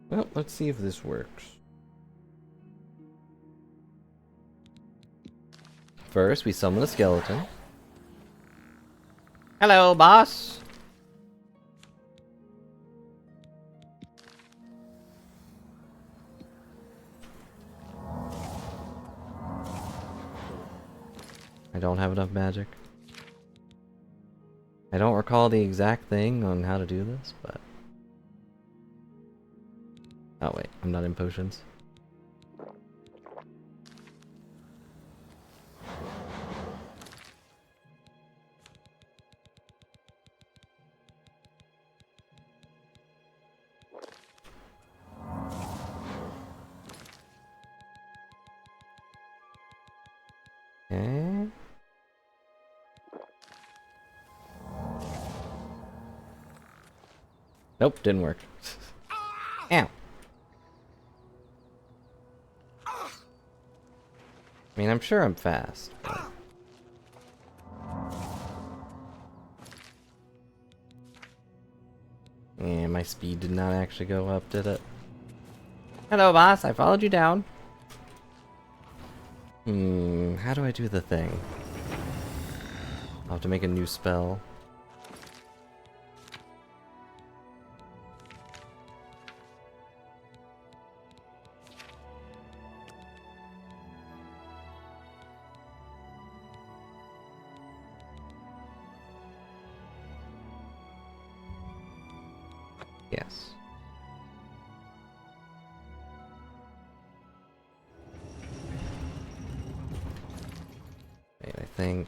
Well, let's see if this works. First, we summon a skeleton. Hello, boss! I don't have enough magic. I don't recall the exact thing on how to do this, but... Oh wait, I'm not in potions. Okay. Nope, didn't work. Ow. I mean, I'm sure I'm fast, but... Yeah, my speed did not actually go up, did it? Hello, boss. I followed you down. How do I do the thing? I'll have to make a new spell. Yes. Wait, I think...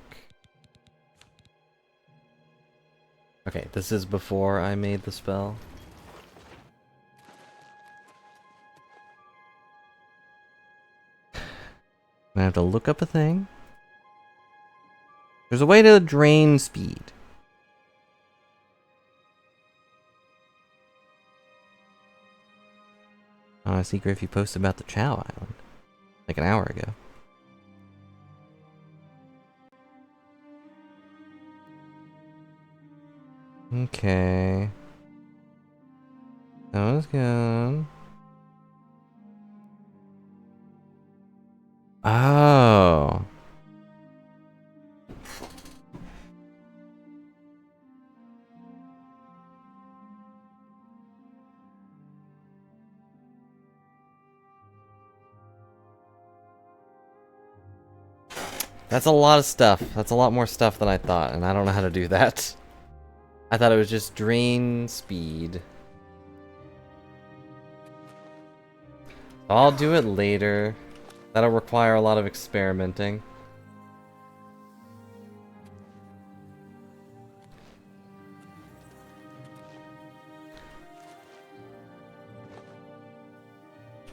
Okay, this is before I made the spell. I have to look up a thing. There's a way to drain speed. I see Griffy posted about the Chow Island like an hour ago. Okay. That was good. Oh. That's a lot of stuff. That's a lot more stuff than I thought, and I don't know how to do that. I thought it was just drain speed. I'll do it later. That'll require a lot of experimenting.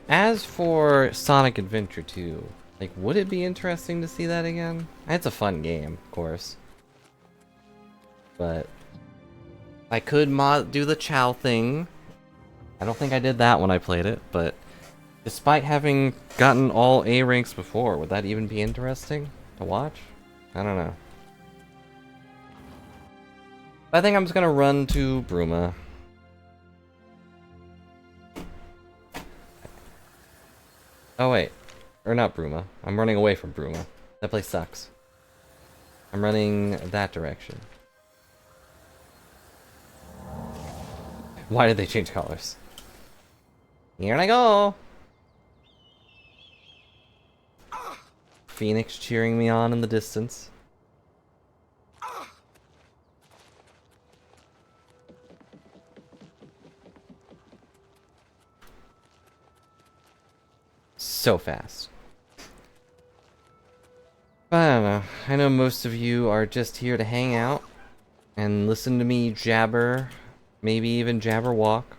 As for Sonic Adventure 2, like, would it be interesting to see that again? It's a fun game, of course. But I could do the Chow thing. I don't think I did that when I played it, but despite having gotten all A ranks before, would that even be interesting to watch? I don't know. I think I'm just gonna run to Bruma. Oh wait. Or not Bruma. I'm running away from Bruma. That place sucks. I'm running that direction. Why did they change colors? Here I go! Phoenix cheering me on in the distance. So fast. But I don't know. I know most of you are just here to hang out and listen to me jabber, maybe even jabber walk.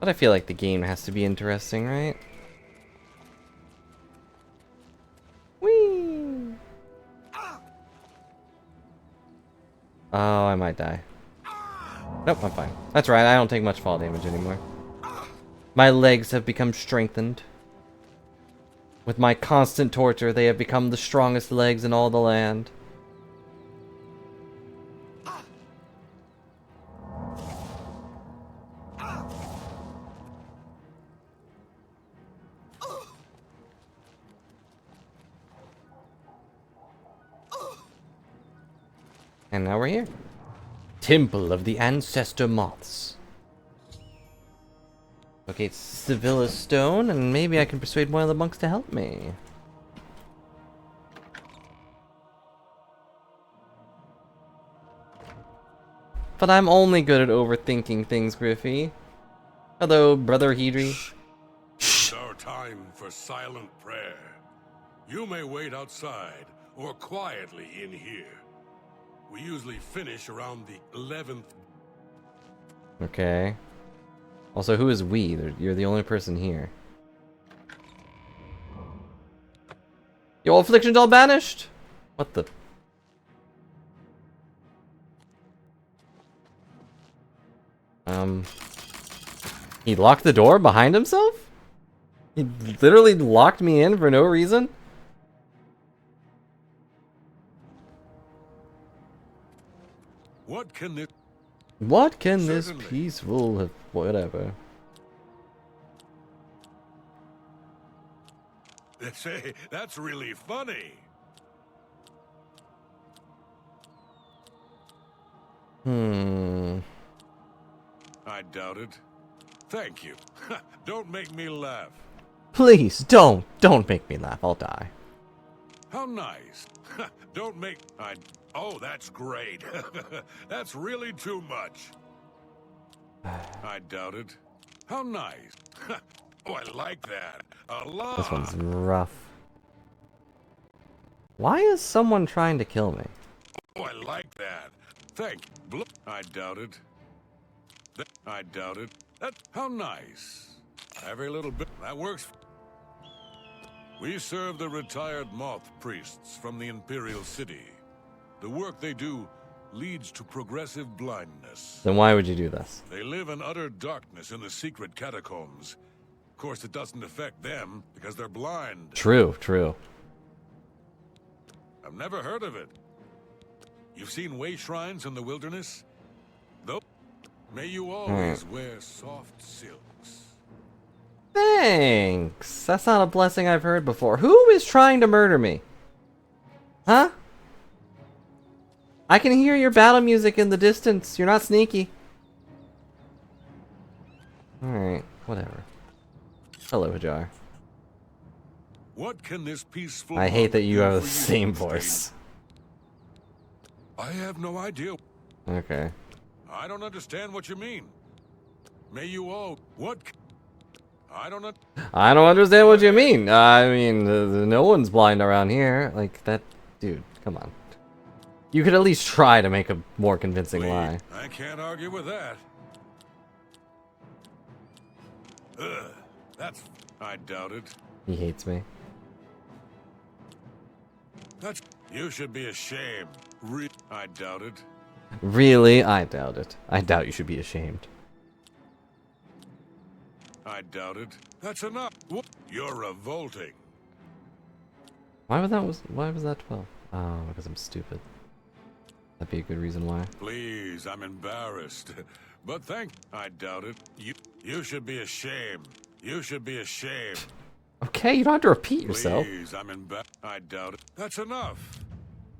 But I feel like the game has to be interesting, right? Whee! Oh, I might die. Nope, I'm fine. That's right, I don't take much fall damage anymore. My legs have become strengthened. With my constant torture, they have become the strongest legs in all the land. And now we're here. Temple of the Ancestor Moths. Okay, it's Sevilla Stone, and maybe I can persuade one of the monks to help me. But I'm only good at overthinking things, Griffey. Hello, Brother Hedry. It's our time for silent prayer. You may wait outside, or quietly in here. We usually finish around the 11th. Okay. Also, who is we? You're the only person here. Your affliction's all banished? What the? He locked the door behind himself? He literally locked me in for no reason? What can this... What can this peaceful... whatever. They say, that's really funny. I doubt it. Thank you. Don't make me laugh. Please, don't make me laugh. I'll die. How nice. Don't make... Oh, that's great. That's really too much. I doubt it. How nice. Oh, I like that. A lot. This one's rough. Why is someone trying to kill me? Oh, I like that. Thank you. I doubt it. I doubt it. How nice. Every little bit. That works. We serve the retired moth priests from the Imperial City. The work they do leads to progressive blindness. Then why would you do this? They live in utter darkness in the secret catacombs. Of course, it doesn't affect them because they're blind. True. I've never heard of it. You've seen way shrines in the wilderness? Though, may you always wear soft silks. Thanks. That's not a blessing I've heard before. Who is trying to murder me? Huh? I can hear your battle music in the distance. You're not sneaky. Alright, whatever. Hello, Hajar. What can this peaceful I hate that monk you do have the for same you, voice. I have no idea. Okay. I don't understand what you mean. May you all... What... I don't know. I don't understand what you mean. I mean, no one's blind around here. Like, that... Dude, come on. You could at least try to make a more convincing lie. I can't argue with that. Ugh, that's... I doubt it. He hates me. That's... You should be ashamed. I doubt it. Really? I doubt it. I doubt you should be ashamed. I doubt it. That's enough. You're revolting. Why was that 12? Oh, because I'm stupid. That'd be a good reason why. Please, I'm embarrassed. But I doubt it. You should be ashamed. You should be ashamed. Okay, you don't have to repeat yourself. Please, I doubt it. That's enough.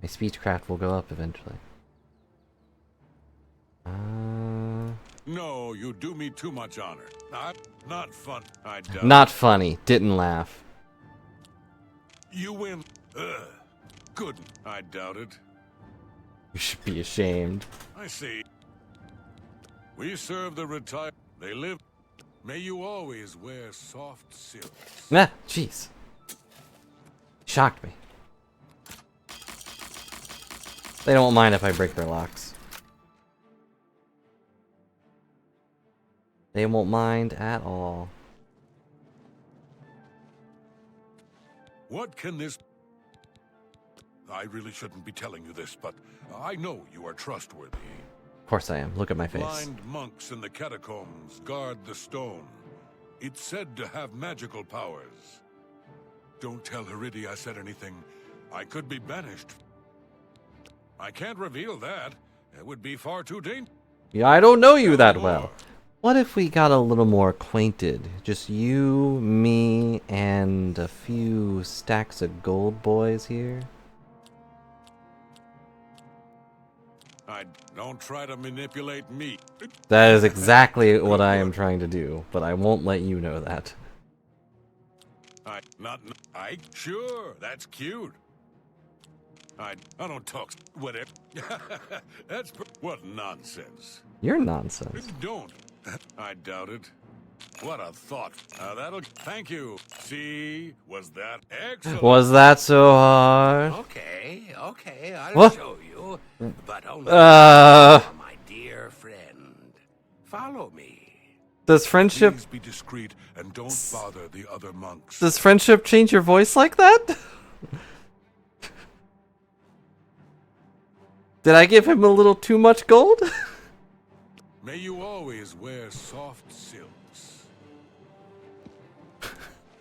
My speechcraft will go up eventually. No, you do me too much honor. Not fun. I doubt Not funny. Didn't laugh. You win. Ugh. Good. I doubt it. You should be ashamed. I see. We serve the retired. They live. May you always wear soft silks. Nah, jeez. Shocked me. They don't mind if I break their locks. They won't mind at all. What can this... I really shouldn't be telling you this, but I know you are trustworthy. Of course I am. Look at my face. Blind monks in the catacombs guard the stone. It's said to have magical powers. Don't tell Heridi I said anything. I could be banished. I can't reveal that. It would be far too dangerous. Yeah, I don't know you that well. What if we got a little more acquainted? Just you, me, and a few stacks of gold boys here? Don't try to manipulate me. That is exactly what I am trying to do, but I won't let you know that. Sure, that's cute. I don't talk, whatever. What nonsense. You're nonsense. Don't. I doubt it. What a thought. Thank you. See, was that excellent? Was that so hard? Okay, I'll What? show you. But only my dear friend. Follow me. Does friendship... Please be discreet and don't bother the other monks. Does friendship change your voice like that? Did I give him a little too much gold? May you always wear soft silks.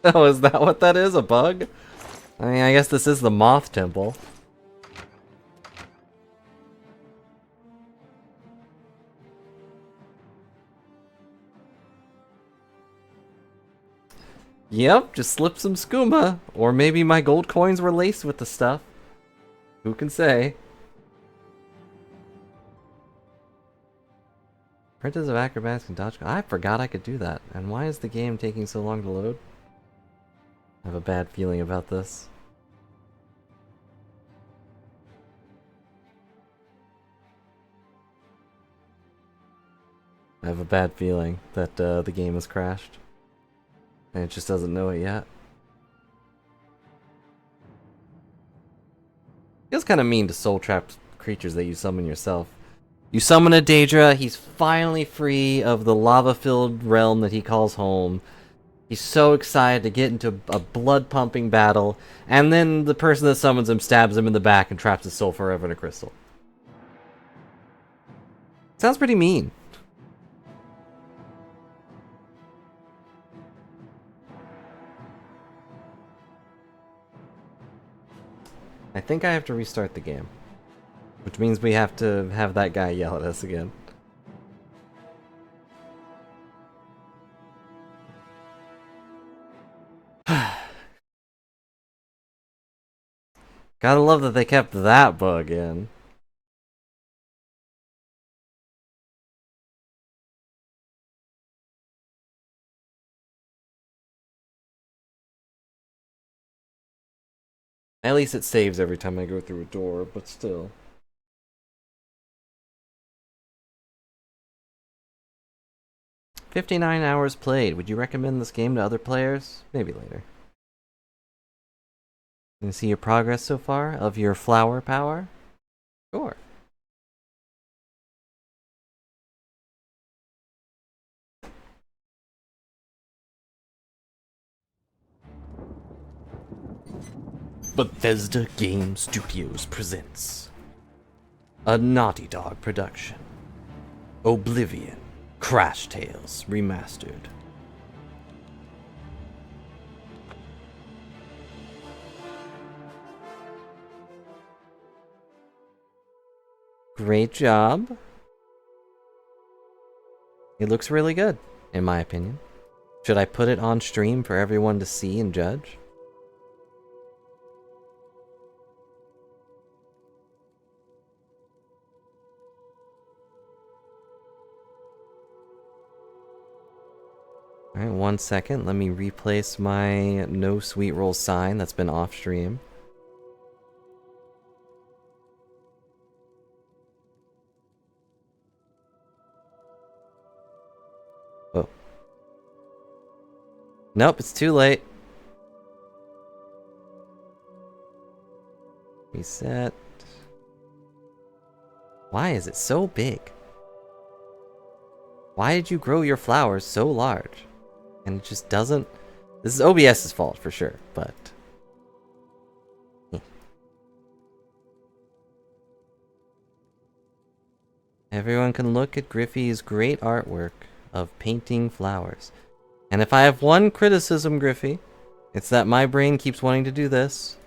Oh, is that what that is? A bug? I mean, I guess this is the Moth Temple. Yep, just slip some skooma. Or maybe my gold coins were laced with the stuff. Who can say? Apprentice of Acrobatics and Dodge. I forgot I could do that. And why is the game taking so long to load? I have a bad feeling about this. I have a bad feeling that the game has crashed. And it just doesn't know it yet. Feels kind of mean to soul-trapped creatures that you summon yourself. You summon a Daedra, he's finally free of the lava-filled realm that he calls home. He's so excited to get into a blood-pumping battle, and then the person that summons him stabs him in the back and traps his soul forever in a crystal. Sounds pretty mean. I think I have to restart the game. Which means we have to have that guy yell at us again. Gotta love that they kept that bug in. At least it saves every time I go through a door, but still. "59 hours played. Would you recommend this game to other players? Maybe later." Can you see your progress so far of your flower power? Sure. Bethesda Game Studios presents a Naughty Dog production. Oblivion Crash Tales Remastered. Great job. It looks really good, in my opinion. Should I put it on stream for everyone to see and judge? Alright, 1 second. Let me replace my no sweet roll sign that's been off stream. Oh. Nope, it's too late. Reset. Why is it so big? Why did you grow your flowers so large? And it just doesn't... This is OBS's fault for sure, but... Everyone can look at Griffey's great artwork of painting flowers. And if I have one criticism, Griffey, it's that my brain keeps wanting to do this.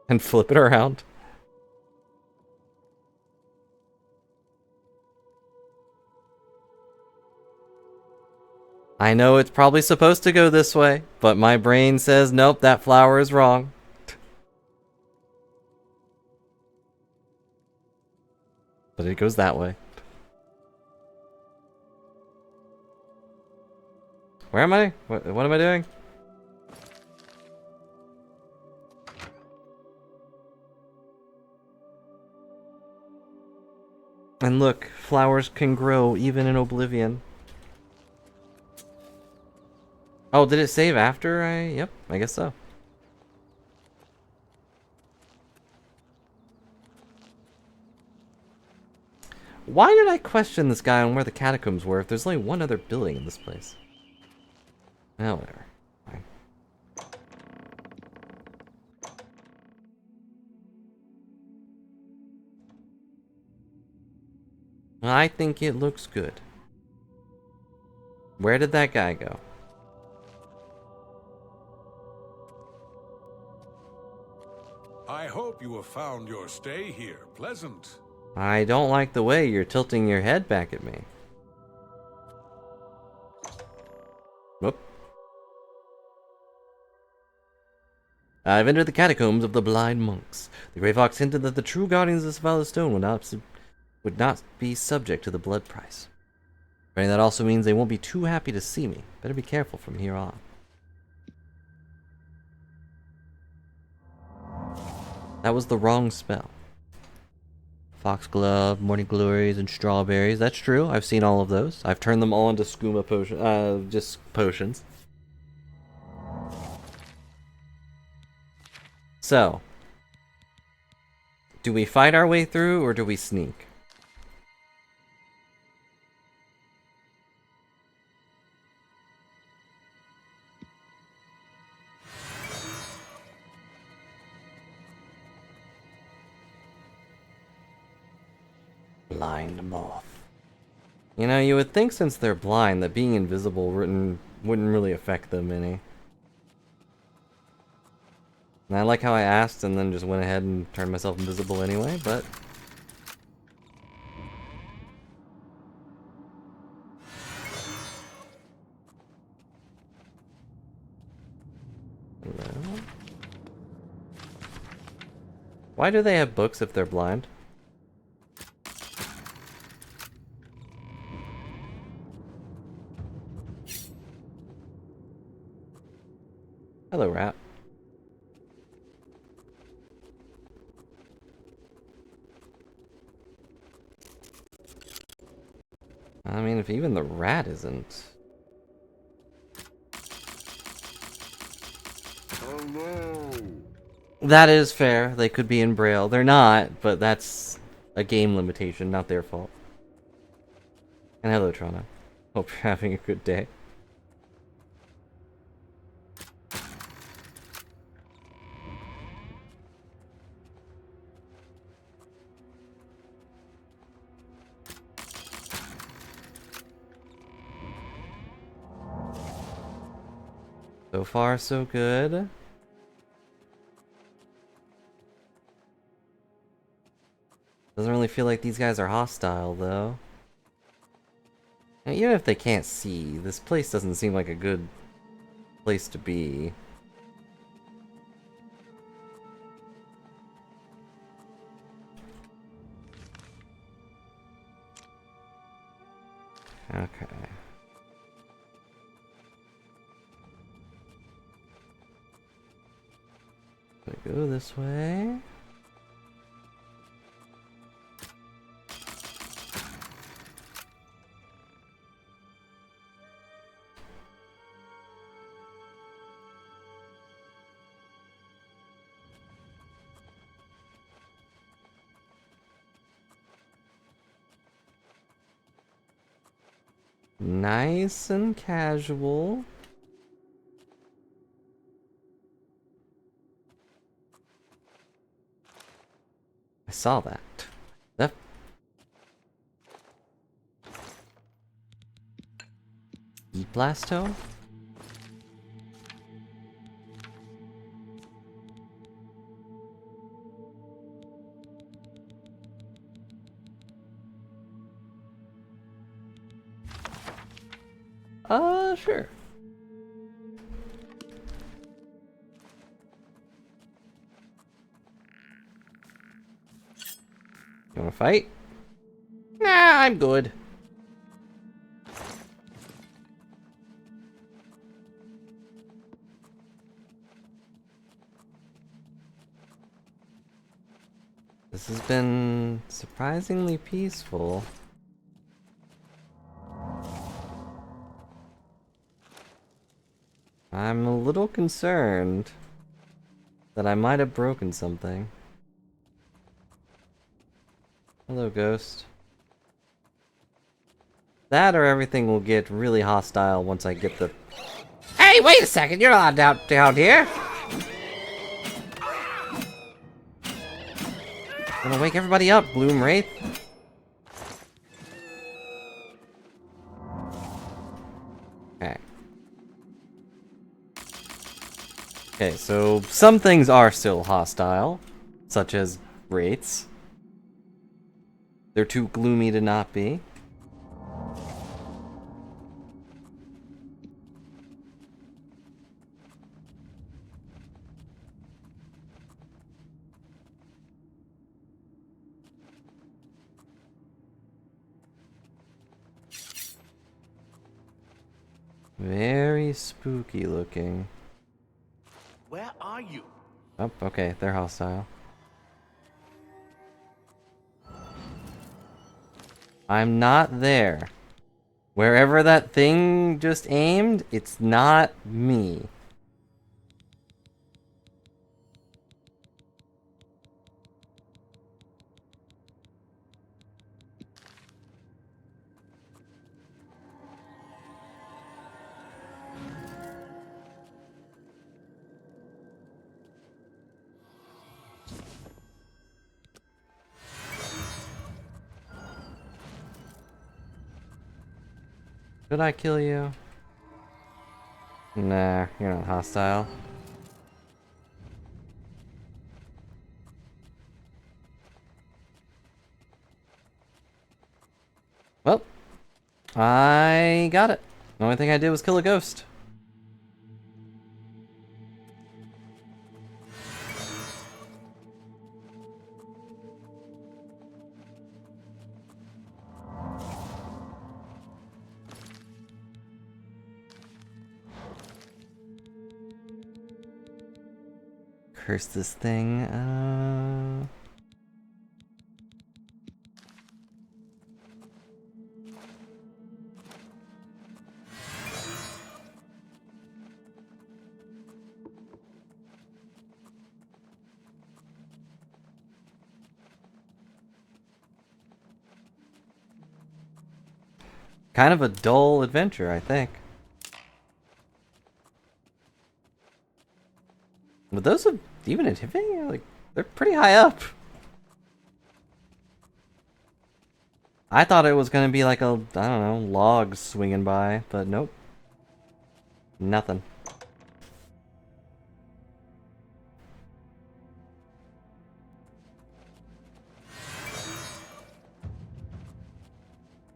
And flip it around. I know it's probably supposed to go this way, but my brain says, nope, that flower is wrong. But it goes that way. Where am I? What am I doing? And look, flowers can grow even in Oblivion. Oh, did it save after Yep, I guess so. Why did I question this guy on where the catacombs were if there's only one other building in this place? Well, whatever. Fine. I think it looks good. Where did that guy go? I hope you have found your stay here pleasant. I don't like the way you're tilting your head back at me. Whoop. I've entered the catacombs of the blind monks. The Grey Fox hinted that the true guardians of Savalas Stone would not be subject to the blood price. But that also means they won't be too happy to see me. Better be careful from here on. That was the wrong spell. Foxglove, Morning Glories, and Strawberries. That's true. I've seen all of those. I've turned them all into skooma potion, just potions. So, do we fight our way through or do we sneak? Blind moth. You know, you would think since they're blind that being invisible wouldn't really affect them any. And I like how I asked and then just went ahead and turned myself invisible anyway, but Hello? Why do they have books if they're blind? Hello, rat. I mean, if even the rat isn't... Hello. That is fair. They could be in Braille. They're not, but that's a game limitation, not their fault. And hello, Trana. Hope you're having a good day. So far, so good. Doesn't really feel like these guys are hostile, though. And even if they can't see, this place doesn't seem like a good place to be. Okay. Go this way. Nice and casual. I saw that. That... Blasto? Sure. You wanna fight? Nah, I'm good. This has been surprisingly peaceful. I'm a little concerned that I might have broken something. Hello, ghost. That or everything will get really hostile once I get the... Hey, wait a second! You're not down here! Gonna wake everybody up, Bloom Wraith. Okay. Okay, so some things are still hostile, such as wraiths. They're too gloomy to not be. Very spooky looking. Where are you? Oh, okay, they're hostile. I'm not there. Wherever that thing just aimed, it's not me. Did I kill you? Nah, you're not hostile. Well, I got it. The only thing I did was kill a ghost. curse this thing. Kind of a dull adventure, I think. But those of even at Tiffany, like, they're pretty high up. I thought it was gonna be like a, I don't know, log swinging by, but nope. Nothing.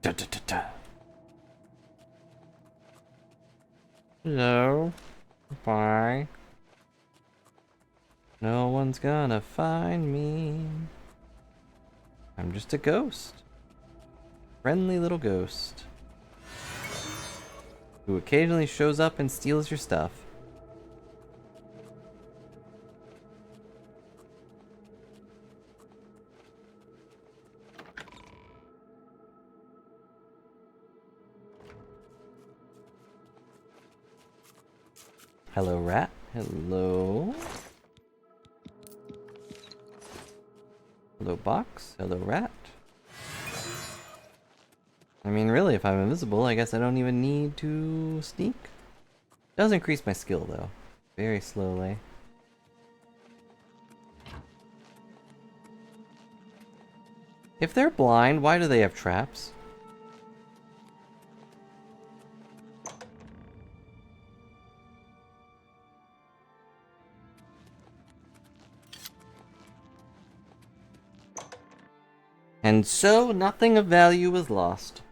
Da, da, da, da. Hello. Bye. No one's gonna find me. I'm just a ghost. Friendly little ghost. Who occasionally shows up and steals your stuff. Hello, rat. Hello. Hello, box. Hello, rat. I mean, really, if I'm invisible, I guess I don't even need to sneak. Does increase my skill, though. Very slowly. If they're blind, why do they have traps? And so, nothing of value was lost.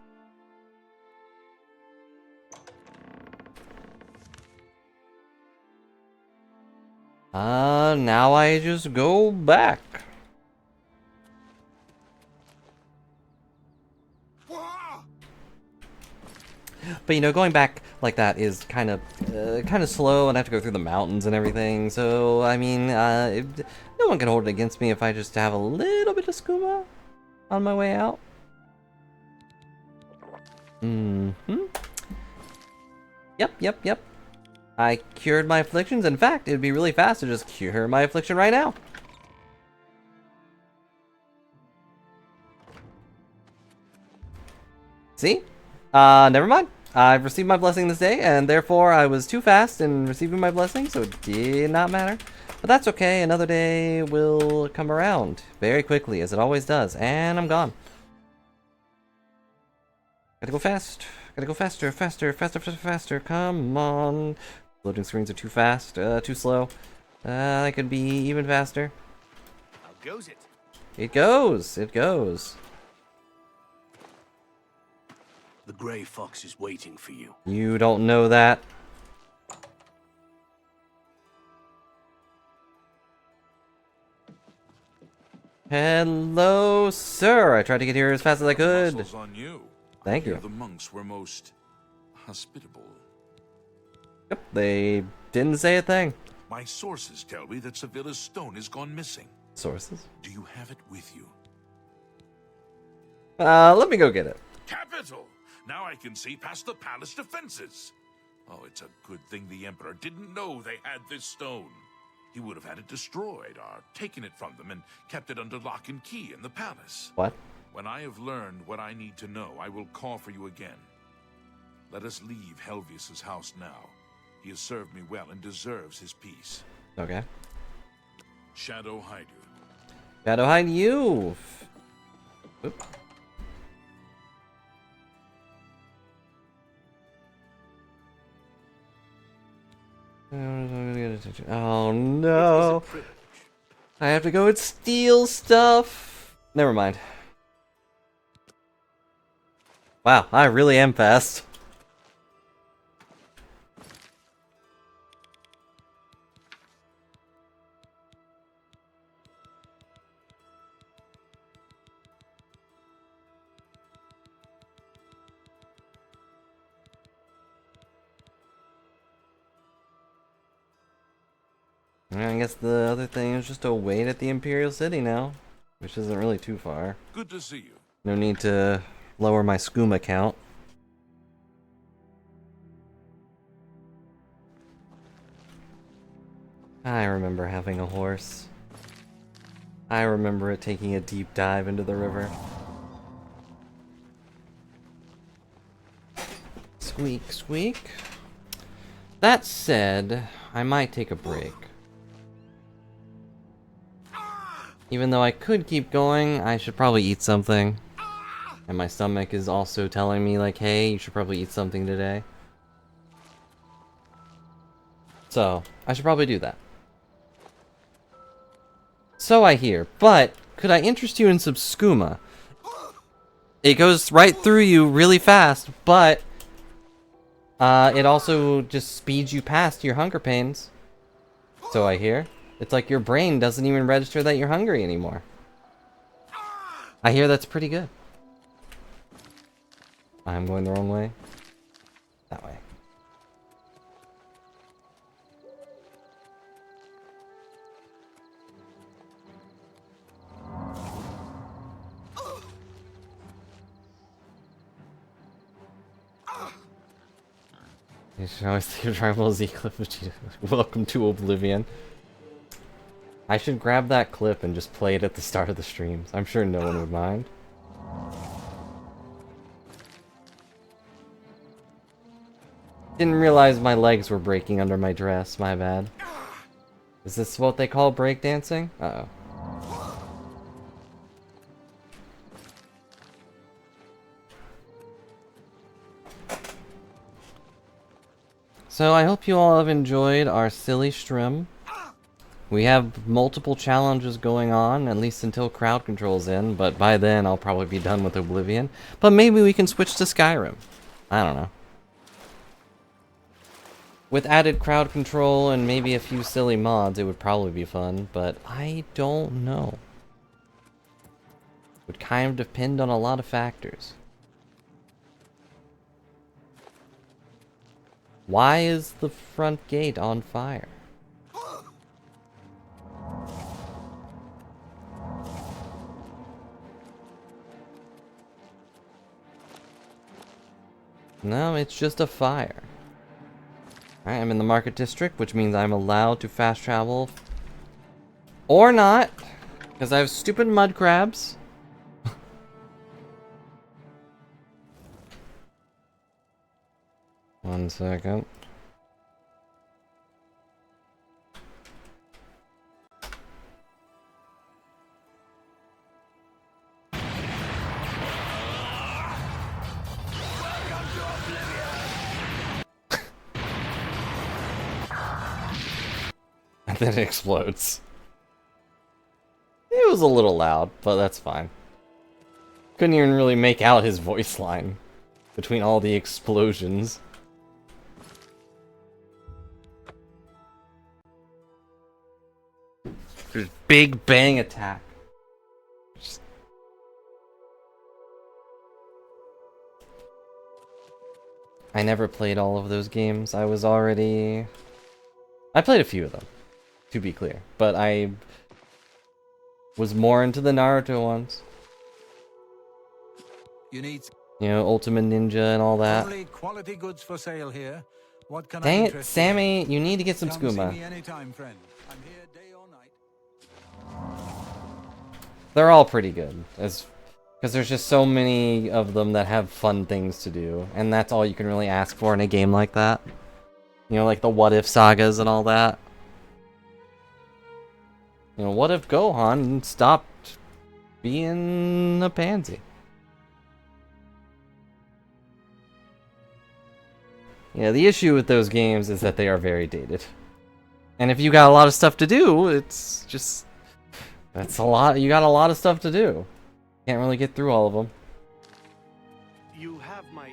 Now I just go back. But you know, going back like that is kind of slow, and I have to go through the mountains and everything. So I mean, no one can hold it against me if I just have a little bit of skooma on my way out. Yep. I cured my afflictions. In fact, it'd be really fast to just cure my affliction right now. See? Never mind. I've received my blessing this day, and therefore I was too fast in receiving my blessing, so it did not matter. But that's okay, another day will come around very quickly, as it always does, and I'm gone. Gotta go fast. Gotta go faster, come on. Loading screens are too fast, too slow. I could be even faster. How goes it? It goes. The Grey Fox is waiting for you. You don't know that. Hello, sir. I tried to get here as fast as I could. Muscles on you. Thank you. The monks were most hospitable. Yep, they didn't say a thing. My sources tell me that Sevilla's stone has gone missing. Sources? Do you have it with you? Let me go get it. Capital! Now I can see past the palace defenses. Oh, it's a good thing the Emperor didn't know they had this stone. He would have had it destroyed or taken it from them and kept it under lock and key in the palace. What? When I have learned what I need to know, I will call for you again. Let us leave Helvius's house now. He has served me well and deserves his peace. Okay. Shadow hide you. Shadow hide you. Oop. Oh no. I have to go and steal stuff. Never mind. Wow, I really am fast. And I guess the other thing is just to wait at the Imperial City now, which isn't really too far. Good to see you. No need to lower my skooma count. I remember having a horse. I remember it taking a deep dive into the river. Squeak, squeak. That said, I might take a break. Even though I could keep going, I should probably eat something. And my stomach is also telling me, like, hey, you should probably eat something today. So, I should probably do that. So I hear, but could I interest you in some skooma? It goes right through you really fast, but it also just speeds you past your hunger pains. So I hear. It's like your brain doesn't even register that you're hungry anymore. I hear that's pretty good. I'm going the wrong way. That way. You should always think of Dragon Ball Z clip of Vegeta. Welcome to Oblivion. I should grab that clip and just play it at the start of the streams. I'm sure no one would mind. Didn't realize my legs were breaking under my dress, my bad. Is this what they call breakdancing? Uh-oh. So I hope you all have enjoyed our silly stream. We have multiple challenges going on, at least until crowd control's in, but by then I'll probably be done with Oblivion. But maybe we can switch to Skyrim. I don't know. With added crowd control and maybe a few silly mods, it would probably be fun, but I don't know. It would kind of depend on a lot of factors. Why is the front gate on fire? No, it's just a fire. Alright, I'm in the market district, which means I'm allowed to fast travel. Or not, because I have stupid mud crabs. One second. And then it explodes. It was a little loud, but that's fine. Couldn't even really make out his voice line between all the explosions. There's big bang attack. I never played all of those games. I played a few of them, to be clear, but I was more into the Naruto ones. You know, Ultimate Ninja and all that. Only quality goods for sale here. What can Dang I it, interest you Sammy, you need to get some in? Come see skooma. me anytime, friend. I'm here day or night. They're all pretty good, because there's just so many of them that have fun things to do, and that's all you can really ask for in a game like that. You know, like the What If sagas and all that. You know, what if Gohan stopped being a pansy? Yeah, the issue with those games is that they are very dated. And if you got a lot of stuff to do, it's just... That's a lot. You got a lot of stuff to do. Can't really get through all of them. You have my ear.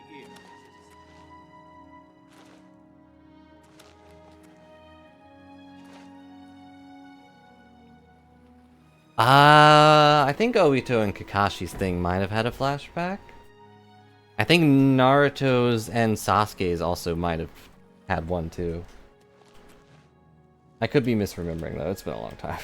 I think Obito and Kakashi's thing might have had a flashback. I think Naruto's and Sasuke's also might have had one too. I could be misremembering though, it's been a long time.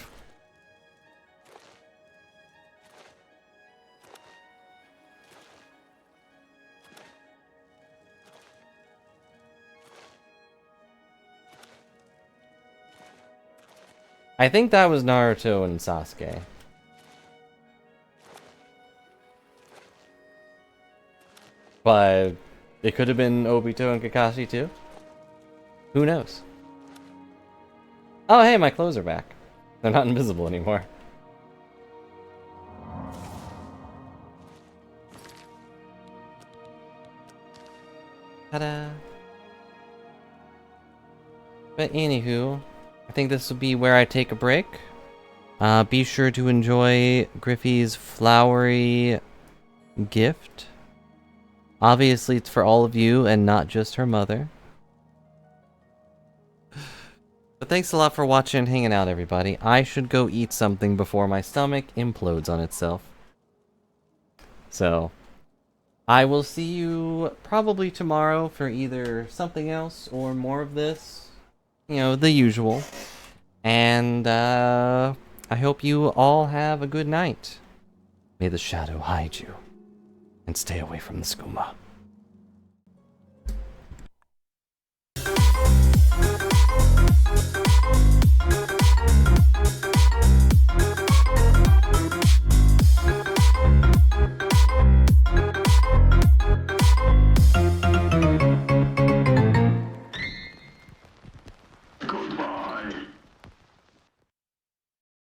I think that was Naruto and Sasuke. But it could have been Obito and Kakashi too. Who knows? Oh hey, my clothes are back. They're not invisible anymore. Ta-da! But anywho, I think this will be where I take a break. Be sure to enjoy Griffey's flowery gift. Obviously, it's for all of you and not just her mother. But thanks a lot for watching and hanging out, everybody. I should go eat something before my stomach implodes on itself. So, I will see you probably tomorrow for either something else or more of this. You know, the usual. And, I hope you all have a good night. May the shadow hide you. And stay away from the skooma.